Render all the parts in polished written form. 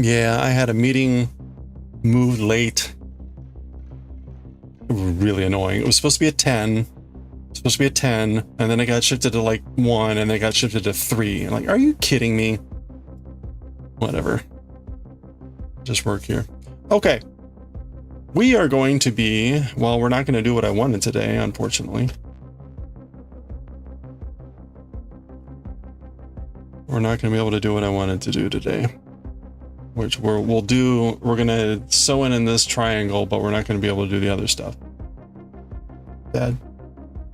Yeah, I had a meeting moved late. Really annoying. It was supposed to be at 10. Supposed to be at 10, and then it got shifted to like 1, and then it got shifted to 3. I'm like, are you kidding me? Whatever. Just work here. Okay. We are going to be, well, we're not going to do what I wanted today, unfortunately. We're not going to be able to do what I wanted to do today. Which we'll do, we're going to sew in this triangle, but we're not going to be able to do the other stuff. Dad.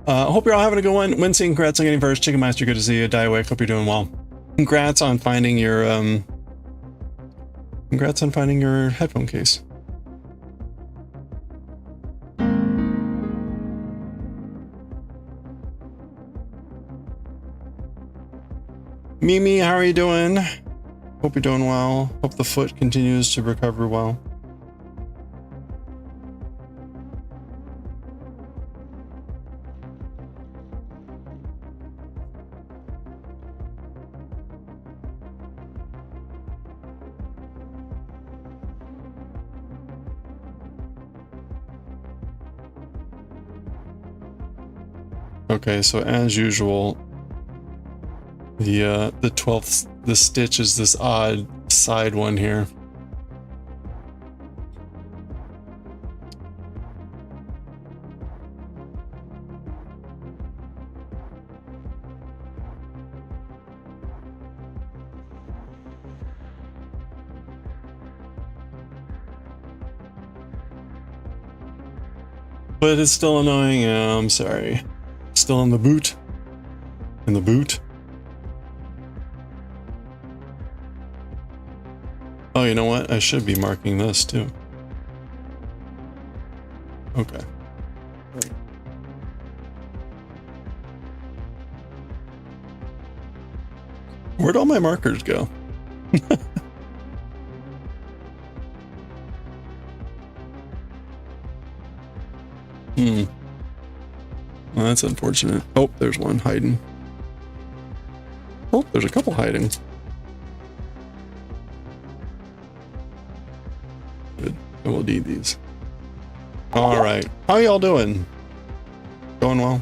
Hope you're all having a good one. Wincing, congrats on getting first. Chicken Master, good to see you. Die awake, hope you're doing well. Congrats on finding your, headphone case. Mimi, how are you doing? Hope you're doing well. Hope the foot continues to recover well. Okay, so as usual, the 12th, the stitch is this odd side one here. But it's still annoying. Yeah, I'm sorry. Still in the boot. In the boot. Oh, you know what? I should be marking this too. Okay. Where'd all my markers go? Well, that's unfortunate. Oh, there's one hiding. Oh, there's a couple hiding. Good. I will need these. All right. How y'all doing? Going well?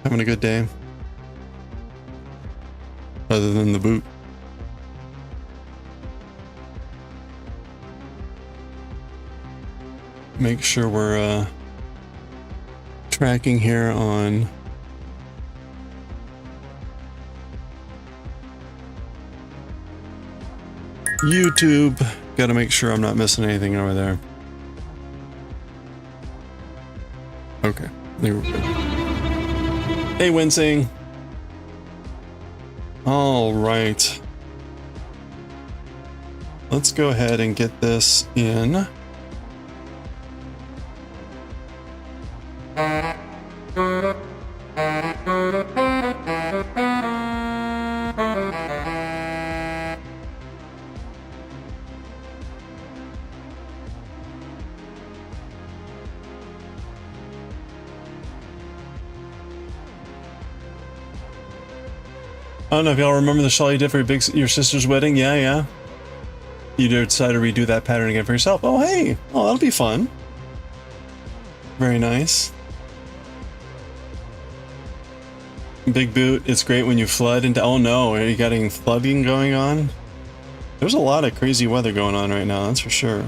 Having a good day? Other than the boot. Make sure we're tracking here on YouTube. Got to make sure I'm not missing anything over there. Okay, there we go. Hey, Wincing. All right. Let's go ahead and get this in. I don't know if y'all remember the shawl you did for your sister's wedding. Yeah. You decided to redo that pattern again for yourself. Oh, hey. Oh, that'll be fun. Very nice. Big boot. It's great when you flood into... Oh no, are you getting flooding going on? There's a lot of crazy weather going on right now, that's for sure.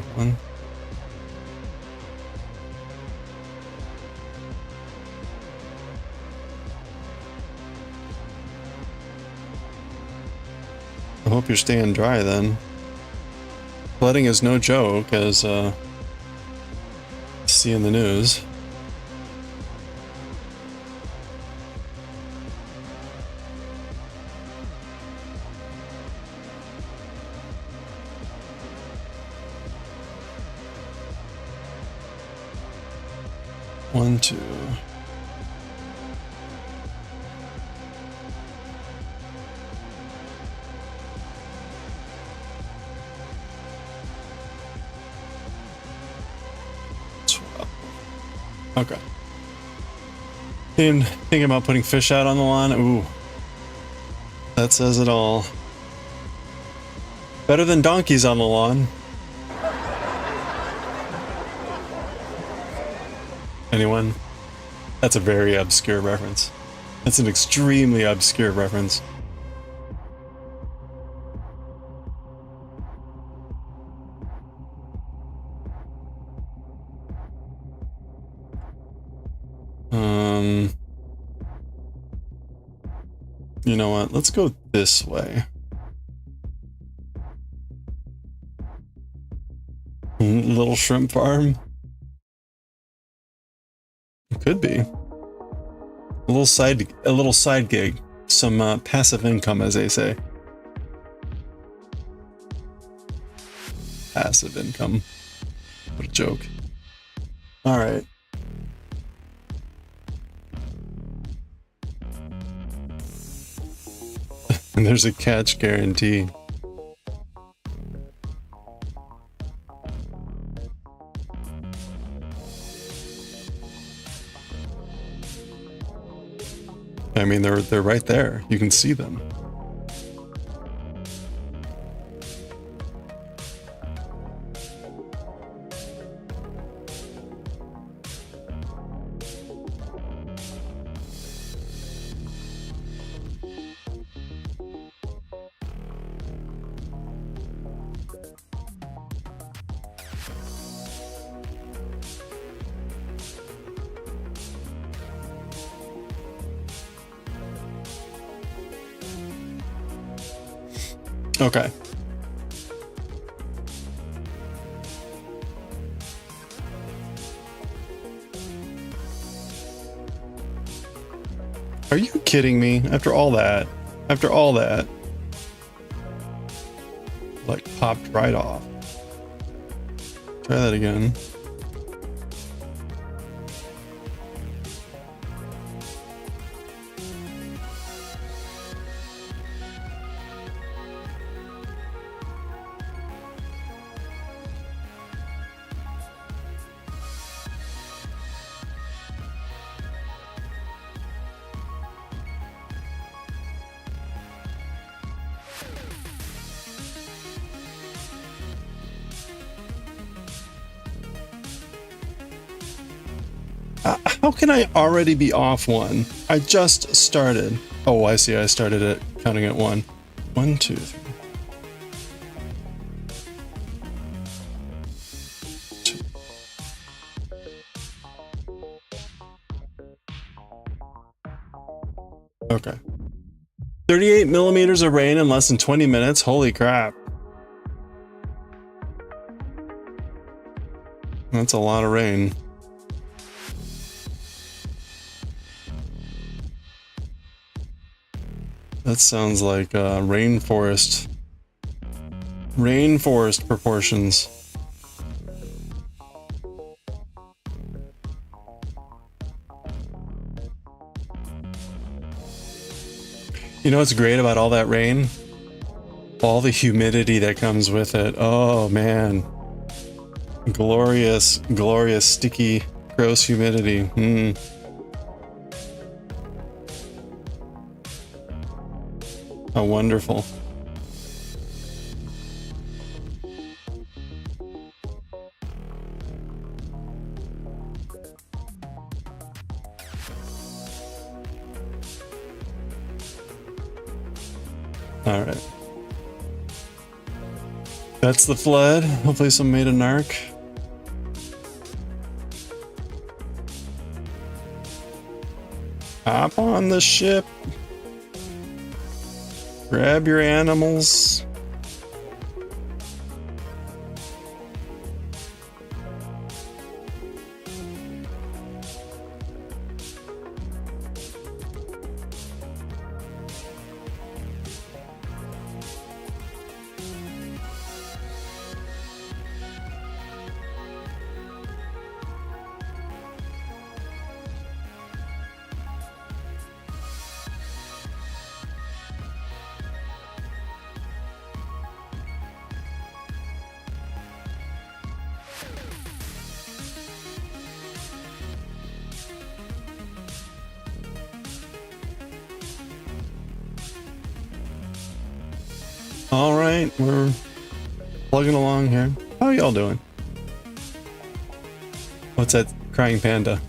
I hope you're staying dry then. Flooding is no joke, as see in the news. One, two. Okay. Thinking about putting fish out on the lawn. Ooh. That says it all. Better than donkeys on the lawn. Anyone? That's a very obscure reference. That's an extremely obscure reference. You know what? Let's go this way. Little shrimp farm? It could be. A little side gig. Some passive income, as they say. Passive income. What a joke. Alright. And there's a catch guarantee. I mean, they're right there. You can see them. Okay. Are you kidding me? After all that. After all that. Like, popped right off. Try that again. How can I already be off one? I just started. Oh, I see. I started it counting at one. 1, 2, 3. 2. Okay. 38 millimeters of rain in less than 20 minutes. Holy crap. That's a lot of rain. That sounds like rainforest proportions. You know what's great about all that rain? All the humidity that comes with it. Oh man. Glorious, glorious, sticky, gross humidity. How wonderful. All right. That's the flood. Hopefully some made a narc. Hop on the ship. Grab your animals. All right, we're Plugging along here. How y'all doing? What's that crying panda?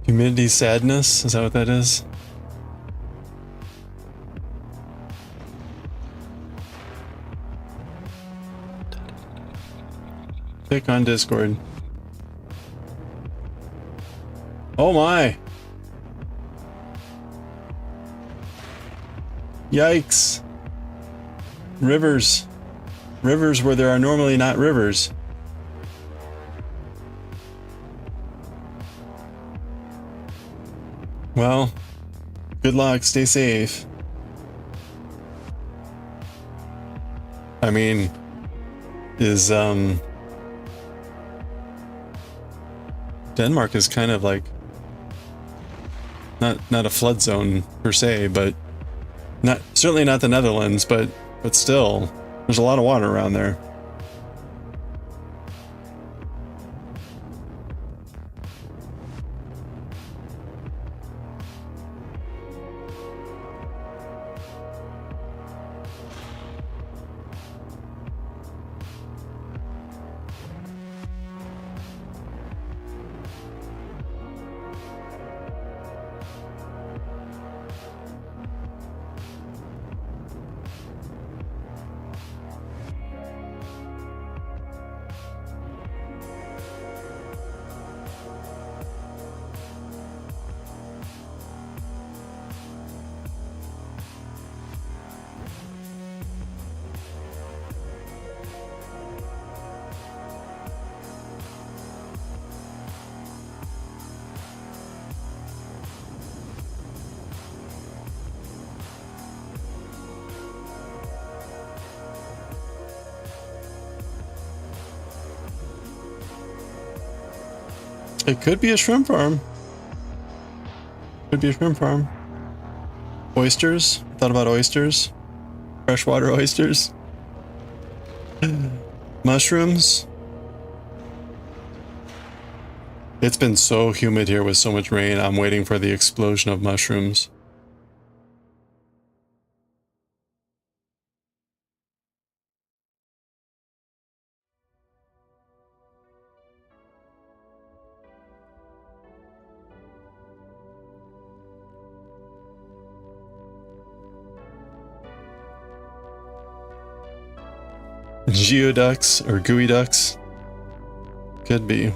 Humidity sadness? Is that what that is? Pick on Discord. Oh my! Yikes! Rivers. Rivers where there are normally not rivers. Well, good luck, stay safe. I mean, is, Denmark is kind of like, not a flood zone per se, but certainly not the Netherlands, but still, there's a lot of water around there. It could be a shrimp farm. Could be a shrimp farm. Oysters? Thought about oysters? Freshwater oysters? Mushrooms? It's been so humid here with so much rain, I'm waiting for the explosion of mushrooms. Geoducks or gooey ducks? Could be.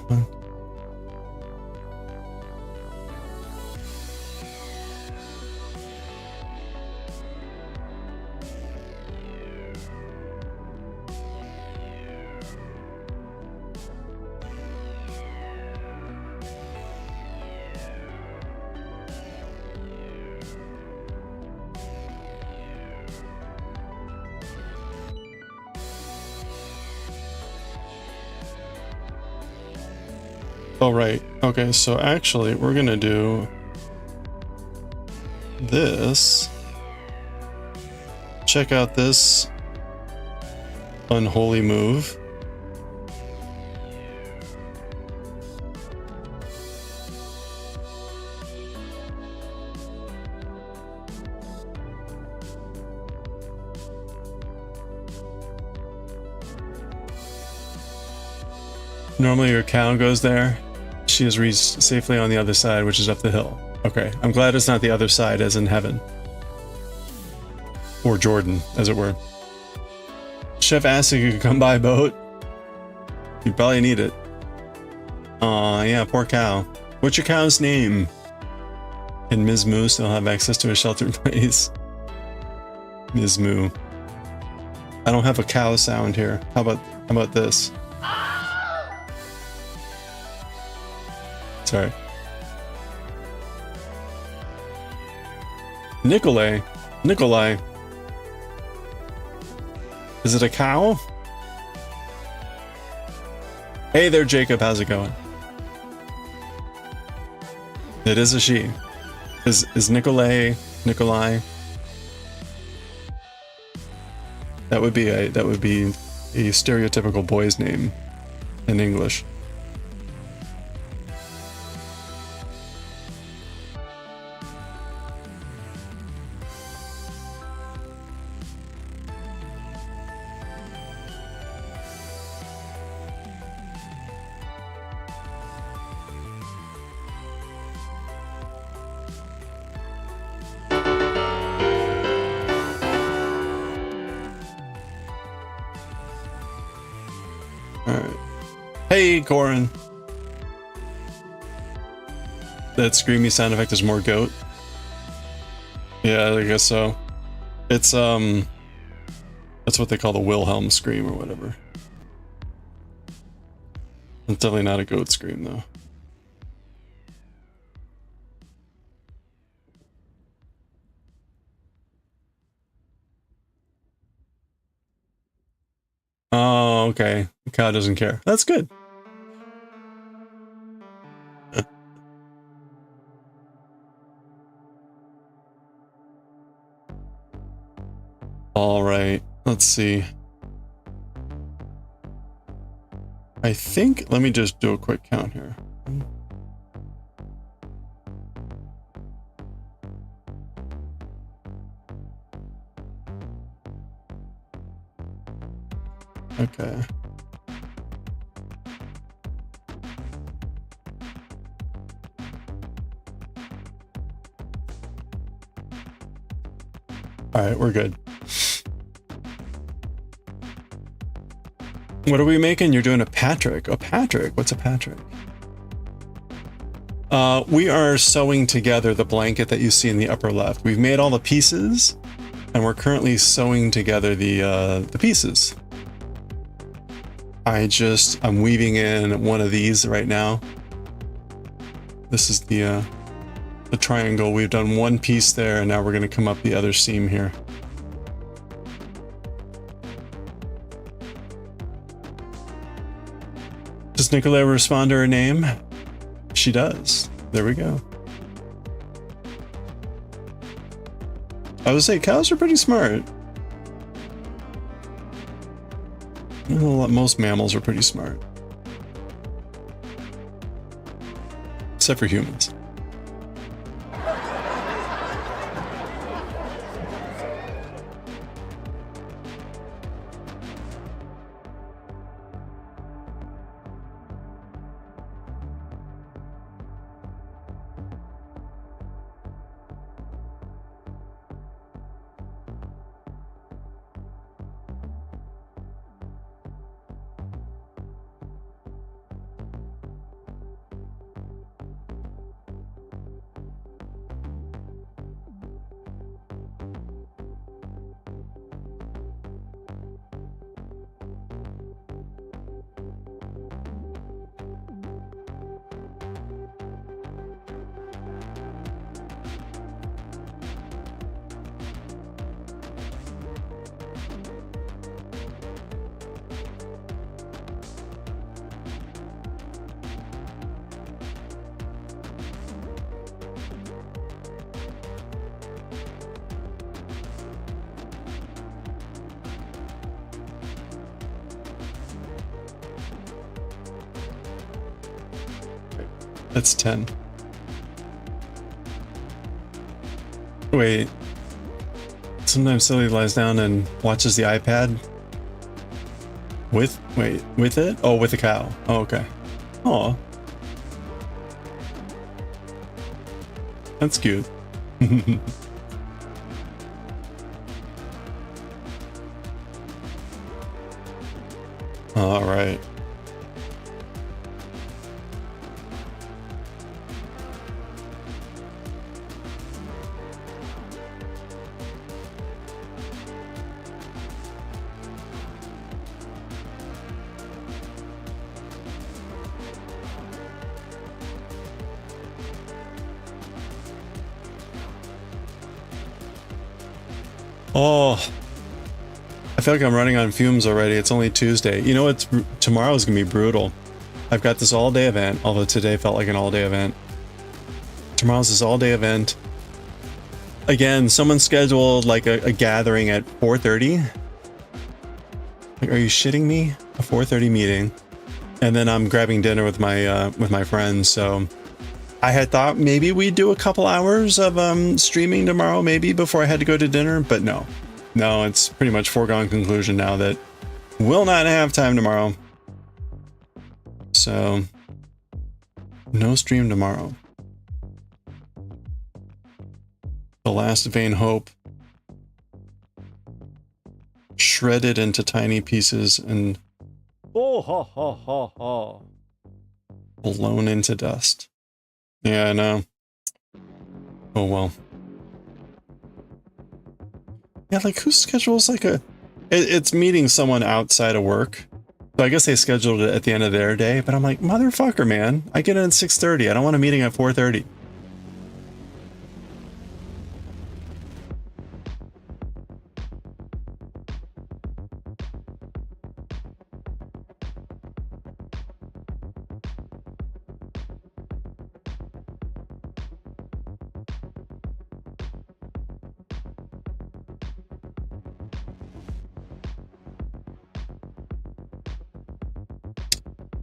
Oh, right. Okay, so actually, we're gonna do this. Check out this unholy move. Normally your cow goes there. She has reached safely on the other side, which is up the hill. Okay, I'm glad it's not the other side as in heaven. Or Jordan, as it were. Chef asked if you could come by boat. You probably need it. Aw, yeah, poor cow. What's your cow's name? Can Ms. Moo still have access to a sheltered place? Ms. Moo. I don't have a cow sound here. How about this? Sorry. Nikolai. Is it a cow? Hey there, Jacob. How's it going? It is a she. Is Nikolai? That would be a stereotypical boy's name in English. Hey, Corin. That screamy sound effect is more goat. Yeah, I guess so. It's that's what they call the Wilhelm scream or whatever. It's definitely not a goat scream though. Oh, okay. The cow doesn't care. That's good. All right, let's see. I think, let me just do a quick count here. Okay. All right, we're good. What are we making? You're doing a Patrick. Oh, Patrick. What's a Patrick? We are sewing together the blanket that you see in the upper left. We've made all the pieces, and we're currently sewing together the pieces. I'm weaving in one of these right now. This is the triangle. We've done one piece there, and now we're going to come up the other seam here. Does Nicolai respond to her name? She does. There we go. I would say cows are pretty smart. Well, most mammals are pretty smart. Except for humans. That's 10. Wait. Sometimes Silly lies down and watches the iPad. With it? Oh, with the cow. Oh, okay. Aw. That's cute. All right. Oh, I feel like I'm running on fumes already. It's only Tuesday. You know what? Tomorrow's gonna be brutal. I've got this all-day event, although today felt like an all-day event. Tomorrow's this all-day event. Again, someone scheduled like a gathering at 4:30. Like, are you shitting me? A 4:30 meeting, and then I'm grabbing dinner with my friends. So I had thought maybe we'd do a couple hours of streaming tomorrow, maybe before I had to go to dinner, but no, it's pretty much foregone conclusion now that we'll not have time tomorrow. So no stream tomorrow. The last vain hope, shredded into tiny pieces and blown into dust. Yeah, I know. Oh well. Yeah, like who schedules like it's meeting someone outside of work. So I guess they scheduled it at the end of their day, but I'm like, motherfucker, man. I get in at 6:30. I don't want a meeting at 4:30.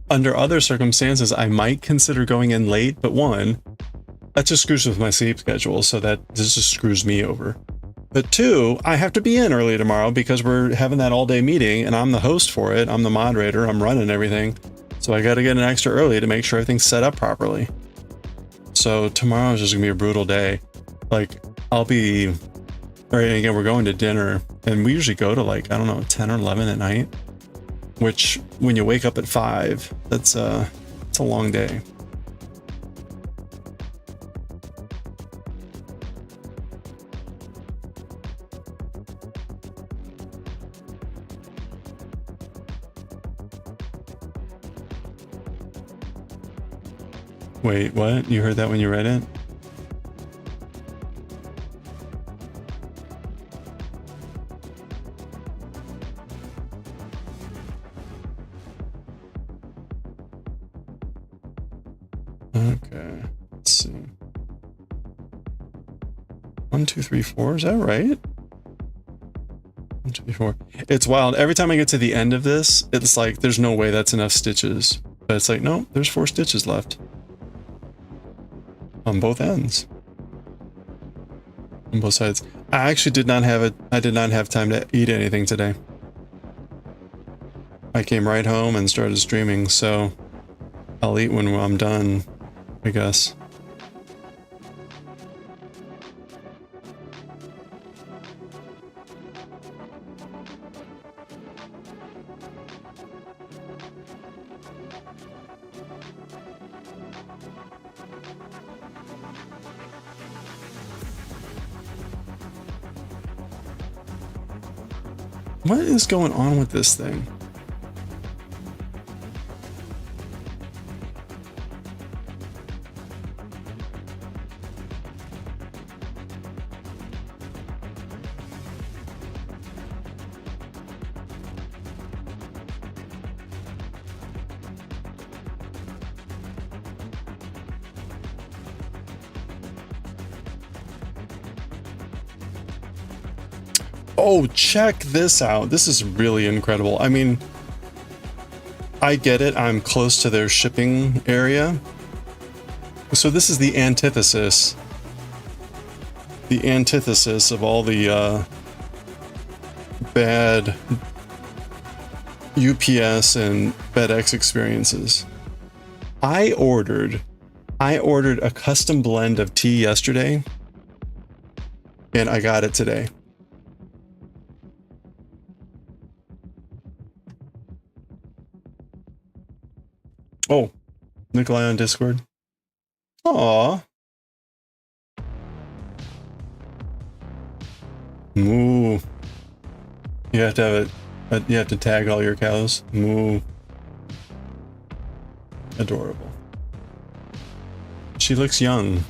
Under other circumstances, I might consider going in late, but one, that just screws with my sleep schedule, so this just screws me over. But two, I have to be in early tomorrow because we're having that all-day meeting, and I'm the host for it. I'm the moderator. I'm running everything. So I got to get in extra early to make sure everything's set up properly. So tomorrow is just going to be a brutal day. Like, I'll be... All right, and again, we're going to dinner, and we usually go to like, I don't know, 10 or 11 at night. Which, when you wake up at 5, it's a long day. Wait, what? You heard that when you read it? Okay, let's see. 1, 2, 3, 4, is that right? 1, 2, 3, 4. It's wild. Every time I get to the end of this, it's like, there's no way that's enough stitches. But it's like, no, there's 4 stitches left. On both ends. On both sides. I actually did not have time to eat anything today. I came right home and started streaming, so I'll eat when I'm done, I guess. What is going on with this thing? Oh, check this out. This is really incredible. I mean, I get it. I'm close to their shipping area. So this is the antithesis. The antithesis of all the bad UPS and FedEx experiences. I ordered a custom blend of tea yesterday, and I got it today. Oh, Nikolai on Discord. Aww. Moo. You have to have it. You have to tag all your cows. Moo. Adorable. She looks young.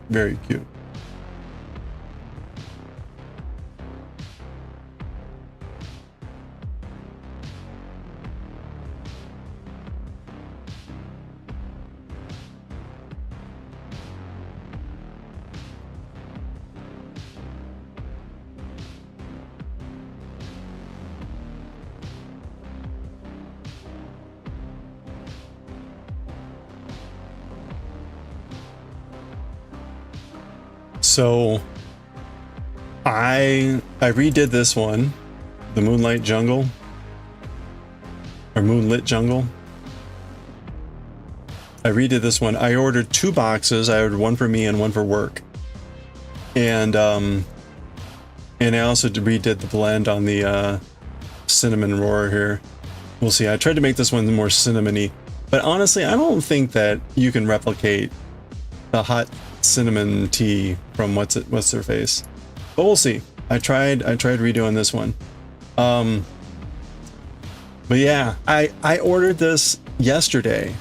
Very cute. So I redid this one, the Moonlight Jungle, or Moonlit Jungle. I redid this one. I ordered 2 boxes. I ordered one for me and one for work. And I also redid the blend on the cinnamon roar here. We'll see. I tried to make this one more cinnamony, but honestly, I don't think that you can replicate the hot cinnamon tea from what's their face. But we'll see. I tried redoing this one. But yeah, I ordered this yesterday,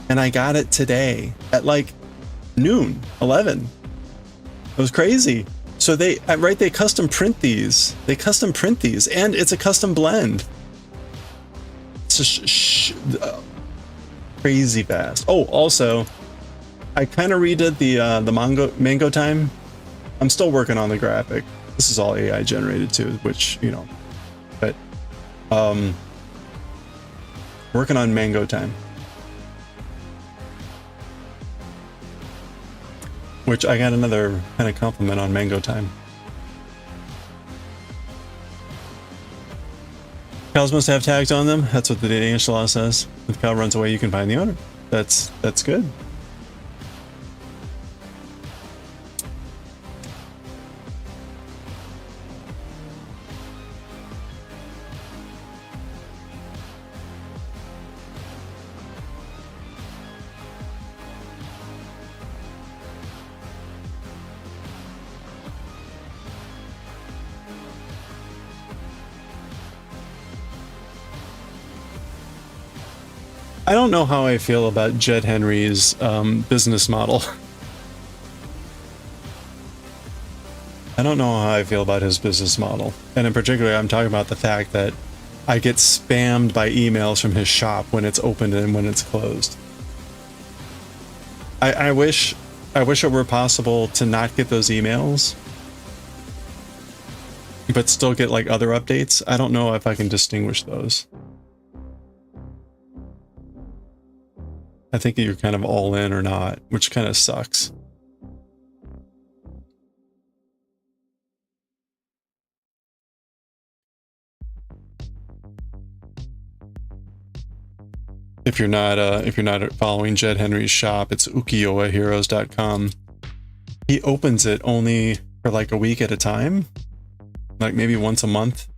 and I got it today at like noon, 11. It was crazy. So they custom print these. And it's a custom blend. It's just crazy fast. Oh, also, I kind of redid the Mango time. I'm still working on the graphic. This is all AI generated too, which, you know, but working on Mango time. Which I got another kind of compliment on Mango time. Cows must have tags on them. That's what the Danish law says. If the cow runs away, you can find the owner. That's good. I don't know how I feel about Jed Henry's business model. I don't know how I feel about his business model. And in particular, I'm talking about the fact that I get spammed by emails from his shop when it's open and when it's closed. I wish it were possible to not get those emails, but still get like other updates. I don't know if I can distinguish those. I think you're kind of all in or not, which kind of sucks. If you're not following Jed Henry's shop, it's ukiowaheroes.com. He opens it only for like a week at a time, like maybe once a month.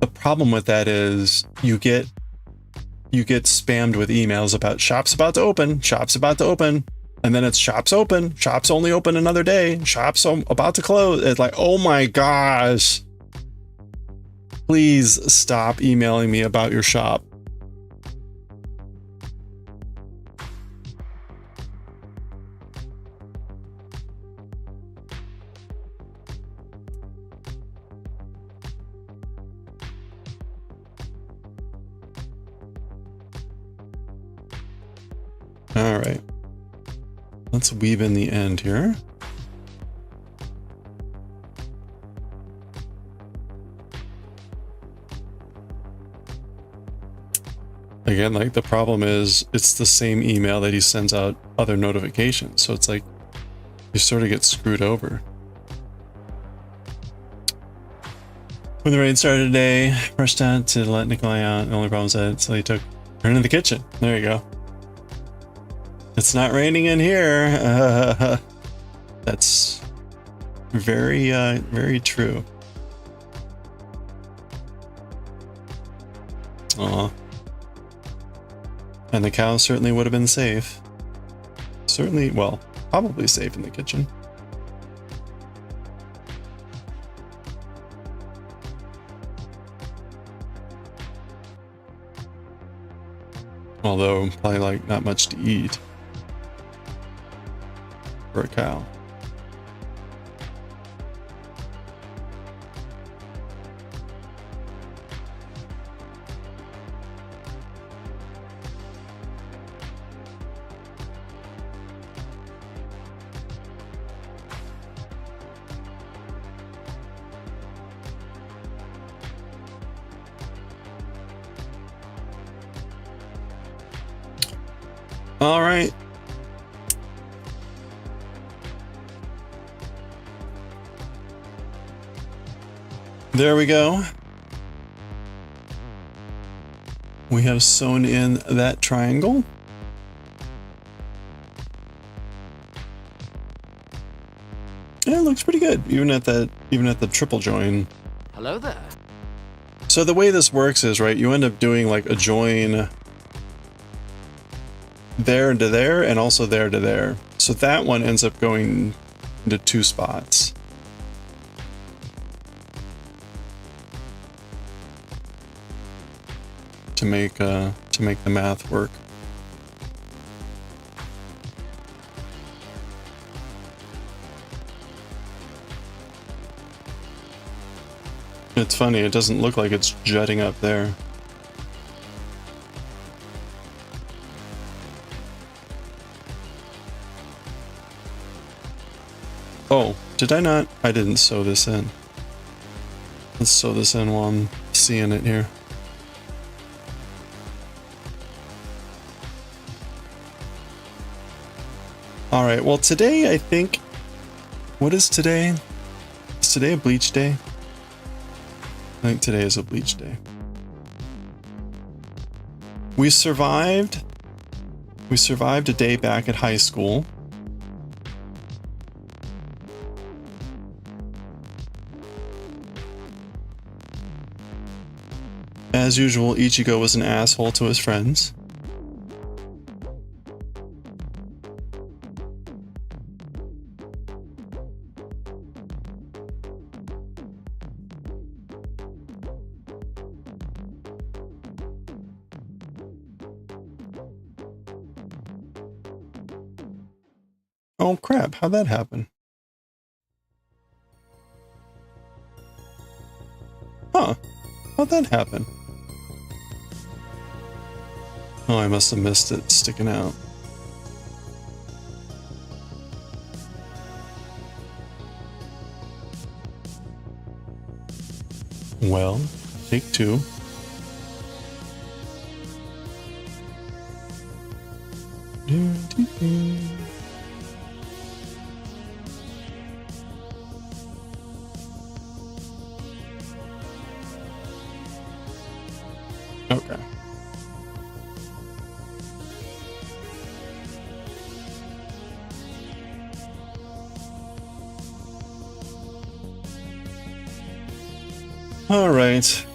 The problem with that is you get spammed with emails about shops about to open, and then it's shops open, shops only open another day, shops about to close. It's like, oh my gosh, please stop emailing me about your shop. All right, let's weave in the end here. Again, like the problem is it's the same email that he sends out other notifications. So it's like you sort of get screwed over. When the raid started today, rushed out to let Nikolai out. The only problem is that so he took her into the kitchen. There you go. It's not raining in here. That's very, very true. Aw. And the cow certainly would have been safe. Certainly, well, probably safe in the kitchen. Although, probably like not much to eat. For a cow. All right. There we go. We have sewn in that triangle. Yeah, it looks pretty good, even at the triple join. Hello there. So the way this works is, right, you end up doing like a join there to there and also there to there. So that one ends up going into 2 spots. To make the math work. It's funny, it doesn't look like it's jutting up there. Oh, did I not? I didn't sew this in. Let's sew this in while I'm seeing it here. Alright, well today I think... What is today? Is today a bleach day? I think today is a bleach day. We survived a day back at high school. As usual, Ichigo was an asshole to his friends. Oh crap, how'd that happen? Huh, how'd that happen? Oh, I must have missed it sticking out. Well, take 2. Okay. All right.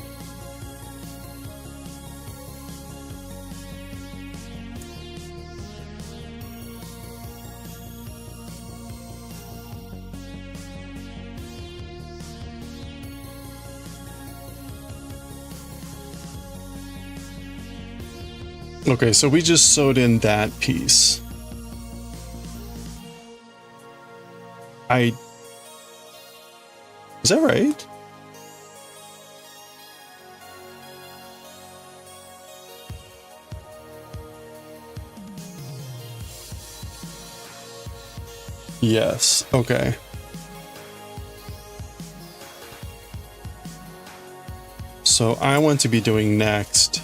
Okay, so we just sewed in that piece. Is that right? Yes, okay. So I want to be doing next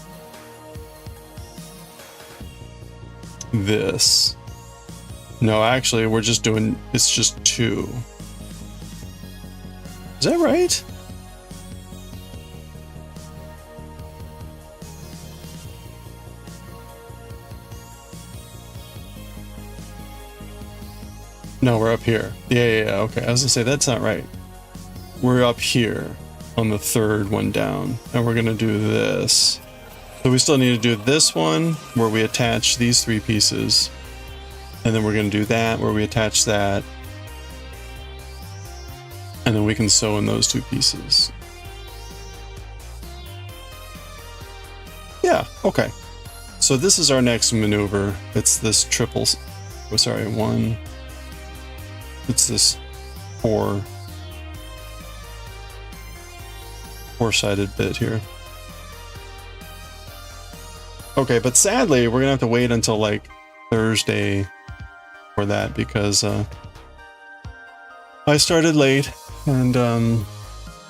this. No, actually, we're just doing, it's just 2. Is that right? No, we're up here. Yeah, okay. I was gonna say, that's not right. We're up here on the 3rd one down, and we're gonna do this. So we still need to do this one where we attach these 3 pieces, and then we're gonna do that where we attach that, and then we can sew in those 2 pieces. Yeah, okay. So this is our next maneuver. It's this triple, oh sorry, 1. It's this 4-sided bit here. Okay, but sadly, we're gonna have to wait until like Thursday for that because I started late and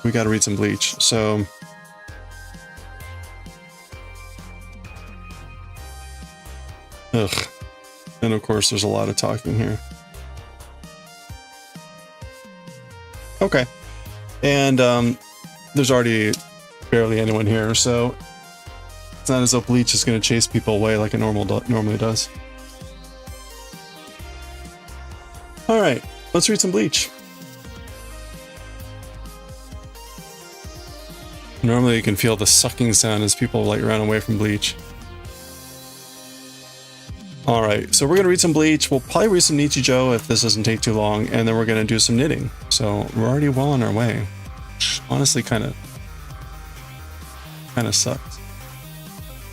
we gotta read some Bleach. So ugh. And of course there's a lot of talking here. Okay. And there's already barely anyone here, so it's not as though Bleach is going to chase people away like it normally does. All right, let's read some Bleach. Normally you can feel the sucking sound as people like run away from Bleach. All right, so we're gonna read some Bleach. We'll probably read some Nichijou if this doesn't take too long, and then we're gonna do some knitting. So we're already well on our way. Honestly, kind of sucks.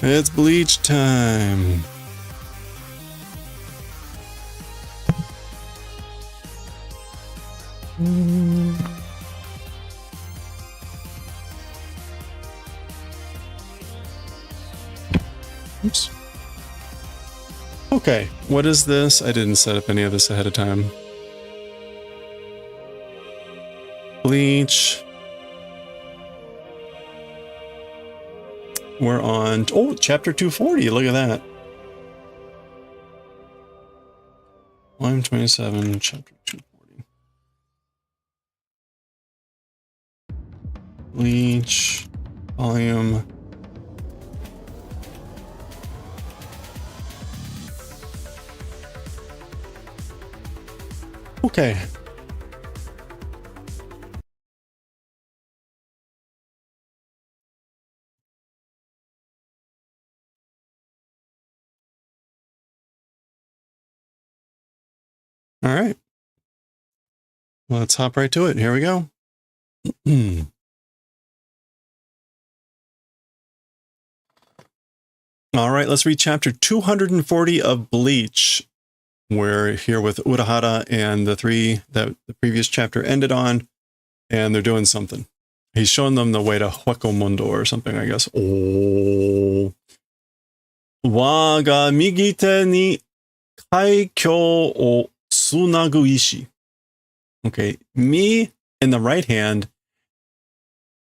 It's Bleach time. Oops. Okay, what is this? I didn't set up any of this ahead of time. Bleach. We're on, oh, chapter 240, look at that. Volume 27, chapter 240. Bleach, volume. Okay. All right. Let's hop right to it. Here we go. All right, let's read chapter 240 of Bleach. We're here with Urahara and the three that the previous chapter ended on, and they're doing something. He's showing them the way to Hueco Mundo or something, I guess. Oh. Waga migite ni kaikyo o tsunagu ishi. Okay, me in the right hand,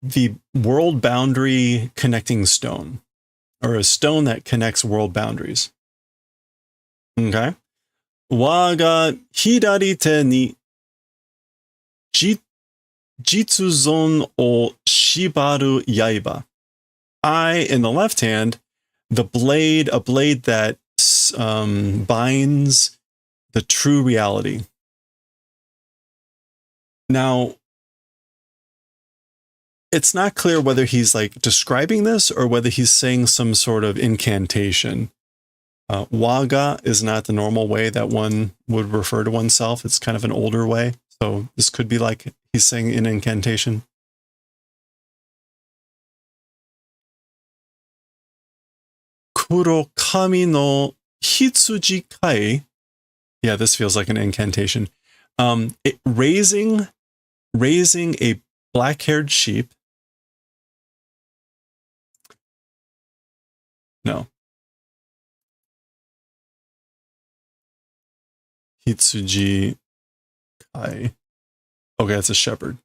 the world boundary connecting stone, or a stone that connects world boundaries. Okay. Waga hidari te ni jitsuzon o shibaru yaiba. I, in the left hand, the blade, a blade that binds the true reality. Now, it's not clear whether he's like describing this or whether he's saying some sort of incantation. Waga is not the normal way that one would refer to oneself. It's kind of an older way. So this could be like he's saying an incantation. Kurokami no hitsuji kai. Yeah, this feels like an incantation. Raising a black-haired sheep. No. Hitsuji kai. Okay, that's a shepherd.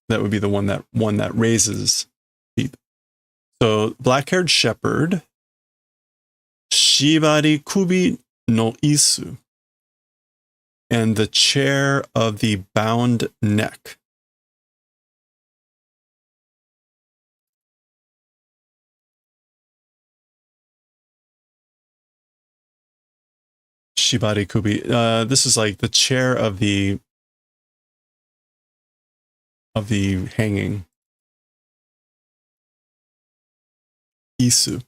That would be the one that raises sheep. So black-haired shepherd. Shibari kubi no isu. And the chair of the bound neck. Shibari kubi. This is like the chair of the hanging. Isu.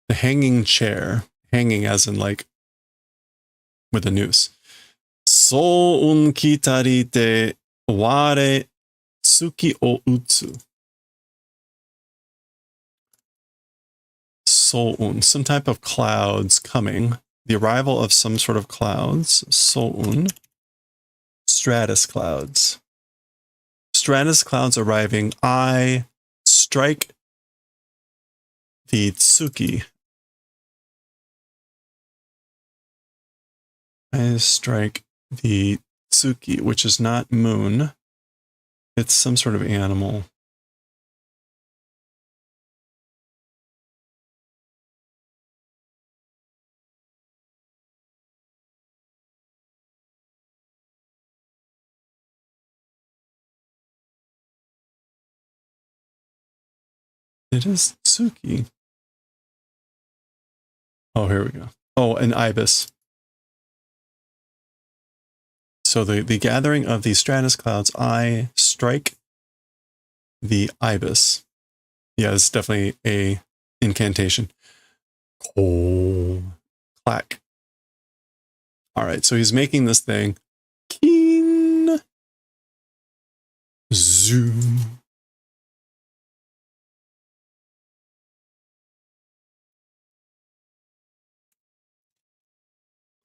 The hanging chair. Hanging as in like with a noose. So un kitari te ware tsuki o utsu. So-un, some type of clouds coming. The arrival of some sort of clouds. So-un. Stratus clouds. Stratus clouds arriving. I strike the tsuki. I strike the tsuki, which is not moon. It's some sort of animal. It is Tsuki. Oh, here we go. Oh, an ibis. So the gathering of the stratus clouds, I strike the ibis. Yeah, it's definitely a incantation. Oh, clack. All right, so he's making this thing. Keen. Zoom.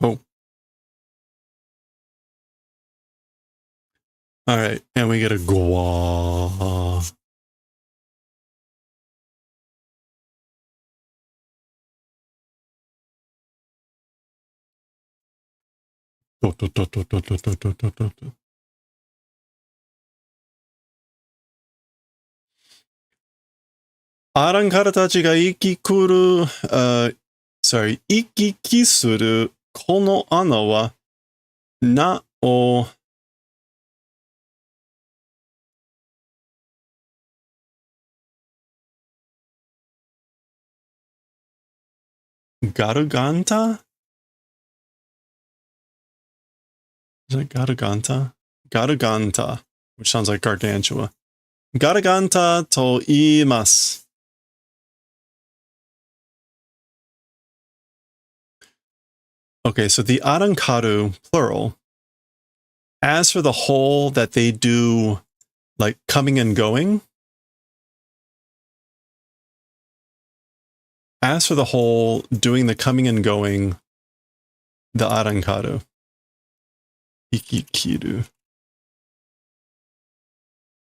Oh. All right, and we get a gua.アランカラたちが行き来る、行き来するこの穴は、なお、Garganta? Is it Garganta? Garganta, which sounds like Gargantua. Garganta to iimasu. Okay, so the arankaru, plural. As for the whole that they do, like coming and going, as for the whole doing the coming and going, the arankaru. Ikikiru.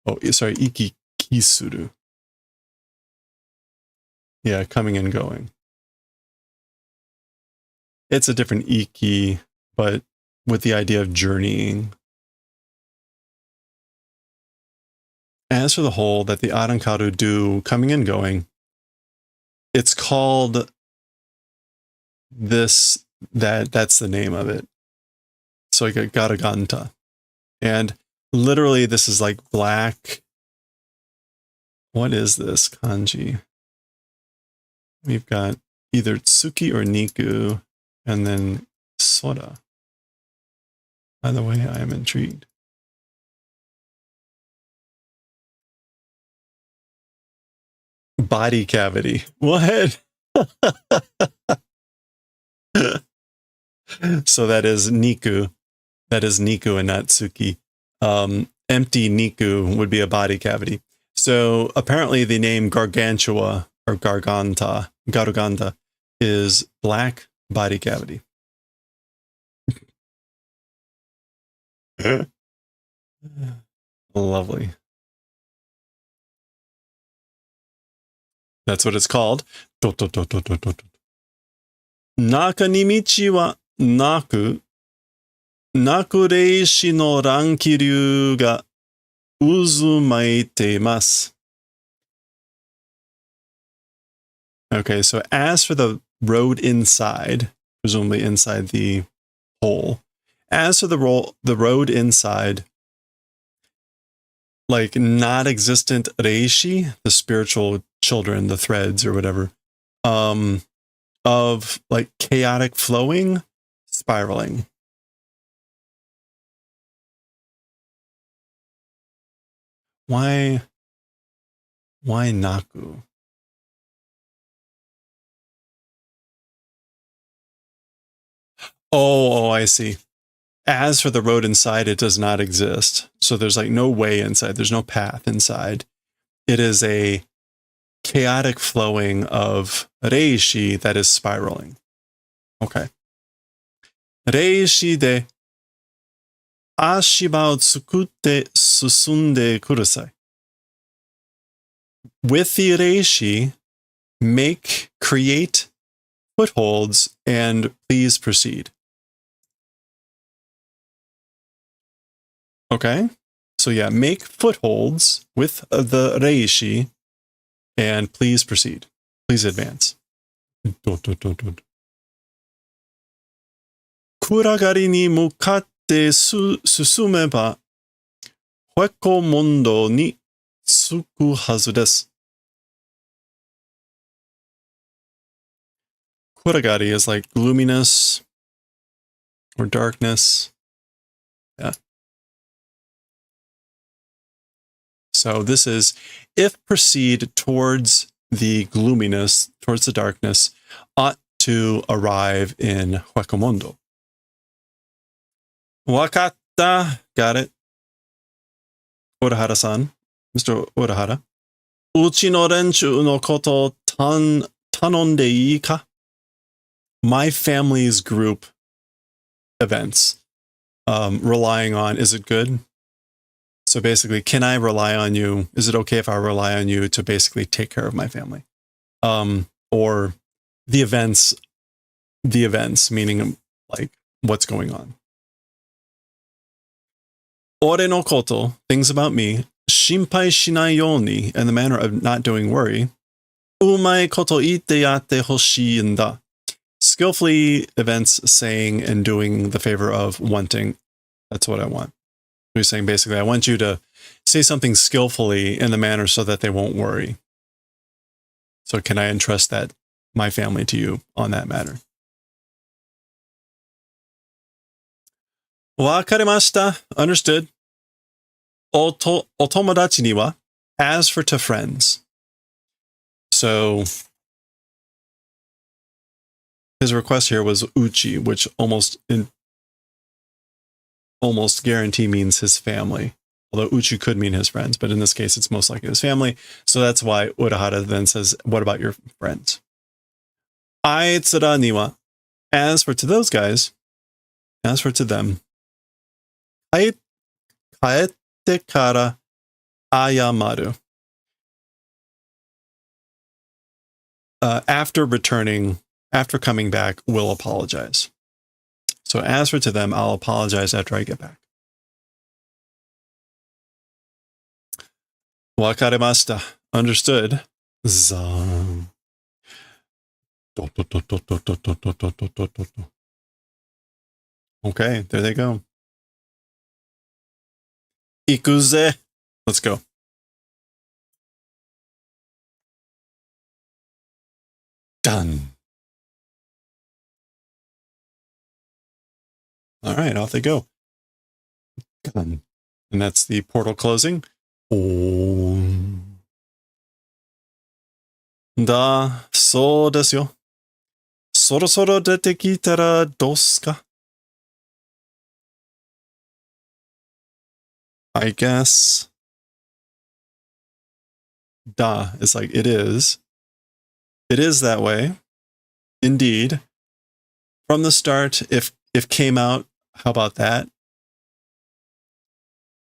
Oh, sorry, ikikisuru. Yeah, coming and going. It's a different iki, but with the idea of journeying. As for the whole that the arankaru do coming and going, it's called this, that's the name of it. So like a garaganta. And literally this is like black. What is this kanji? We've got either tsuki or niku, and then sora. By the way, I am intrigued. Body cavity. What? So that is niku. That is niku and not tsuki. Empty niku would be a body cavity. So apparently the name gargantua or garganta is black body cavity. Lovely. That's what it's called. Naka ni michi wa naku, naku reishi no rankiryu ga uzumaite imasu. Okay, so as for the road inside, presumably inside the hole, as for the road inside, like not existent reishi, the spiritual children, the threads or whatever, of like chaotic flowing, spiraling. Why naku? Oh, I see. As for the road inside, it does not exist. So there's like no way inside. There's no path inside. It is a chaotic flowing of reishi that is spiraling. Okay. Reishi de ashiba o tsukutte susunde kurasai. With the reishi, create footholds and please proceed. Okay. So yeah, make footholds with the reishi and please proceed. Please advance. Kuragari ni mukatte susumeba hueko mondo ni tsuku hazu desu. Kuragari is like gloominess or darkness. Yeah. So this is if proceed towards the gloominess, towards the darkness, ought to arrive in Huecomondo. Wakatta. Got it. Urahara-san. Mr. Urahara. Uchi no renchu no koto tanonde ii ka? My family's group events. Relying on, is it good? So basically, can I rely on you? Is it okay if I rely on you to basically take care of my family? Or the events, meaning like what's going on. Ore no koto, things about me, shinpai shinai you ni, and the manner of not doing worry. Umai koto ite yatte hoshii in da. Skillfully events saying and doing the favor of wanting. That's what I want. He's saying basically, I want you to say something skillfully in the manner so that they won't worry. So can I entrust that, my family, to you on that matter? Wakarimashita. Understood. Otomodachi ni wa. As for to friends. So his request here was uchi, which almost guarantee means his family. Although uchi could mean his friends, but in this case, it's most likely his family. So that's why Urahara then says, what about your friends? Aitsura ni wa. As for to those guys, as for to them, kaete kara ayamaru. After returning, after coming back, will apologize. So as for to them, I'll apologize after I get back. Wakarimashita. Understood. Zan. Okay, there they go. Ikuze. Let's go. Done. All right, off they go. Done. And that's the portal closing. Da, so desu yo. Sorosoro dete kitara dosu ka? I guess. Da is like it is. It is that way. Indeed. From the start, if came out, how about that?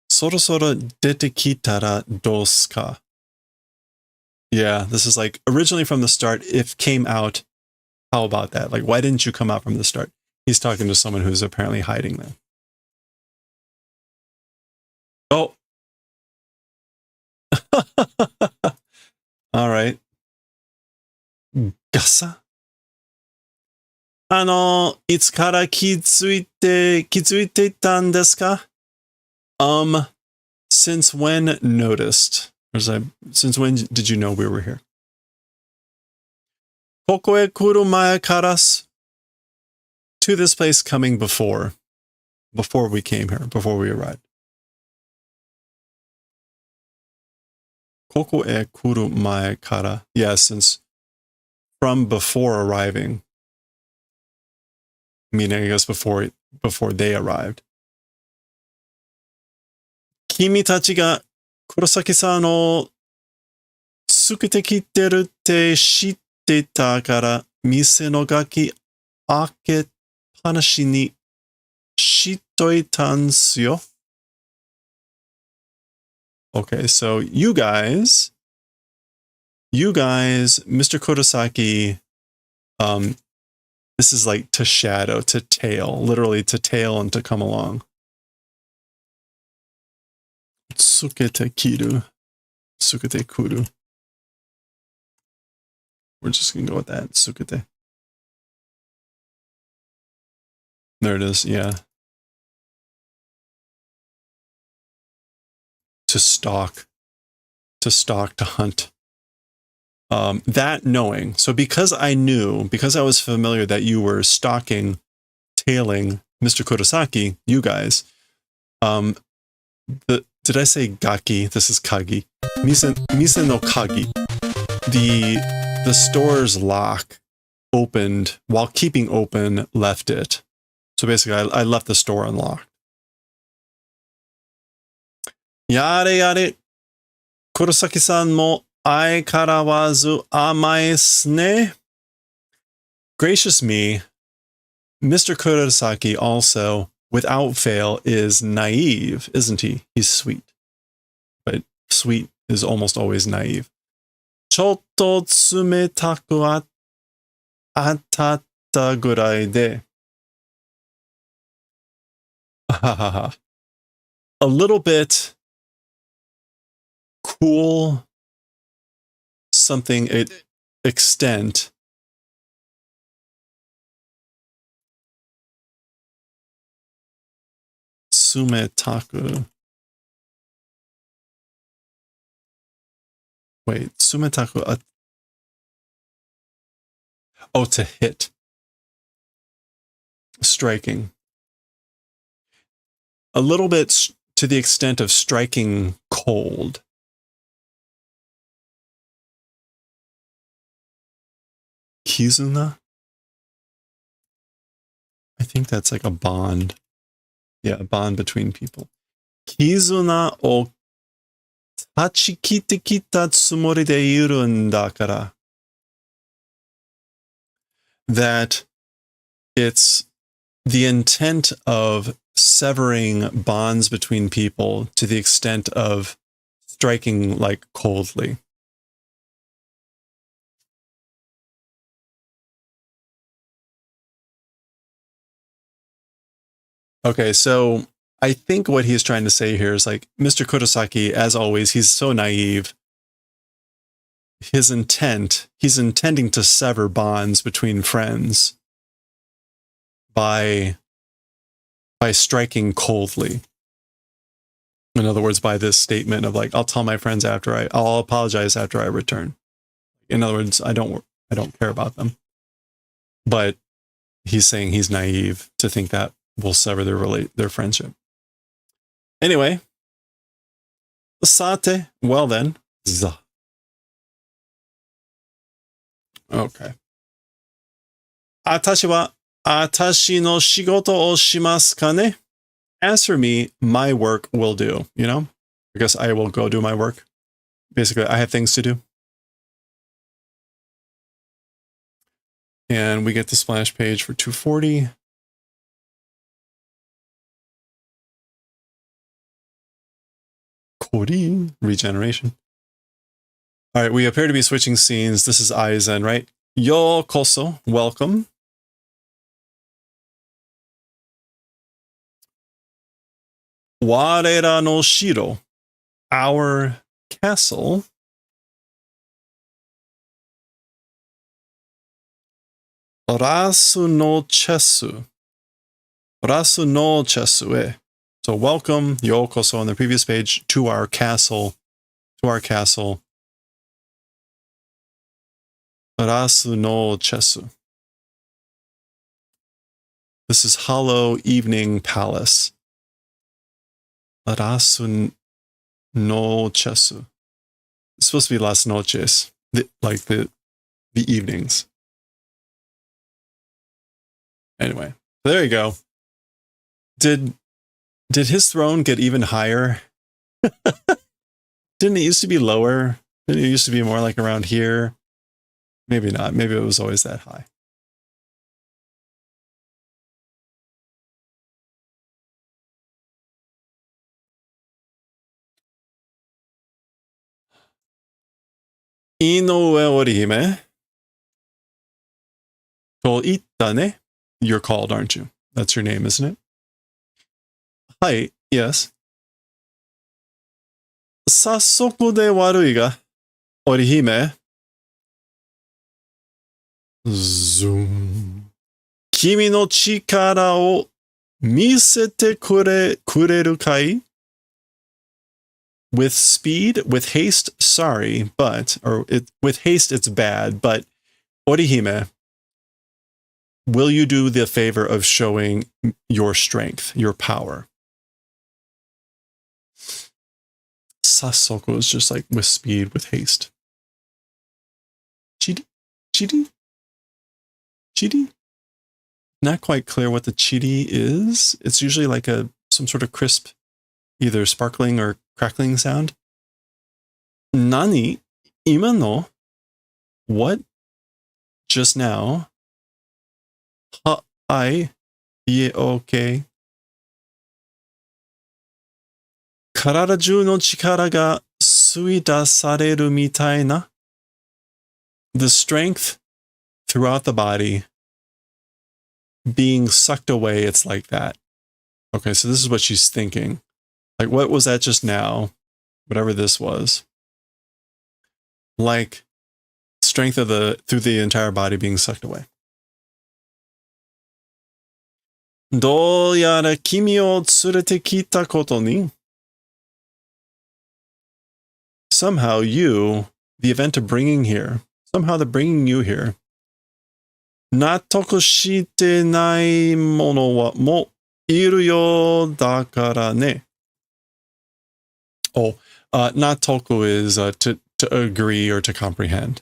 Sorosoro dete kitara dosu ka? Yeah, this is like originally from the start, if came out, how about that? Like, why didn't you come out from the start? He's talking to someone who's apparently hiding them. Oh. All right. Gasa? いつから気づいていたんですか? Since when noticed? Since when did you know we were here? ここへ来る前から to this place coming before we came here, before we arrived. ここへ来る前から yeah, since from before arriving. Meaning, I guess, before they arrived. 君たちが黒崎さんをつけてきてるって知ってたから店の鍵開けっぱなしにしといたんすよ. Okay, so you guys, Mr. Kurosaki, this is like to shadow, to tail, literally to tail and to come along. Tsukete kiru. Tsukete kuru. We're just going to go with that. Tsukete. There it is, yeah. To stalk, to hunt. That knowing. So because I knew, because I was familiar that you were stalking, tailing Mr. Kurosaki, you guys, did I say gaki? This is kagi. Mise no kagi. The store's lock opened while keeping open, left it. So basically, I left the store unlocked. Yare yare. Kurosaki-san mo aikarawazu amai desu ne. Gracious me, Mr. Kurosaki also, without fail, is naive, isn't he? He's sweet. But sweet is almost always naive. Chotto tsumetaku atatta gurai de. A little bit cool, something extent. Sumetaku. Wait, sumetaku. Oh, to hit. Striking. A little bit to the extent of striking cold. Kizuna? I think that's like a bond. Yeah, a bond between people. Kizuna o tachikite kita tsumori de iru n dakara. That it's the intent of severing bonds between people to the extent of striking like coldly. Okay, so I think what he's trying to say here is like, Mr. Kurosaki, as always, he's so naive. His intent, he's intending to sever bonds between friends by striking coldly. In other words, by this statement of like, I'll tell my friends after I'll apologize after I return. In other words, I don't care about them. But he's saying he's naive to think that will sever their friendship. Anyway, sate, well then, okay. Atashi wa atashi no shigoto o shimasu ka ne? As for me, my work will do, you know? I guess I will go do my work. Basically, I have things to do. And we get the splash page for 240. Kori, regeneration. All right, we appear to be switching scenes. This is Aizen, right? Yo koso, welcome. Warera no shiro, our castle. Rasu no chesu. Rasu no chesu e. So welcome, yokoso on the previous page, to our castle. To our castle. Rasu no chesu. This is Hollow Evening Palace. Rasu no chesu. It's supposed to be las noches, like the evenings. Anyway, there you go. Did his throne get even higher? Didn't it used to be lower? Didn't it used to be more like around here? Maybe not. Maybe it was always that high. Inoue Orihime. To itta ne? You're called, aren't you? That's your name, isn't it? Hi, yes. Sassoku de warui ga, Orihime. Zoom. Kimi no chikara o misete kureru kai? with speed, with haste, sorry, but, with haste, it's bad, but Orihime, will you do the favor of showing your strength, your power? Sasoko is just like with speed, with haste. Chidi? Chidi? Chidi? Not quite clear what the chidi is. It's usually like some sort of crisp, either sparkling or crackling sound. Nani? Imano? What? Just now? Ha, ai? Ie, okay. Karada ju no chikara ga suidasareru mitai na? The strength throughout the body being sucked away, it's like that. Okay, so this is what she's thinking. Like, what was that just now? Whatever this was. Like, strength through the entire body being sucked away. Do yara kimi o tsurete kita koto ni? Somehow you, the event of bringing here, somehow the bringing you here, Natoku shite nai mono wa mo iru yo dakara ne. Oh, natoku is to agree or to comprehend.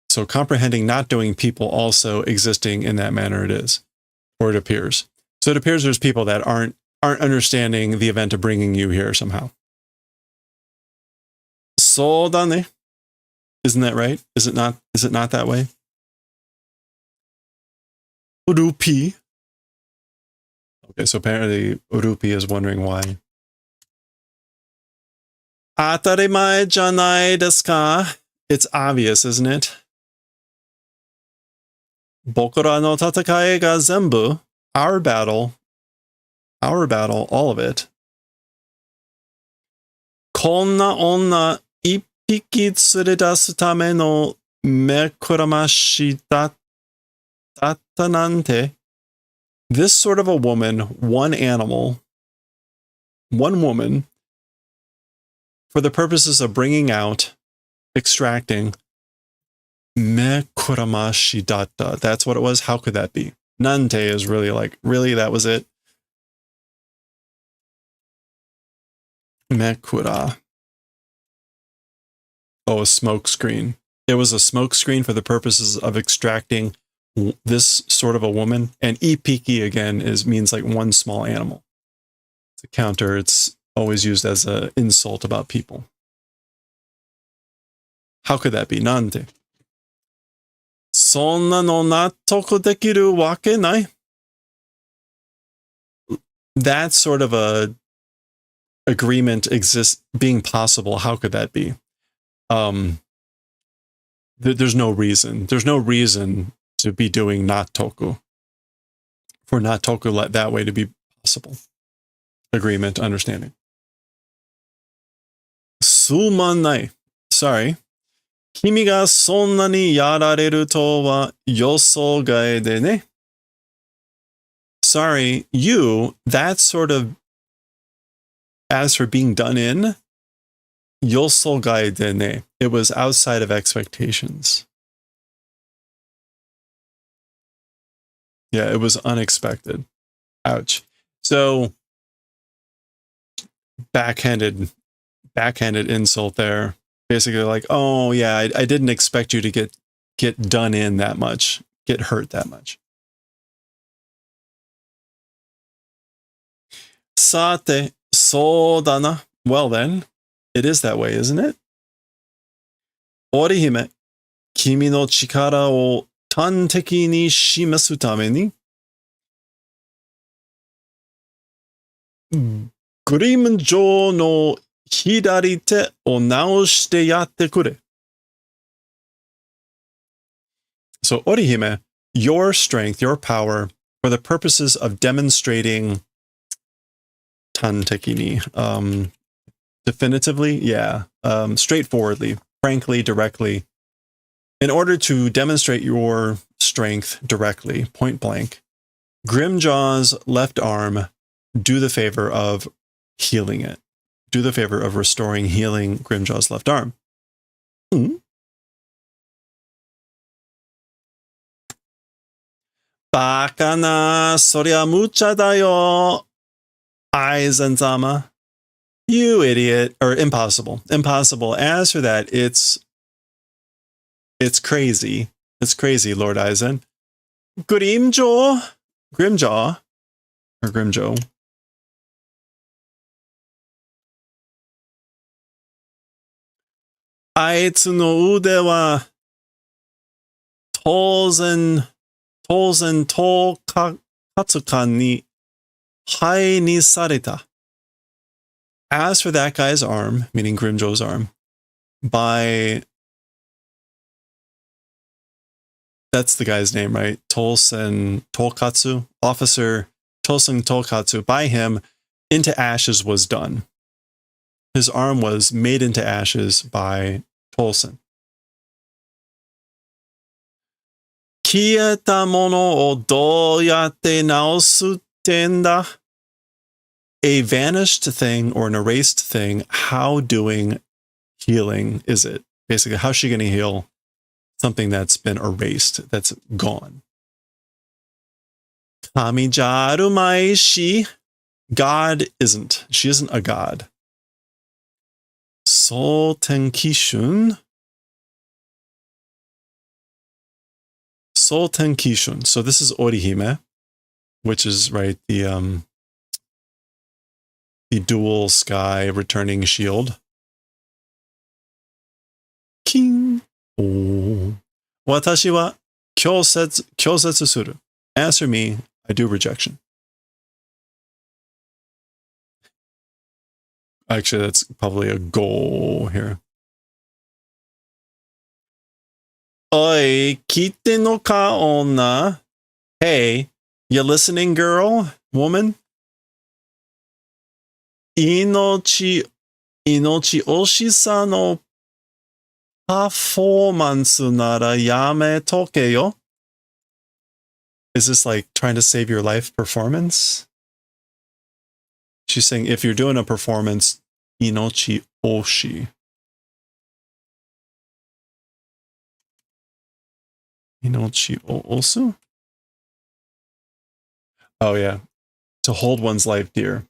So comprehending not doing people also existing in that manner it is, or it appears. So it appears there's people that aren't understanding the event of bringing you here somehow. So dane. Isn't that right? Is it not that way? Urupi. Okay, so apparently Urupi is wondering why. Atarimae janai desu ka? It's obvious, isn't it? Bokura no tatakai ga zenbu, our battle, all of it. Konna onna ippiki tsuredasu tame no mekuramashi datta. This sort of a woman, one animal, one woman, for the purposes of bringing out, extracting, mekuramashi datta. That's what it was. How could that be? Nante is really like, really, that was it? Mekura. Oh, a smoke screen. It was a smoke screen for the purposes of extracting this sort of a woman. And ipiki again means like one small animal. It's a counter. It's always used as an insult about people. How could that be? Nante. Sonna no nattoku dekiru wake nai. That sort of a agreement exists being possible. How could that be? There's no reason. There's no reason to be doing nattoku. For nattoku that way to be possible. Agreement, understanding. Sumanai. Sorry. Kimi ga sonna ni yarareru to wa yosogae de ne. Sorry, you, that sort of, as for being done in, yosogae de ne. It was outside of expectations. Yeah, it was unexpected. Ouch. So, backhanded insult there. Basically like, oh yeah, I didn't expect you to get done in that much, get hurt that much. Sate, so dana. Well then, it is that way, isn't it? Orihime, kimi no chikara o tanteki ni shimasu tame ni Grimjo no hidarite o naoshite yatte kure. So Orihime, your strength, your power, for the purposes of demonstrating tanteki ni, definitively, yeah, straightforwardly, frankly, directly, in order to demonstrate your strength directly, point blank, Grimjaw's left arm, do the favor of healing it, do the favor of restoring, healing Grimjaw's left arm. Bakana, soria mucha da yo. Aizenzama. You idiot. Or impossible. Impossible. As for that, it's crazy. It's crazy, Lord Aizen. Grimjaw. Grimjaw. Or Grimjaw. Aitsu no ude wa Tozen to katsukan ni hai ni sareta. As for that guy's arm, meaning Grimjaw's arm, that's the guy's name, right? Tolsen Tokatsu, Officer Tolsen Tokatsu, by him, into ashes was done. His arm was made into ashes by Tolsen. Kieta mono o doyatte naosu tenda. A vanished thing or an erased thing, how doing healing is it? Basically, how's she going to heal something that's been erased, that's gone? Kamijaru maishi. God isn't. She isn't a god. Soltenkishun. Soltenkishun. So this is Orihime, which is, right, the dual sky returning shield. King. Oh. Watashi wa kyosetsu suru. As for me, I do rejection. Actually, that's probably a goal here. Oi, kite no ka onna. Hey, you listening, girl? Woman? Inochi oshisa no performance nara yame toke yo. Is this like trying to save your life performance? She's saying if you're doing a performance, inochi oshi. Inochi osu? Oh yeah. To hold one's life dear.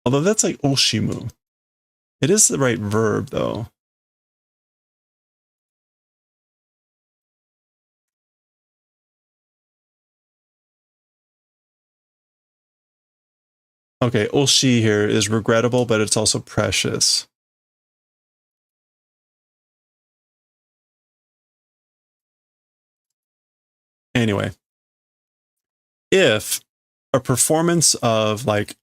Although that's like oshimu. It is the right verb, though. Okay, oshi here is regrettable, but it's also precious. Anyway, if a performance of like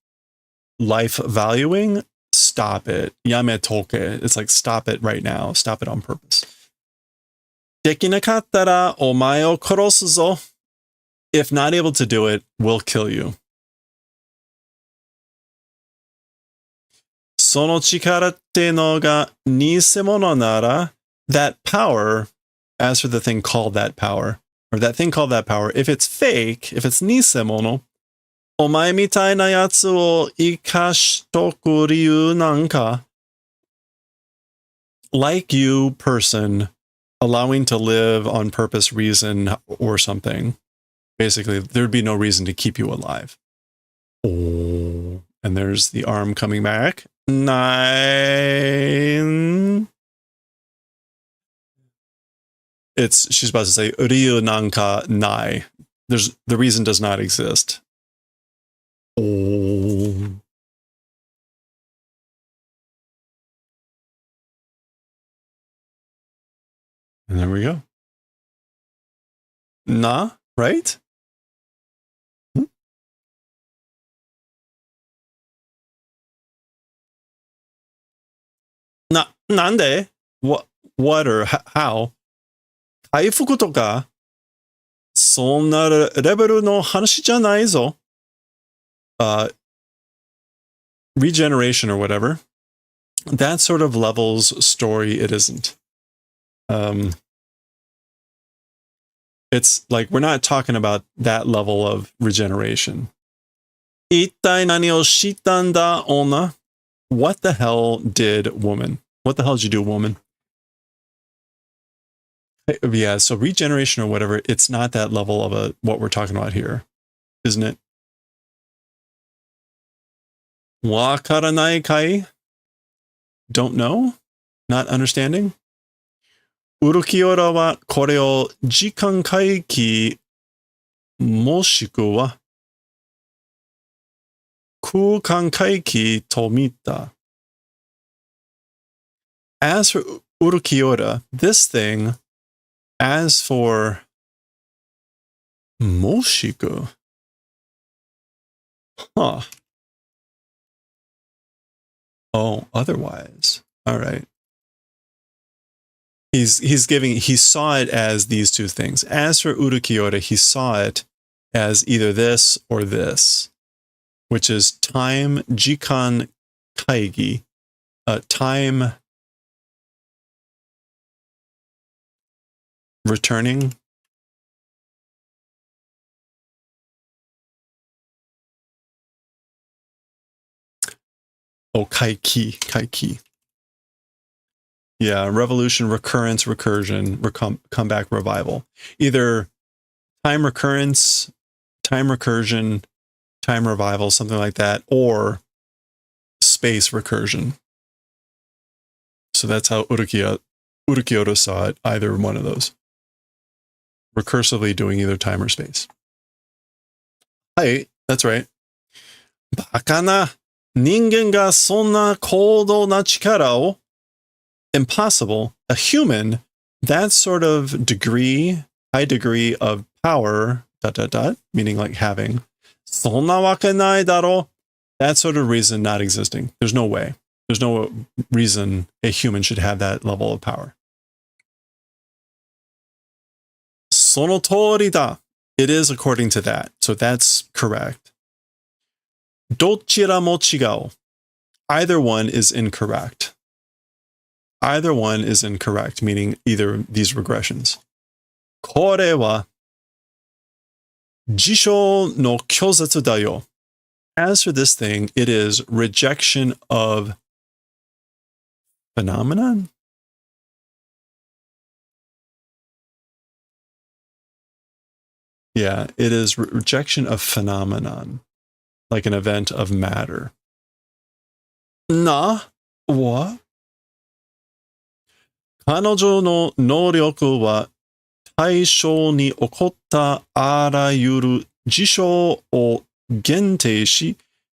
life valuing, stop it. Yame toke. It's like stop it right now. Stop it on purpose. Dekinakattara omae o korosu zo. If not able to do it, we'll kill you. Sono chikara te no ga nisemono nara. That power, as for the thing called that power, or that thing called that power, if it's fake, if it's nisemono, omae mitai na yatsu o ikashitoku ryu nanka. Like you, person, allowing to live on purpose, reason, or something. Basically, there'd be no reason to keep you alive. Oh, and there's the arm coming back. 9. She's about to say, Ryu nanka nai. The reason does not exist. Oh. And there we go. Na, right? Nande? What or how? Kaifuku toka, sonna level no hanashi janai zo. Regeneration or whatever. That sort of level's story, it isn't. It's like, we're not talking about that level of regeneration. Ittai nani o shittan da onna? what the hell did woman? What the hell did you do, woman? Yeah, so regeneration or whatever, it's not that level of what we're talking about here, isn't it? Wakaranai kai? Don't know? Not understanding? Urukiora wa kore o jikan kaiki moshiku wa kukan kaiki to mita. As for Urukiora, this thing, as for Moshiku, huh? Oh, otherwise, all right. He saw it as these two things. As for Urukiora, he saw it as either this or this, which is time jikan kaigi, time returning. Oh, kaiki. Yeah, revolution, recurrence, recursion, comeback, revival. Either time recurrence, time recursion, time revival, something like that, or space recursion. So that's how Urukiora saw it, either one of those. Recursively doing either time or space. Hi, that's right. Bakana, ningen ga sonna koudou na chikara o. Impossible. A human, that sort of degree, high degree of power, ... meaning like having. Sonna wake nai daro. That sort of reason not existing. There's no way. There's no reason a human should have that level of power. Sono tori da. It is according to that. So that's correct. Dochira mo chigao. Either one is incorrect. Either one is incorrect, meaning either these regressions. Kore wa jisho no kyozatsu da yo. As for this thing, it is rejection of phenomenon? Yeah, it is rejection of phenomenon, like an event of matter. Na wa kanojo no nouryoku wa taishou ni okotta arayuru jisho o gentei shi,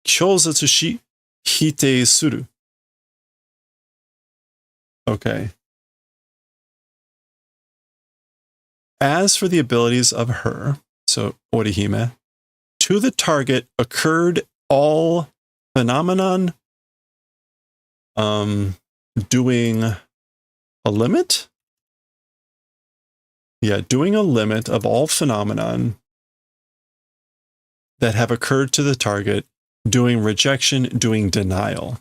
kyozatsu shi, hitei suru. Okay. As for the abilities of her, so Orihime, to the target occurred all phenomenon, doing a limit? Yeah, doing a limit of all phenomenon that have occurred to the target, doing rejection, doing denial.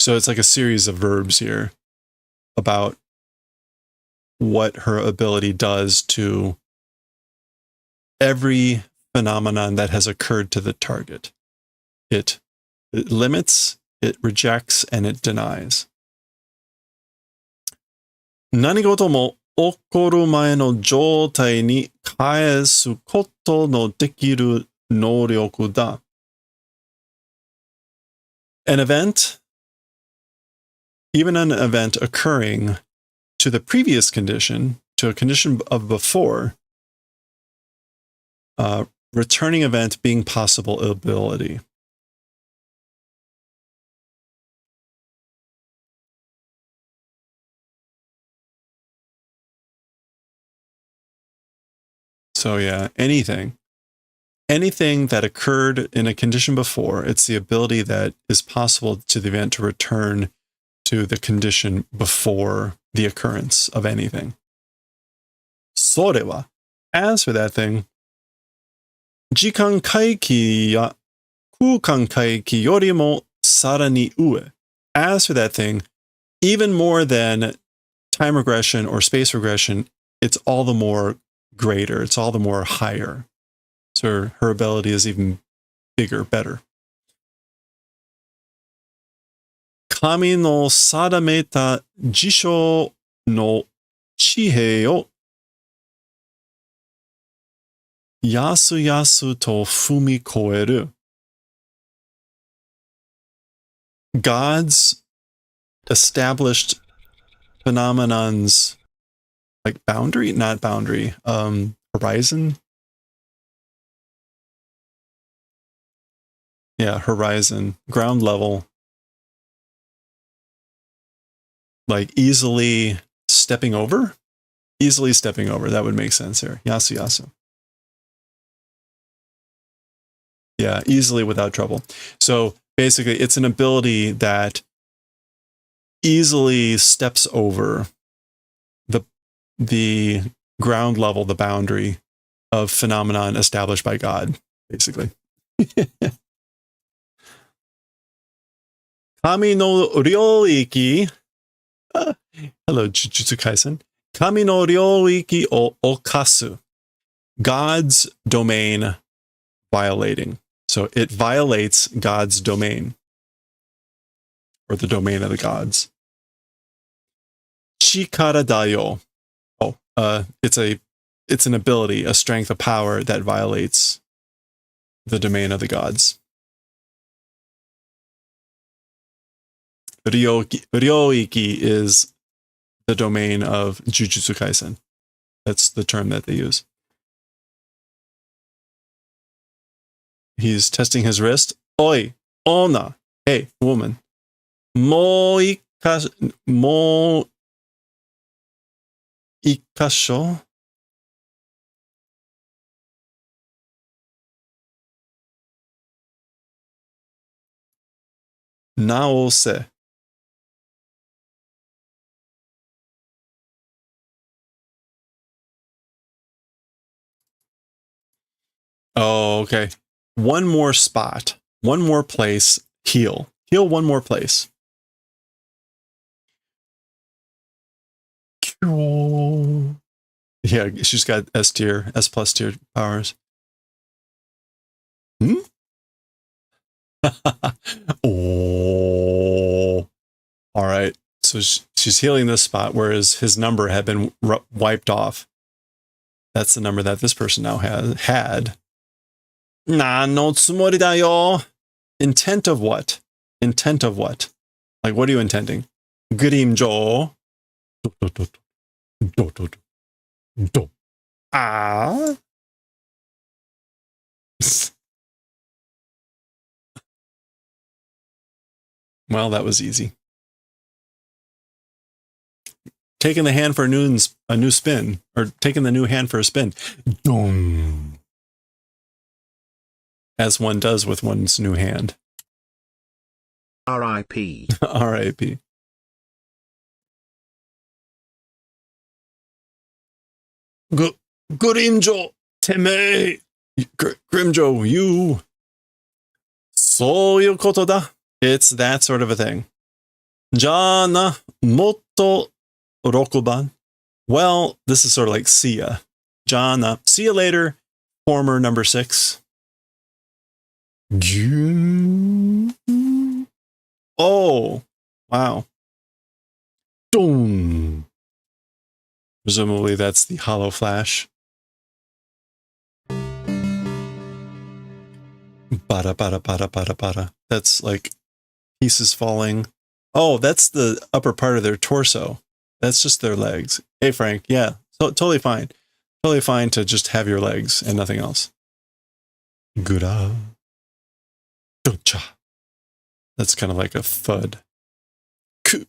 So it's like a series of verbs here about what her ability does to every phenomenon that has occurred to the target. It limits, it rejects, and it denies. Nanigoto mo okoru mae no joutai ni kaesu koto no dekiru nouryoku da. An event, even an event occurring to the previous condition, to a condition of before, returning event being possible ability. So yeah, anything that occurred in a condition before, it's the ability that is possible to the event to return to the condition before the occurrence of anything. Sore wa, as for that thing, jikan kaiki ya kukan kaiki yorimo sarani ue. As for that thing, even more than time regression or space regression, it's all the more greater. It's all the more higher. So her ability is even bigger, better. 神の定めた辞書の地平をやすやすと踏み越える。God's established phenomenons, like boundary, not boundary, horizon. Yeah, horizon, ground level. Like easily stepping over? Easily stepping over. That would make sense here. Yasu yasu. Yeah, easily without trouble. So basically, it's an ability that easily steps over the ground level, the boundary of phenomenon established by God, basically. Kami no ryoiki. Hello, Jujutsu Kaisen. Kami no ryoiki o okasu. God's domain violating. So it violates God's domain, or the domain of the gods. Chikara dayo. Oh, it's an ability, a strength, a power that violates the domain of the gods. Ryoiki is the domain of Jujutsu Kaisen. That's the term that they use. He's testing his wrist. Oi, ona. Hey, woman. Mo ikasho. Naose. Oh, okay. One more spot, one more place, heal. Heal one more place. Yeah, she's got S tier, S plus tier powers. Hmm? Oh. All right. So she's healing this spot, whereas his number had been wiped off. That's the number that this person now had. No tsumori da yo. Intent of what? Intent of what? Like, what are you intending? Grimjo. Ah. Well, that was easy. Taking the hand for a new spin, or taking the new hand for a spin. Dong. As one does with one's new hand. R.I.P. R.I.P. Grimjo, teme. Grimjo, you. Soyu koto da. It's that sort of a thing. Jana motto rokuban. Well, this is sort of like see ya. Jana, see you later. Former number 6. Oh, wow. Boom. Presumably that's the hollow flash. Bada, bada, bada, bada, bada. That's like pieces falling. Oh, that's the upper part of their torso. That's just their legs. Hey, Frank. Yeah, so, totally fine. Totally fine to just have your legs and nothing else. Gura. Docha. That's kind of like a thud. Ku.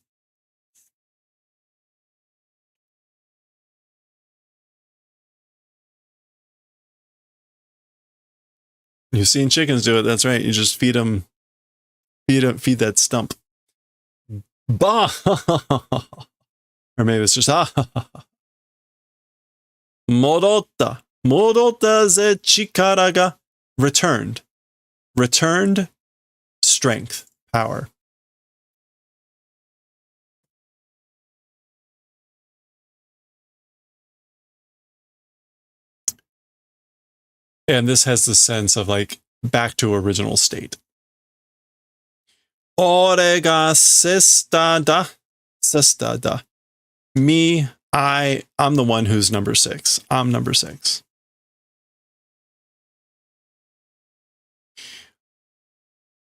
You've seen chickens do it. That's right. You just feed them, feed that stump. Bah. Or maybe it's just Modotta. Modotta ze chikara ga. Returned. Returned strength, power. And this has the sense of like back to original state. Orega sestada. Sestada. Me, I'm the one who's number 6. I'm number 6.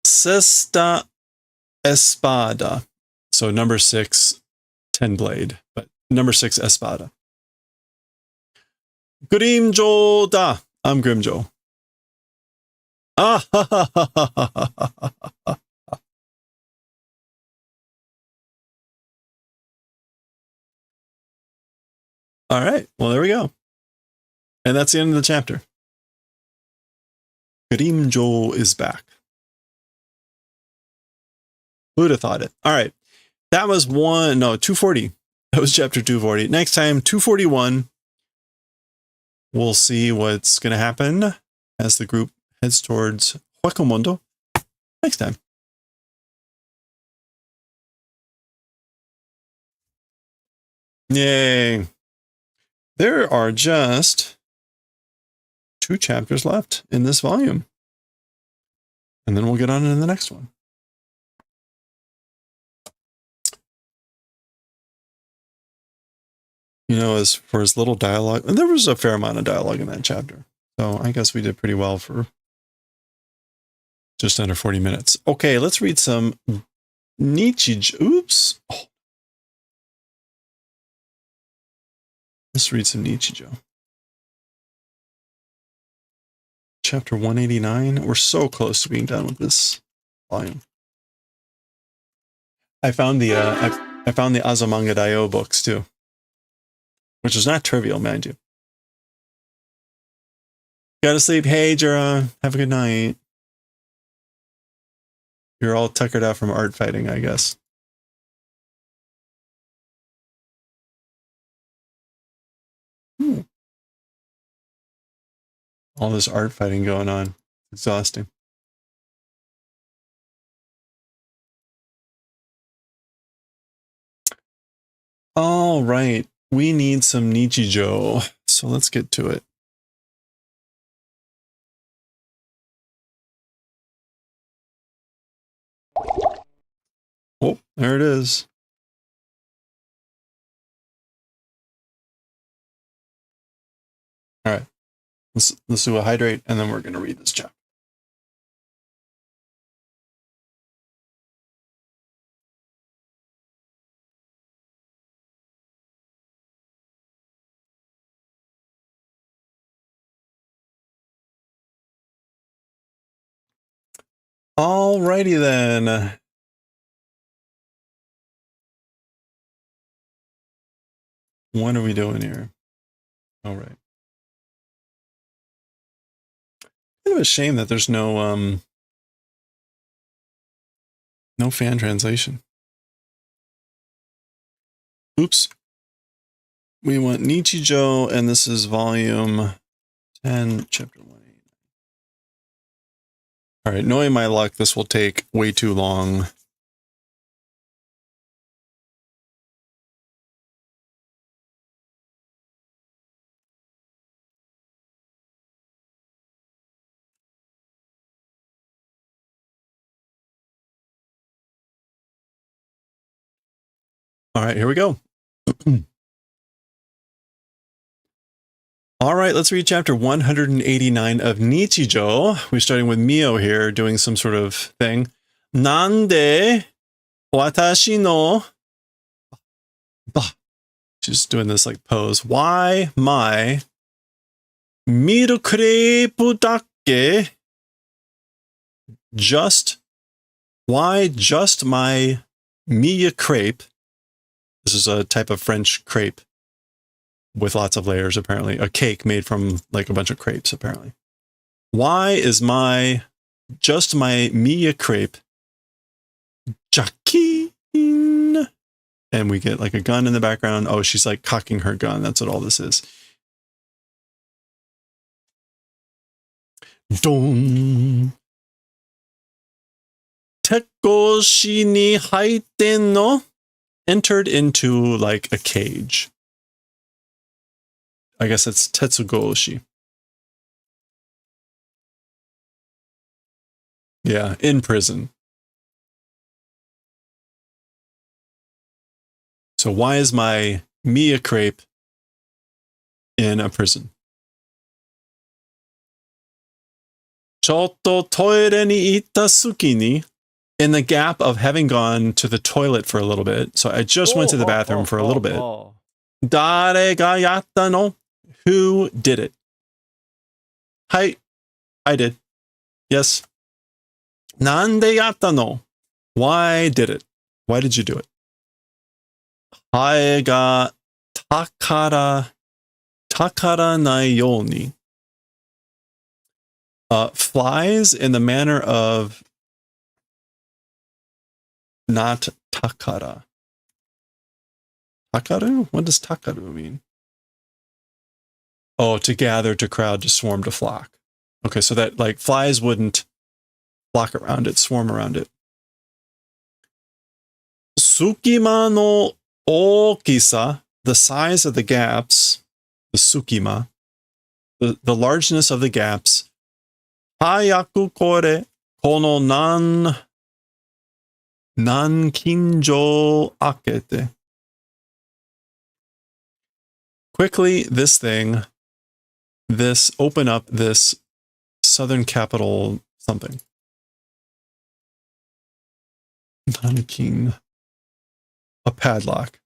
Sesta espada. So number 6, 10 blade, but number 6 espada. Grimjo da. I'm Grimjo. Ah ha ha ha ha ha ha ha. All right. Well, there we go. And that's the end of the chapter. Grimjo is back. Who'd have thought it? All right. That was 240. That was chapter 240. Next time, 241. We'll see what's going to happen as the group heads towards Huecomundo next time. Yay. There are just 2 chapters left in this volume. And then we'll get on to the next one. You know, as for his little dialogue, there was a fair amount of dialogue in that chapter. So I guess we did pretty well for just under 40 minutes. Okay, let's read some Nichijou. Oops. Oh. Let's read some Nichijou. Chapter 189. We're so close to being done with this volume. I found the I found the Azumanga Daioh books too, which is not trivial, mind you. Gotta sleep. Hey, Jura. Have a good night. You're all tuckered out from art fighting, I guess. All this art fighting going on. Exhausting. All right. We need some Nichijou. So let's get to it. Oh, there it is. All right. Let's do a hydrate, and then we're going to read this chapter. Alrighty then. What are we doing here? All right. Kind of a shame that there's no fan translation. Oops. We want Nichijou, and this is volume 10, chapter 1. All right, knowing my luck, this will take way too long. All right, here we go. All right, let's read chapter 189 of Nichijou. We're starting with Mio here, doing some sort of thing. Nande watashi no... She's doing this like pose. Why my miru crepe dakke? Why just my Mia crepe? This is a type of French crepe with lots of layers, apparently. A cake made from like a bunch of crepes, apparently. Why is just my Mia crepe Jakin? And we get like a gun in the background. Oh, she's like cocking her gun. That's what all this is. Dong. Tekoshi ni haiten no? Entered into like a cage. I guess it's Tetsugoshi. Yeah, in prison. So why is my Mia crepe in a prison? ちょっとトイレに行った隙に in the gap of having gone to the toilet for a little bit. So I just went to the bathroom for a little bit. 誰がやったの? Who did it? Hi, I did. Yes. なんでやったの? Why did it? Why did you do it? ハエがたからないように flies in the manner of not takara. Takaru? What does takaru mean? Oh, to gather, to crowd, to swarm, to flock. Okay, so that like flies wouldn't flock around it, swarm around it. Sukima no okisa, the size of the gaps, the sukima, the largeness of the gaps. Hayaku kore, kono nankinjo akete. Quickly, open up this southern capital something. Nankin. A padlock.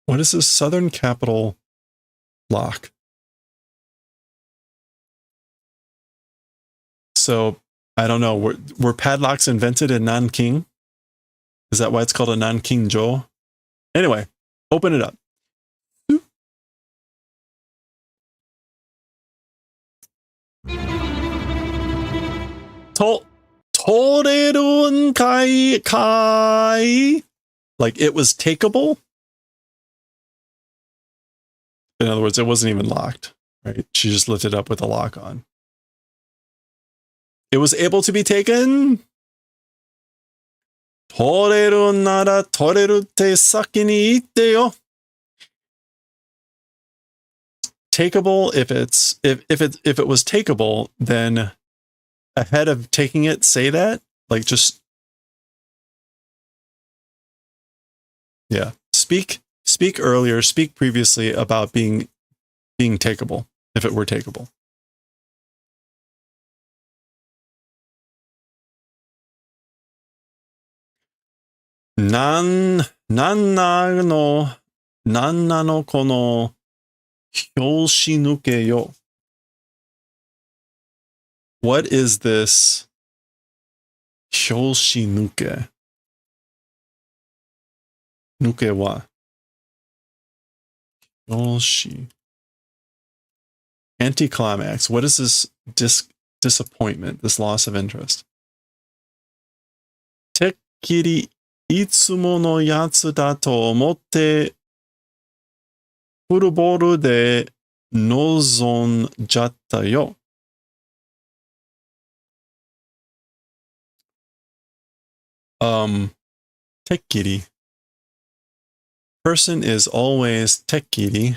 What is this southern capital lock? So, I don't know. Were padlocks invented in Nanking? Is that why it's called a Nankinjo? Anyway, open it up. Torerun kai. Like it was takeable. In other words, it wasn't even locked, right? She just lifted it up with a lock on. It was able to be taken. Toreru nara toreru te saki ni itte yo. Takeable, if it was takeable, then ahead of taking it, say that. Like just yeah. Speak earlier, speak previously about being takeable, if it were takeable. Nan nano kono hyoshinuke yo. What is this hyoshinuke? Nuke wa? Hyoshi. Anticlimax. What is this disappointment, this loss of interest? Tekkiri itsumo no yatsu da to omotte furuboru de nozonjatta yo. Tekkiri. Person is always tekkiri.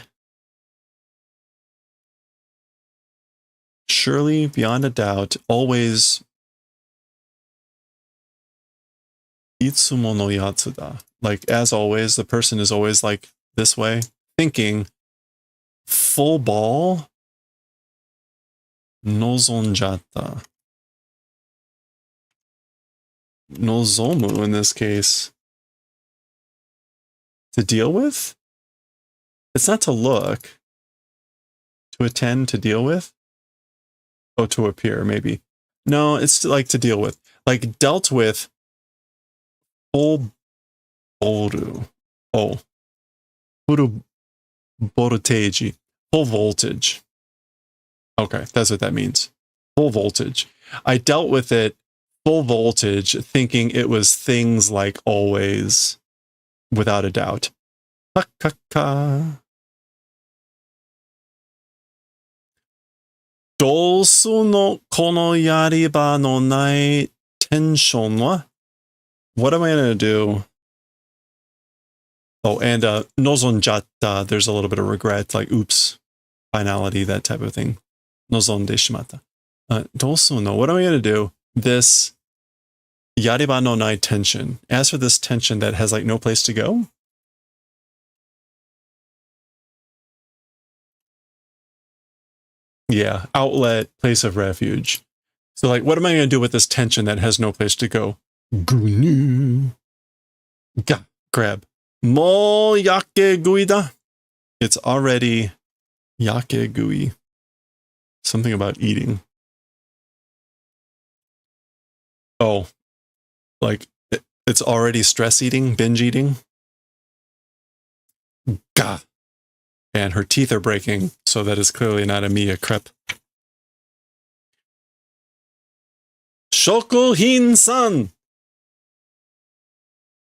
Surely, beyond a doubt, always itsumo no yatsu da. Like, as always, the person is always like this way, thinking full ball nozonjatta. Nozomu in this case. To deal with? It's not to look. To attend, to deal with? Oh, to appear, maybe. No, it's like to deal with. Like dealt with full boru. Oh. Furu voltage. Full voltage. Okay, that's what that means. Full voltage. I dealt with it full voltage, thinking it was things like always. Without a doubt. Hakaka. Dousu no kono yariba no nai tenshon wa? What am I going to do? Oh, and nozonjatta, there's a little bit of regret, like oops, finality, that type of thing. Nozonde shimata. Dousu no, what am I going to do? This yariba no nai tension. As for this tension that has like no place to go, Yeah, outlet, place of refuge. So like, what am I going to do with this tension that has no place to go? Grab. Mo yakeguida. It's already yakegui. Something about eating. Oh, like it's already stress eating, binge eating. Gah. And her teeth are breaking, so that is clearly not a Mia crepe. Shokuhin-san!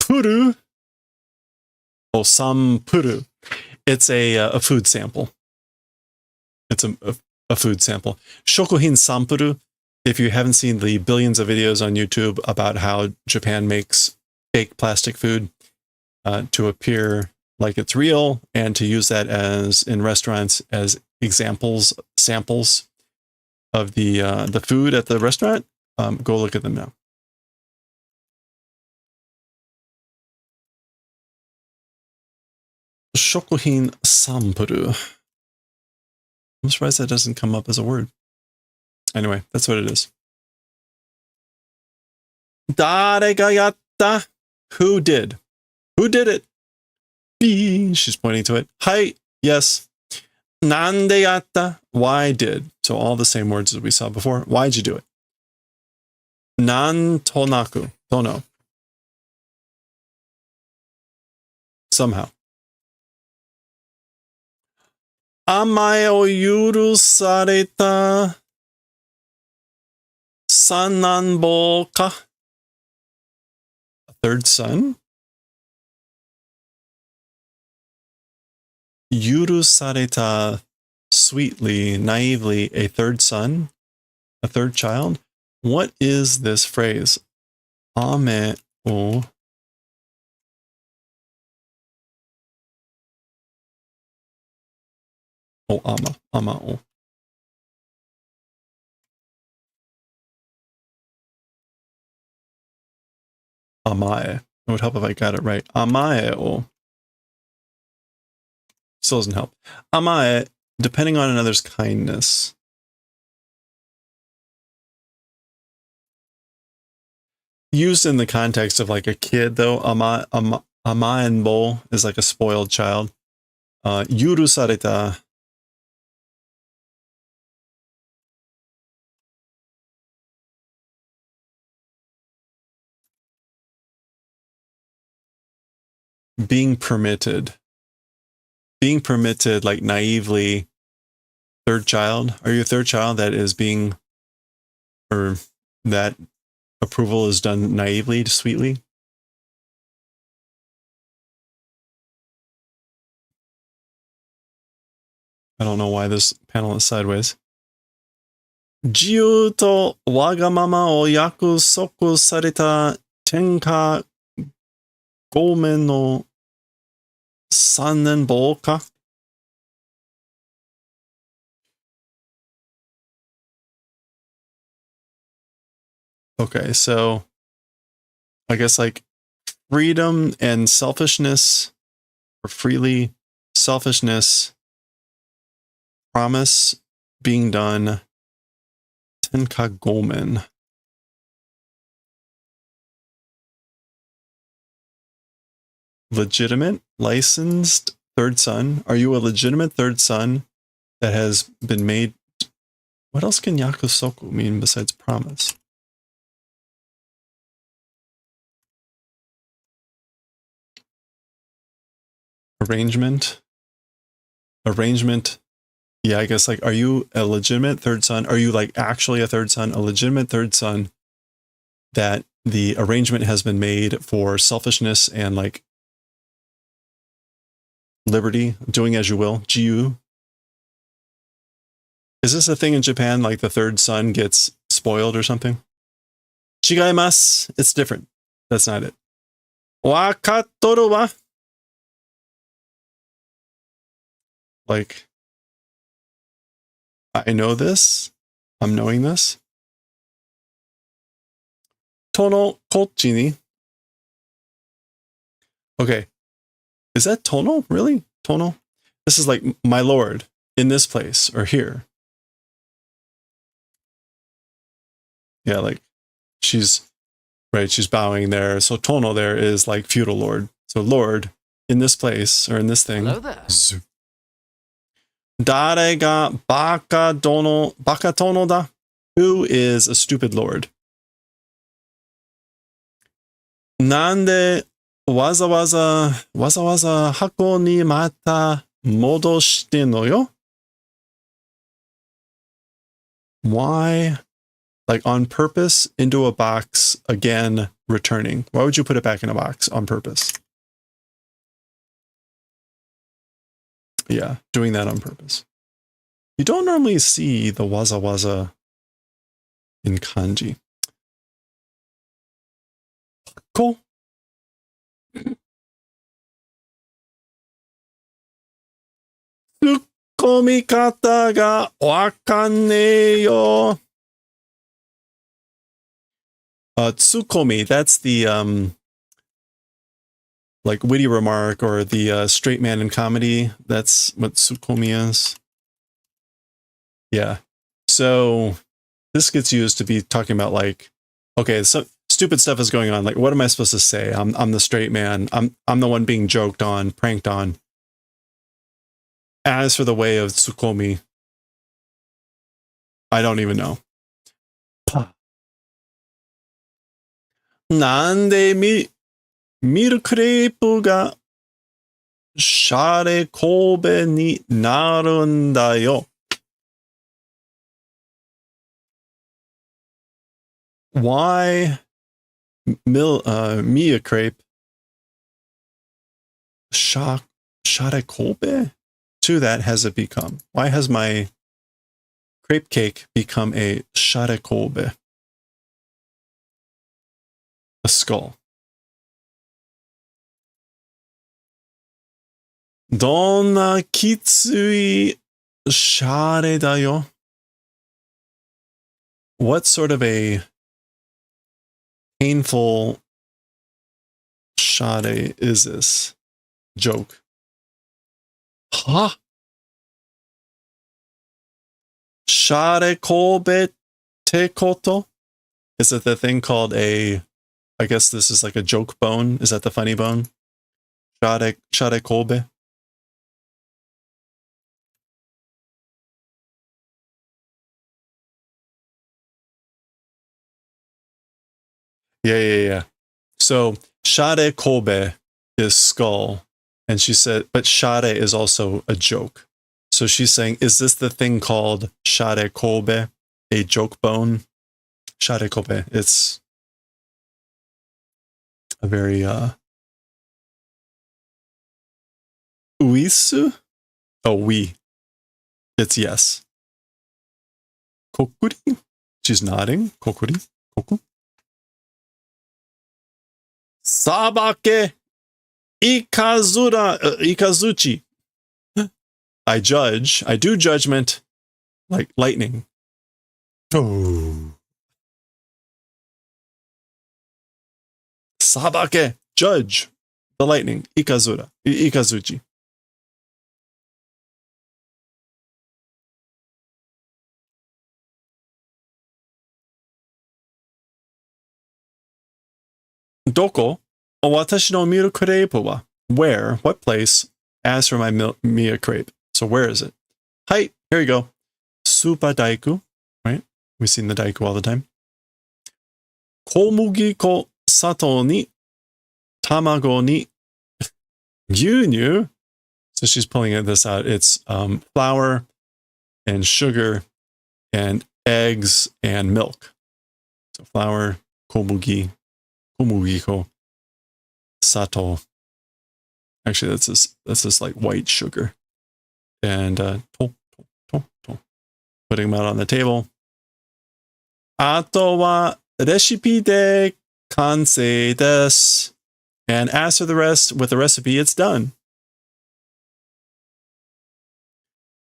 Puru. Oh, sampuru. It's a food sample. It's a food sample. Shokuhin sampuru. If you haven't seen the billions of videos on YouTube about how Japan makes fake plastic food to appear like it's real and to use that as in restaurants as examples, samples of the food at the restaurant, go look at them now. Shokuhin sampuru. I'm surprised that doesn't come up as a word. Anyway, that's what it is. Dare ga yatta? Who did? Who did it? B. She's pointing to it. Hai. Yes. Nande yatta? Why did? So all the same words as we saw before. Why'd you do it? Nan tonaku. Don't know. Somehow. Amae o yurusareta sananbo ka? A third son? Yurusareta, sweetly, naively, a third son? A third child? What is this phrase? Ame o ama o. Amae. It would help if I got it right. Amae o. Still doesn't help. Amae, depending on another's kindness. Used in the context of like a kid, though, amaenbo is like a spoiled child. Yurusareta. Being permitted. Being permitted, like naively. Third child. Are you a third child that is being, or that approval is done naively, sweetly? I don't know why this panel is sideways. Jiu to wagamama o yakusoku sareta tenka gomen no sanenbo ka? Okay, so I guess like freedom and selfishness, or freely, selfishness, promise being done, tenka gomen. Legitimate, licensed third son. Are you a legitimate third son that has been made? What else can yakusoku mean besides promise? Arrangement. Yeah, I guess like, are you a legitimate third son? Are you like actually a third son? A legitimate third son that the arrangement has been made for selfishness and like liberty, doing as you will, jiu. Is this a thing in Japan, like the third son gets spoiled or something? Chigaimasu. It's different. That's not it. Wakatoru wa? Like, I know this. I'm knowing this. Tono kochi ni. Okay. Is that tono? Really? Tono? This is like, my lord, in this place, or here. Yeah, like she's right, she's bowing there. So Tono there is like feudal lord. So lord in this place or in this thing. Hello there. Dare ga baka tono da? Who is a stupid lord? Nande waza hako ni mata modoshite no yo? Why? Like on purpose into a box again, returning. Why would you put it back in a box on purpose? Yeah, doing that on purpose. You don't normally see the waza in kanji. Cool. Tsukomikata ga wakanne yo. Tsukomi, that's the like witty remark or the straight man in comedy. That's what tsukomi is. Yeah. So this gets used to be talking about like, okay, so stupid stuff is going on. Like, what am I supposed to say? I'm the straight man. I'm the one being joked on, pranked on. As for the way of tsukomi, I don't even know. Nandeミルクレープがシャレ神戸になるんだよ。Why Mia crepe share Kobe? To that has it become? Why has my crepe cake become a share Kobe? A skull. Donna kitsui share da yo? What sort of a painful share is this? Joke. Huh? Share Kobe te koto? Is it the thing called a, I guess this is like a joke bone? Is that the funny bone? Share Kobe? Yeah. So share Kobe is skull. And she said, but share is also a joke. So she's saying, is this the thing called share Kobe? A joke bone? Share Kobe. It's a very, uisu? Oh, we. It's yes. Kokuri? She's nodding. Kokuri? Koku? Sabake ikazuchi. I do judgment like lightning. Oh. Sabake, judge the lightning. Ikazuchi. Doko, watashi no miru crepe wa? Where? What place? Ask for my Mia crepe. So where is it? Hi, here you go. Supa daiku, right? We've seen the daiku all the time. Komugiko sato ni tamago ni gyunyu. So she's pulling this out. It's flour and sugar and eggs and milk. So flour, komugiko, sato. Actually, that's this like white sugar. And putting them out on the table. Ato wa recipe de kansei desu. And as for the rest, with the recipe, it's done.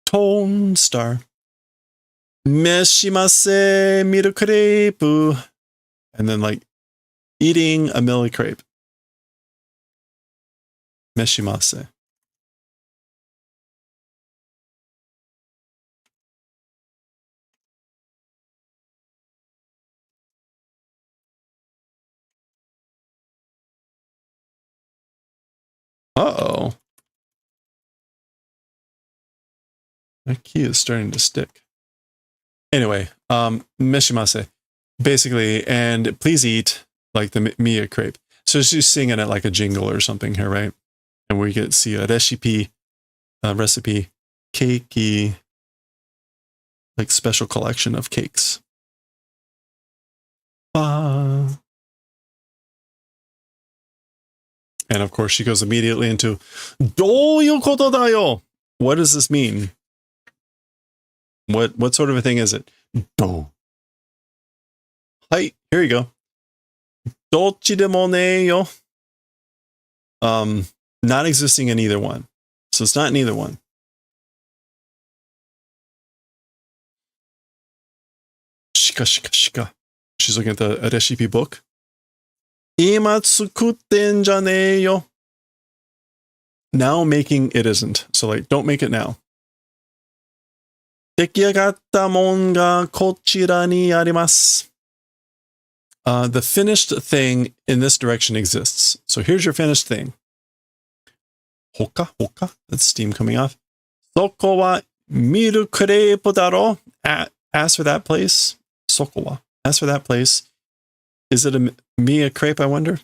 Tone star. Meshimase miru crepe. And then like eating a milk crepe. Meshimase. Uh-oh. That key is starting to stick. Anyway, meshimase. Basically, and please eat, like the Mia crepe. So she's singing it like a jingle or something here, right? And we get to see a recipe, cakey, like special collection of cakes. And of course, she goes immediately into, どういうことだよ? What does this mean? What sort of a thing is it? Do. Hi, here you go. どっちでもねえよ. Not existing in either one. So it's not in either one. Shika. She's looking at the recipe book. 今作ってんじゃねえよ. Now making it isn't. So like, don't make it now. 出来上がったもんがこちらにあります. The finished thing in this direction exists. So here's your finished thing. Hoka. That's steam coming off. そこはミルクレープだろ. Ask for that place. そこは. Ask for that place. Is it a Mia crepe, I wonder?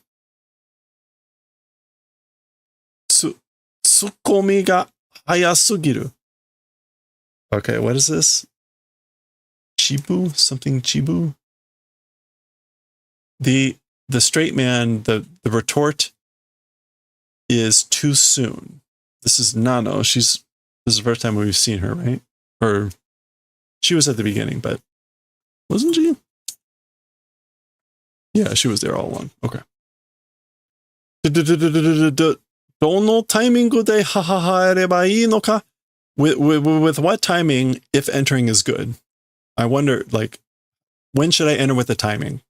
ツッコミが早すぎる. Okay, what is this? Chibu? Something Chibu? The straight man, the retort is too soon. This is Nano. This is the first time we've seen her, right? Or she was at the beginning, but wasn't she? Yeah, she was there all along. Okay. どのタイミングでやればいいのか? With what timing, if entering is good? I wonder, like, when should I enter with the timing?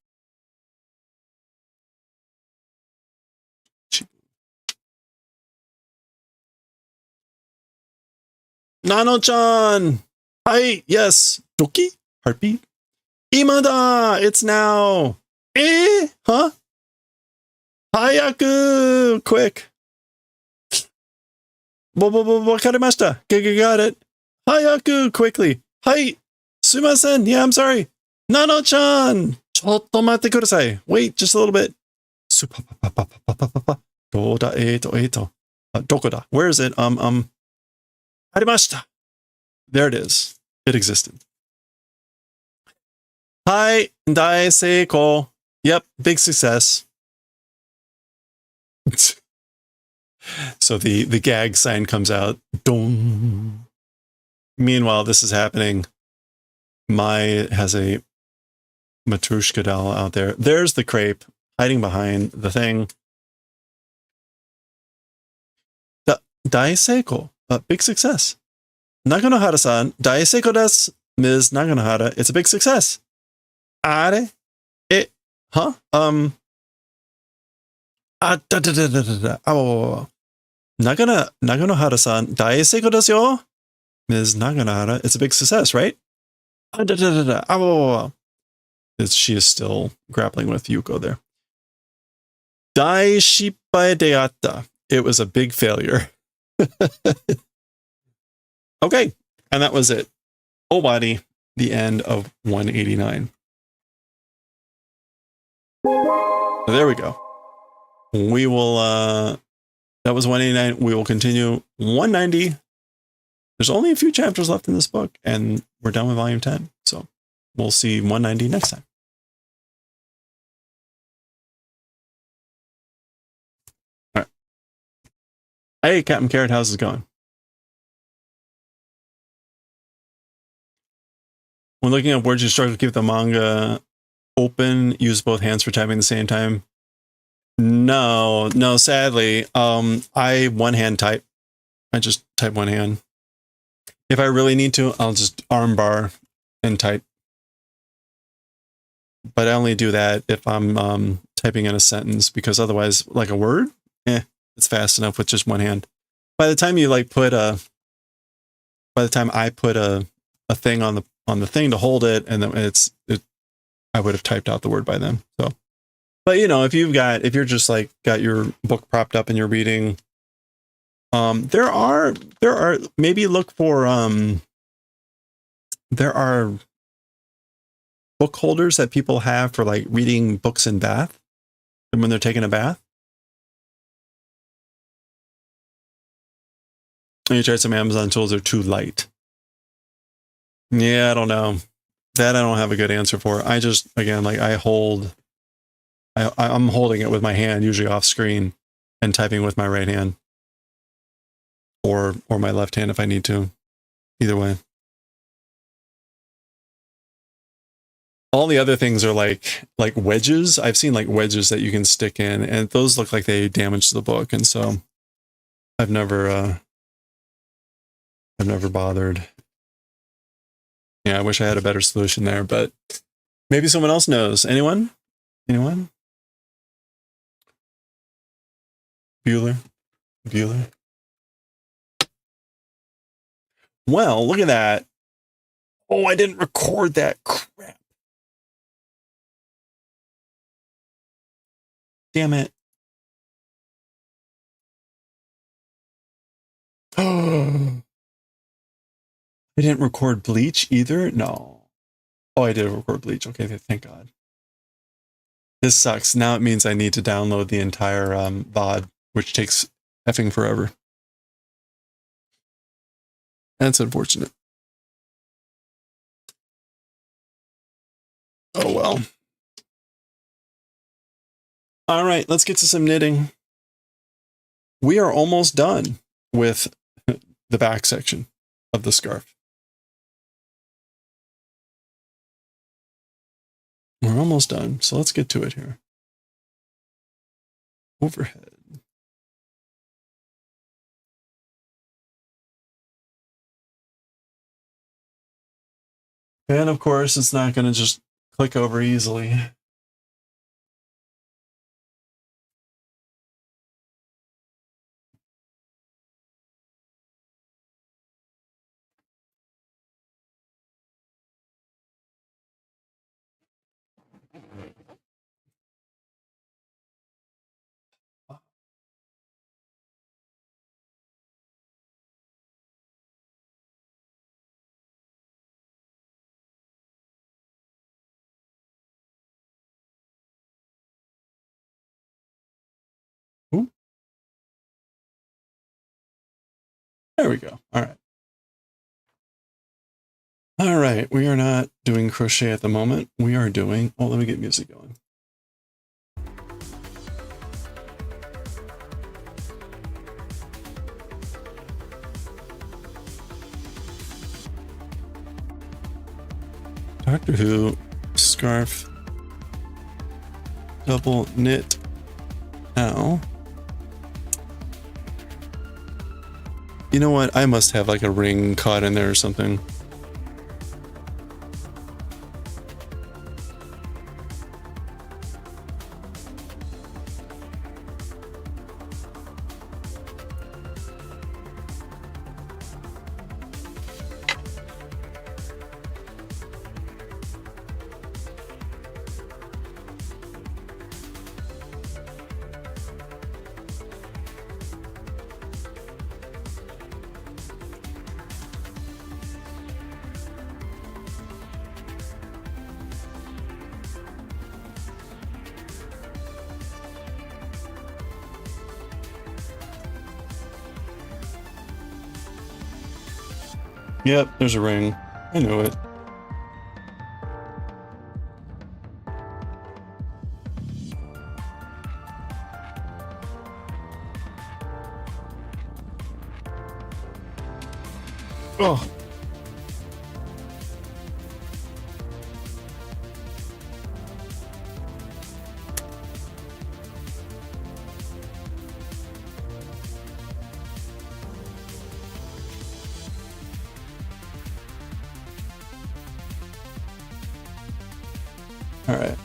Nano-chan! Hi, yes. Doki? Heartbeat? Imada! It's now! Huh? Hayaku! Quick! Wakarimashita. Got it. Hayaku! Quickly. Hi! Sumimasen! Yeah, I'm sorry. Nano-chan! Chotto matte kudasai. Wait, just a little bit. Doda eto. Dokoda. Where is it? Arimashita. There it is. It existed. Hi, dai seiko. Yep, big success. So the gag sign comes out. Dong. Meanwhile, this is happening. Mai has a Matrushka doll out there. There's the crepe hiding behind the thing. Dai seiko. Big success. Naganohara-san, dai seiko desu. Ms. Naganohara, it's a big success. Are? Huh? Naganohara-san, dai seiko desu yo. Ms. Naganohara, it's a big success, right? She is still grappling with Yuko there. Dai shippai de atta. It was a big failure. Okay, and that was it. Whole body, the end of 189. There we go. We will, that was 189. We will continue 190. There's only a few chapters left in this book, and we're done with volume 10. So we'll see 190 next time. All right. Hey, Captain Carrot, how's it going? When looking at words, you struggle to keep the manga open, use both hands for typing at the same time. No, sadly. I one-hand type. I just type one hand. If I really need to, I'll just armbar and type. But I only do that if I'm typing in a sentence, because otherwise, like a word, it's fast enough with just one hand. By the time you like put by the time I put a thing on the thing to hold it, and then I would have typed out the word by then. So, but you know, if you're just like got your book propped up and you're reading, There are maybe look for there are book holders that people have for like reading books in bath and when they're taking a bath. And you tried some Amazon tools, they're too light. Yeah, I don't know. That I don't have a good answer for. I just, again, like I'm holding it with my hand, usually off screen, and typing with my right hand. Or my left hand if I need to. Either way. All the other things are like wedges. I've seen like wedges that you can stick in, and those look like they damage the book, and so I've never bothered. Yeah, I wish I had a better solution there, but maybe someone else knows. Anyone? Anyone? Bueller? Well, look at that. Oh, I didn't record that crap. Damn it. Oh. I didn't record Bleach either? No. Oh, I did record Bleach. Okay, thank God. This sucks. Now it means I need to download the entire VOD, which takes effing forever. That's unfortunate. Oh well. All right, let's get to some knitting. We are almost done with the back section of the scarf. We're almost done, so let's get to it here. Overhead. And of course, it's not going to just click over easily. Ooh. There we go. All right. All right. We are not doing crochet at the moment. We are doing, oh, let me get music going. Doctor Who scarf double knit. Ow. You know what? I must have like a ring caught in there or something. Yep, there's a ring. I knew it. Oh. All right.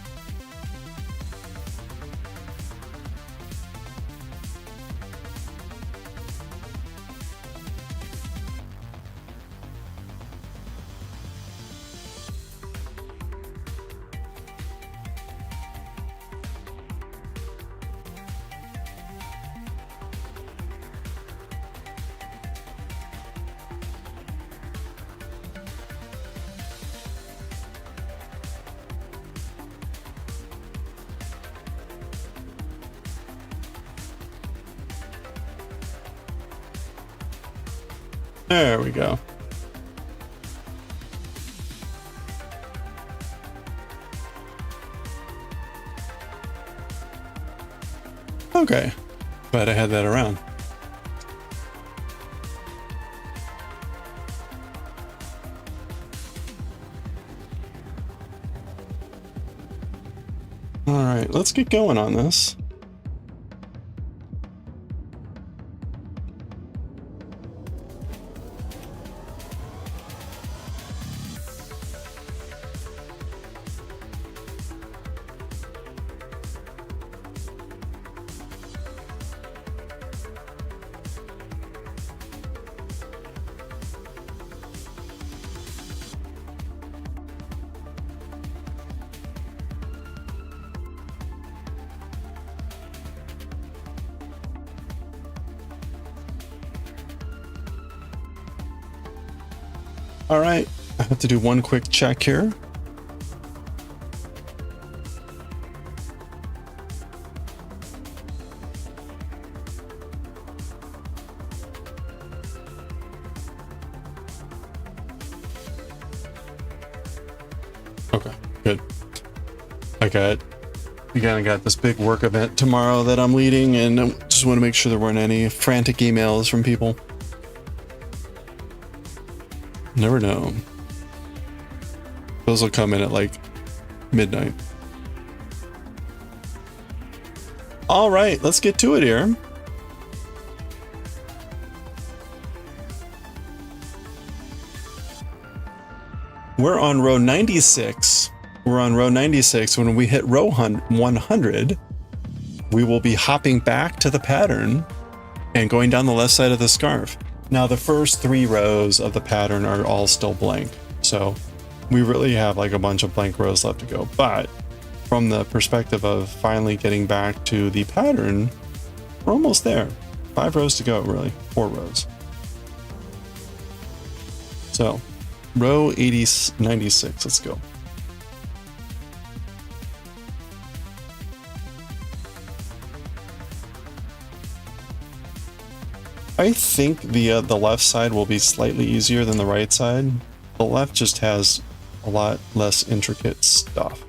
There we go. Okay, glad I had that around. All right, let's get going on this. All right, I have to do one quick check here. Okay, good. I got this big work event tomorrow that I'm leading, and I just want to make sure there weren't any frantic emails from people. Never know. Those will come in at like midnight. All right, let's get to it here. We're on row 96. We're on row 96. When we hit row 100, we will be hopping back to the pattern and going down the left side of the scarf. Now, the first 3 rows of the pattern are all still blank, so we really have like a bunch of blank rows left to go. But from the perspective of finally getting back to the pattern, we're almost there. 5 rows to go, really. 4 rows. So, row 96, let's go. I think the left side will be slightly easier than the right side. The left just has a lot less intricate stuff.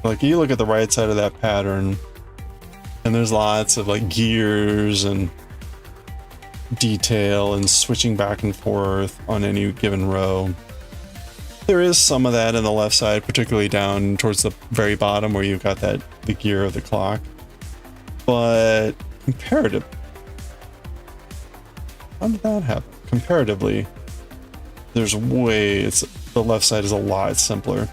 Like, you look at the right side of that pattern, and there's lots of like gears and detail and switching back and forth on any given row. There is some of that in the left side, particularly down towards the very bottom where you've got the gear of the clock. But comparatively, how did that happen? Comparatively, the left side is a lot simpler.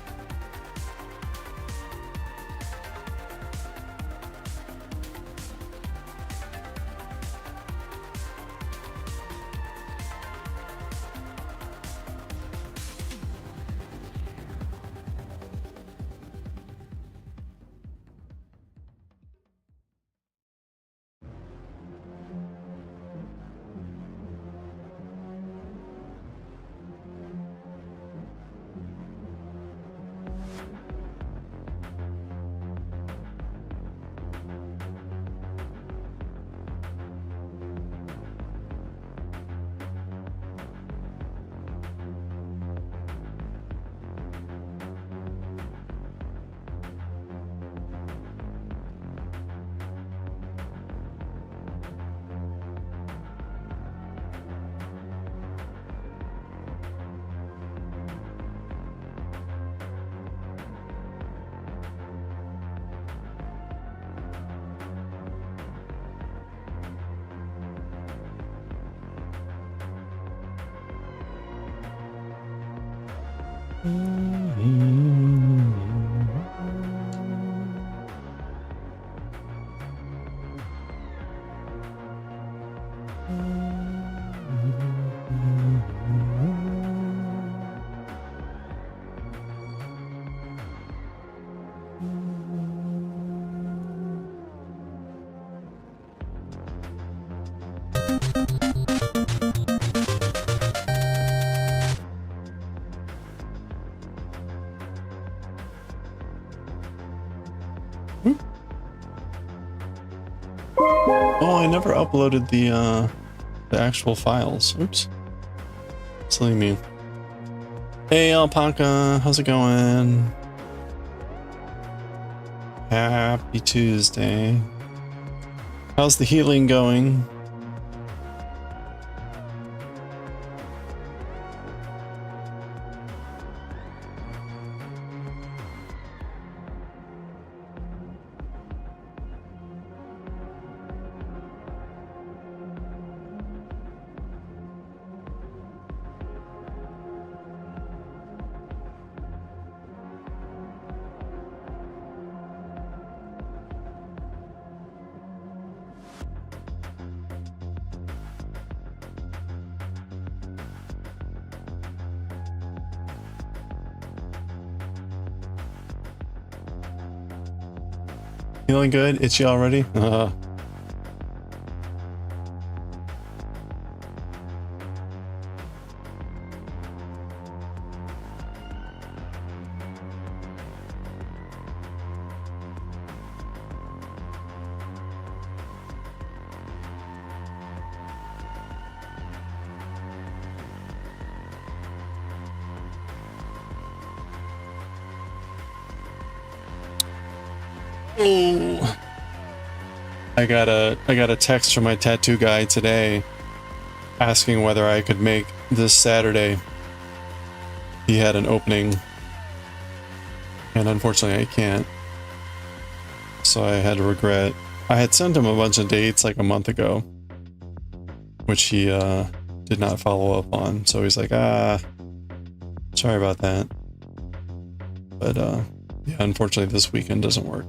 Oh, I never uploaded the the actual files. Oops. Silly me. Hey, Alpaca. How's it going? Happy Tuesday. How's the healing going? Feeling good? Itchy already? Oh. I got a text from my tattoo guy today asking whether I could make this Saturday. He had an opening, and unfortunately I can't. So I had to regret. I had sent him a bunch of dates like a month ago, which he did not follow up on. So he's like, sorry about that. But yeah, unfortunately this weekend doesn't work.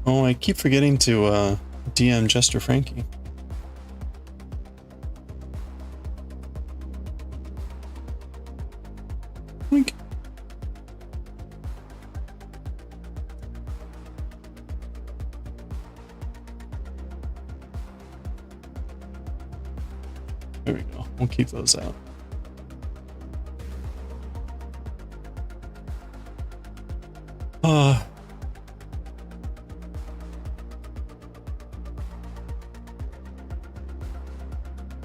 Oh, I keep forgetting to DM Jester Frankie. Wink. There we go. We'll keep those out.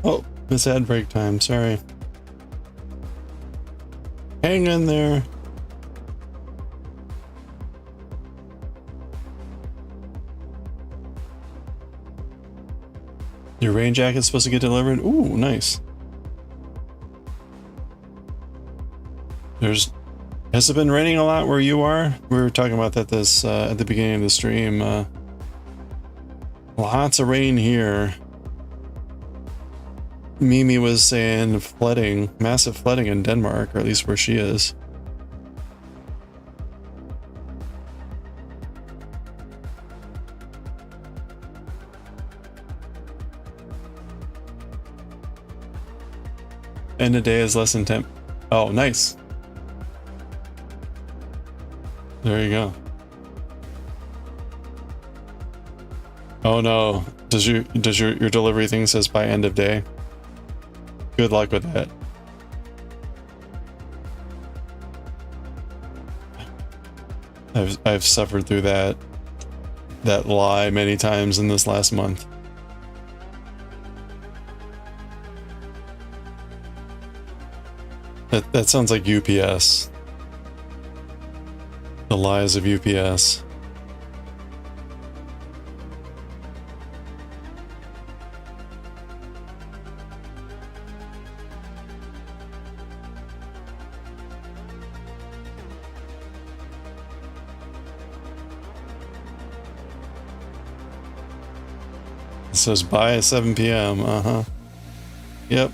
Oh, it's ad break time. Sorry. Hang in there. Your rain jacket's supposed to get delivered? Ooh, nice. Has it been raining a lot where you are? We were talking about that this at the beginning of the stream. Lots of rain here. Mimi was saying flooding, massive flooding in Denmark, or at least where she is. End of day is less than 10. Oh, nice. There you go. Oh no. Does your delivery thing says by end of day? Good luck with that. I've suffered through that lie many times in this last month. That sounds like UPS. The lies of UPS. It says by 7 p.m. Uh-huh. Yep.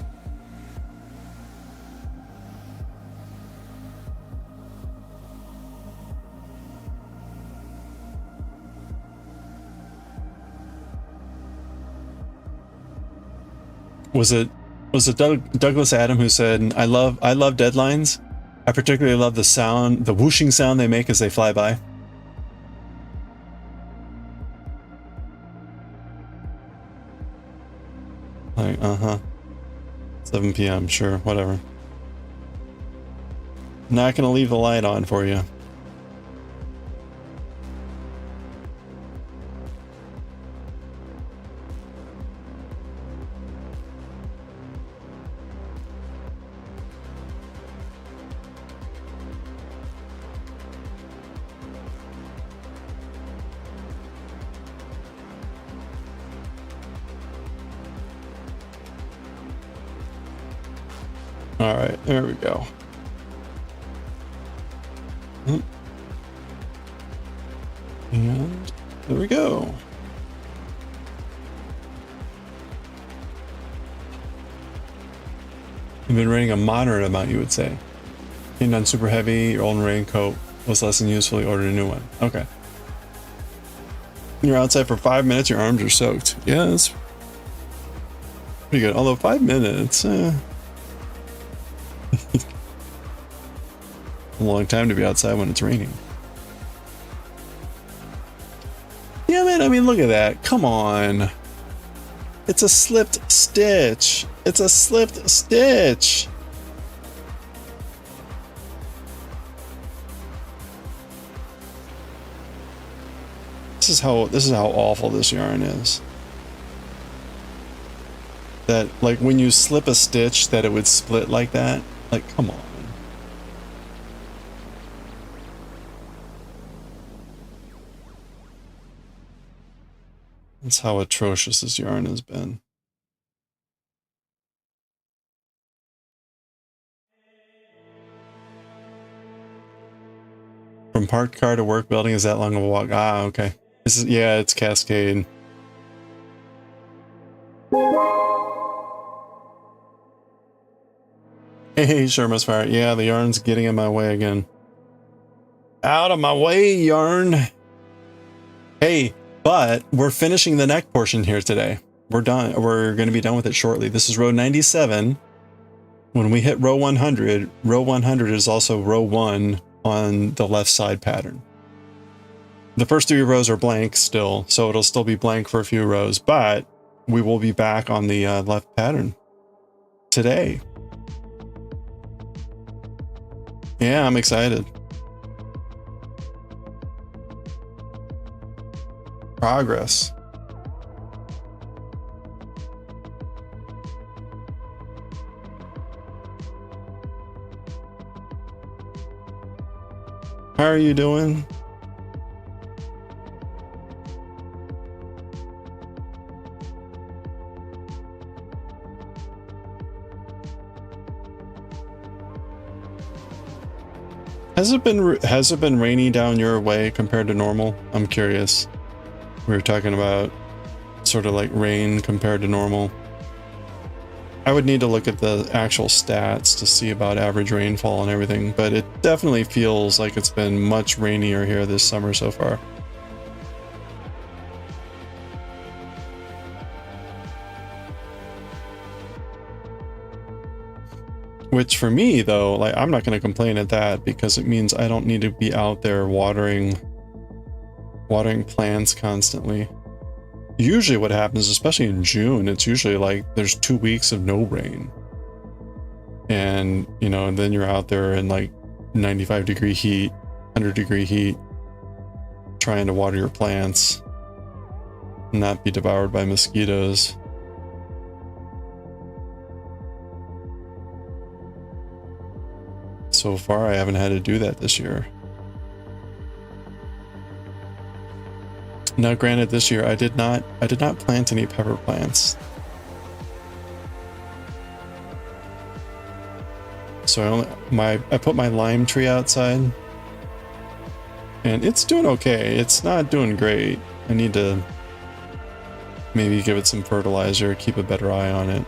Was it Douglas Adam who said, I love deadlines. I particularly love the sound, the whooshing sound they make as they fly by. Like, 7 p.m. Sure, whatever. Not gonna leave the light on for you. All right, there we go. And there we go. You've been raining a moderate amount, you would say. Came down super heavy, your old raincoat was less than useful, you ordered a new one. Okay. You're outside for 5 minutes, your arms are soaked. Yeah, that's pretty good. Although 5 minutes, a long time to be outside when it's raining. Yeah, man, I mean, look at that. Come on. It's a slipped stitch. It's a slipped stitch. This is how awful this yarn is. That, like, when you slip a stitch, that it would split like that. Like, come on. That's how atrocious this yarn has been. From parked car to work building is that long of a walk? Ah, okay. This is, yeah, it's Cascade. Hey, Sherman's fire. Yeah, the yarn's getting in my way again. Out of my way, yarn. Hey, but we're finishing the neck portion here today. We're done. We're going to be done with it shortly. This is row 97. When we hit row 100 is also row 1 on the left side pattern. The first 3 rows are blank still, so it'll still be blank for a few rows, but we will be back on the left pattern today. Yeah, I'm excited. Progress. How are you doing? Has it been rainy down your way compared to normal? I'm curious. We were talking about sort of like rain compared to normal. I would need to look at the actual stats to see about average rainfall and everything, but it definitely feels like it's been much rainier here this summer so far. Which for me though, like, I'm not going to complain at that because it means I don't need to be out there watering plants constantly. Usually what happens, especially in June, it's usually like there's 2 weeks of no rain. And, you know, and then you're out there in like 95-degree heat, 100-degree heat, trying to water your plants, and not be devoured by mosquitoes. So far, I haven't had to do that this year. Now, granted, this year I did not plant any pepper plants. So I put my lime tree outside, and it's doing okay. It's not doing great. I need to maybe give it some fertilizer, keep a better eye on it.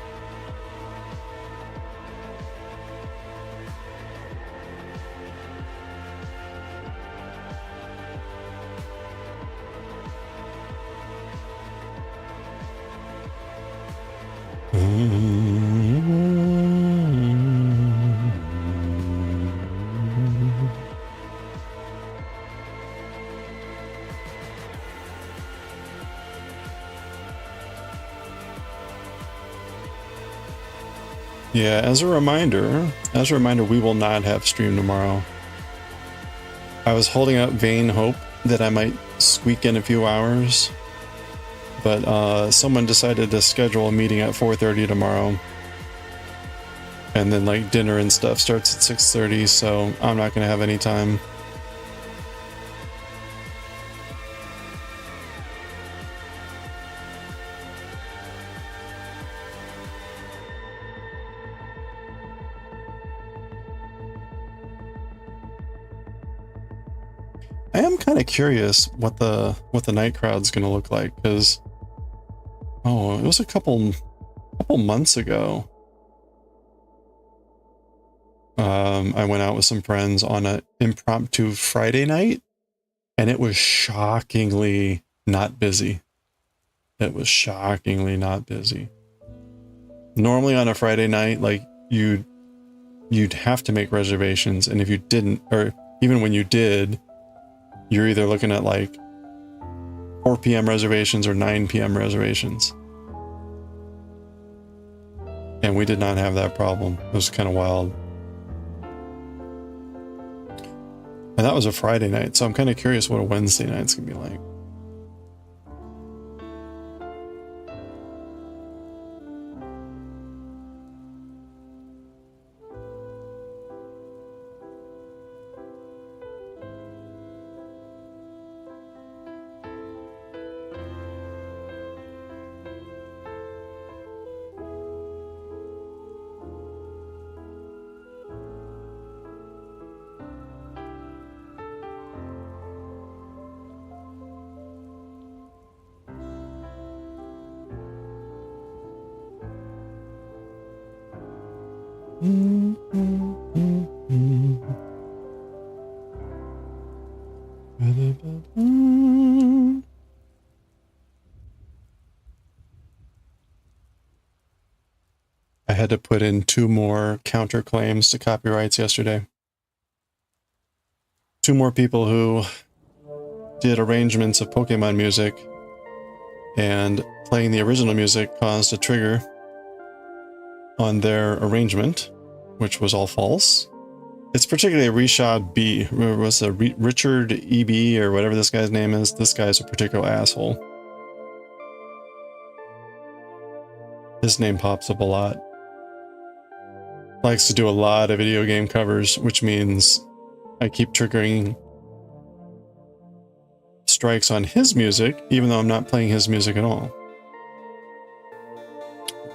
Yeah, as a reminder, we will not have stream tomorrow. I was holding out vain hope that I might squeak in a few hours, but someone decided to schedule a meeting at 4:30 tomorrow, and then like dinner and stuff starts at 6:30, so I'm not gonna have any time. I am kind of curious what the night crowd's gonna look like, because it was a couple months ago. I went out with some friends on an impromptu Friday night, and it was shockingly not busy. It was shockingly not busy. Normally on a Friday night, like you'd have to make reservations, and if you didn't, or even when you did, you're either looking at like 4 p.m. reservations or 9 p.m. reservations. And we did not have that problem. It was kind of wild. And that was a Friday night, so I'm kind of curious what a Wednesday night's gonna be like. I had to put in 2 more counterclaims to copyrights yesterday. 2 more people who did arrangements of Pokemon music, and playing the original music caused a trigger on their arrangement, which was all false. It's particularly Rishad B. Was a Richard EB or whatever this guy's name is. This guy's a particular asshole. His name pops up a lot. Likes to do a lot of video game covers, which means I keep triggering strikes on his music, even though I'm not playing his music at all.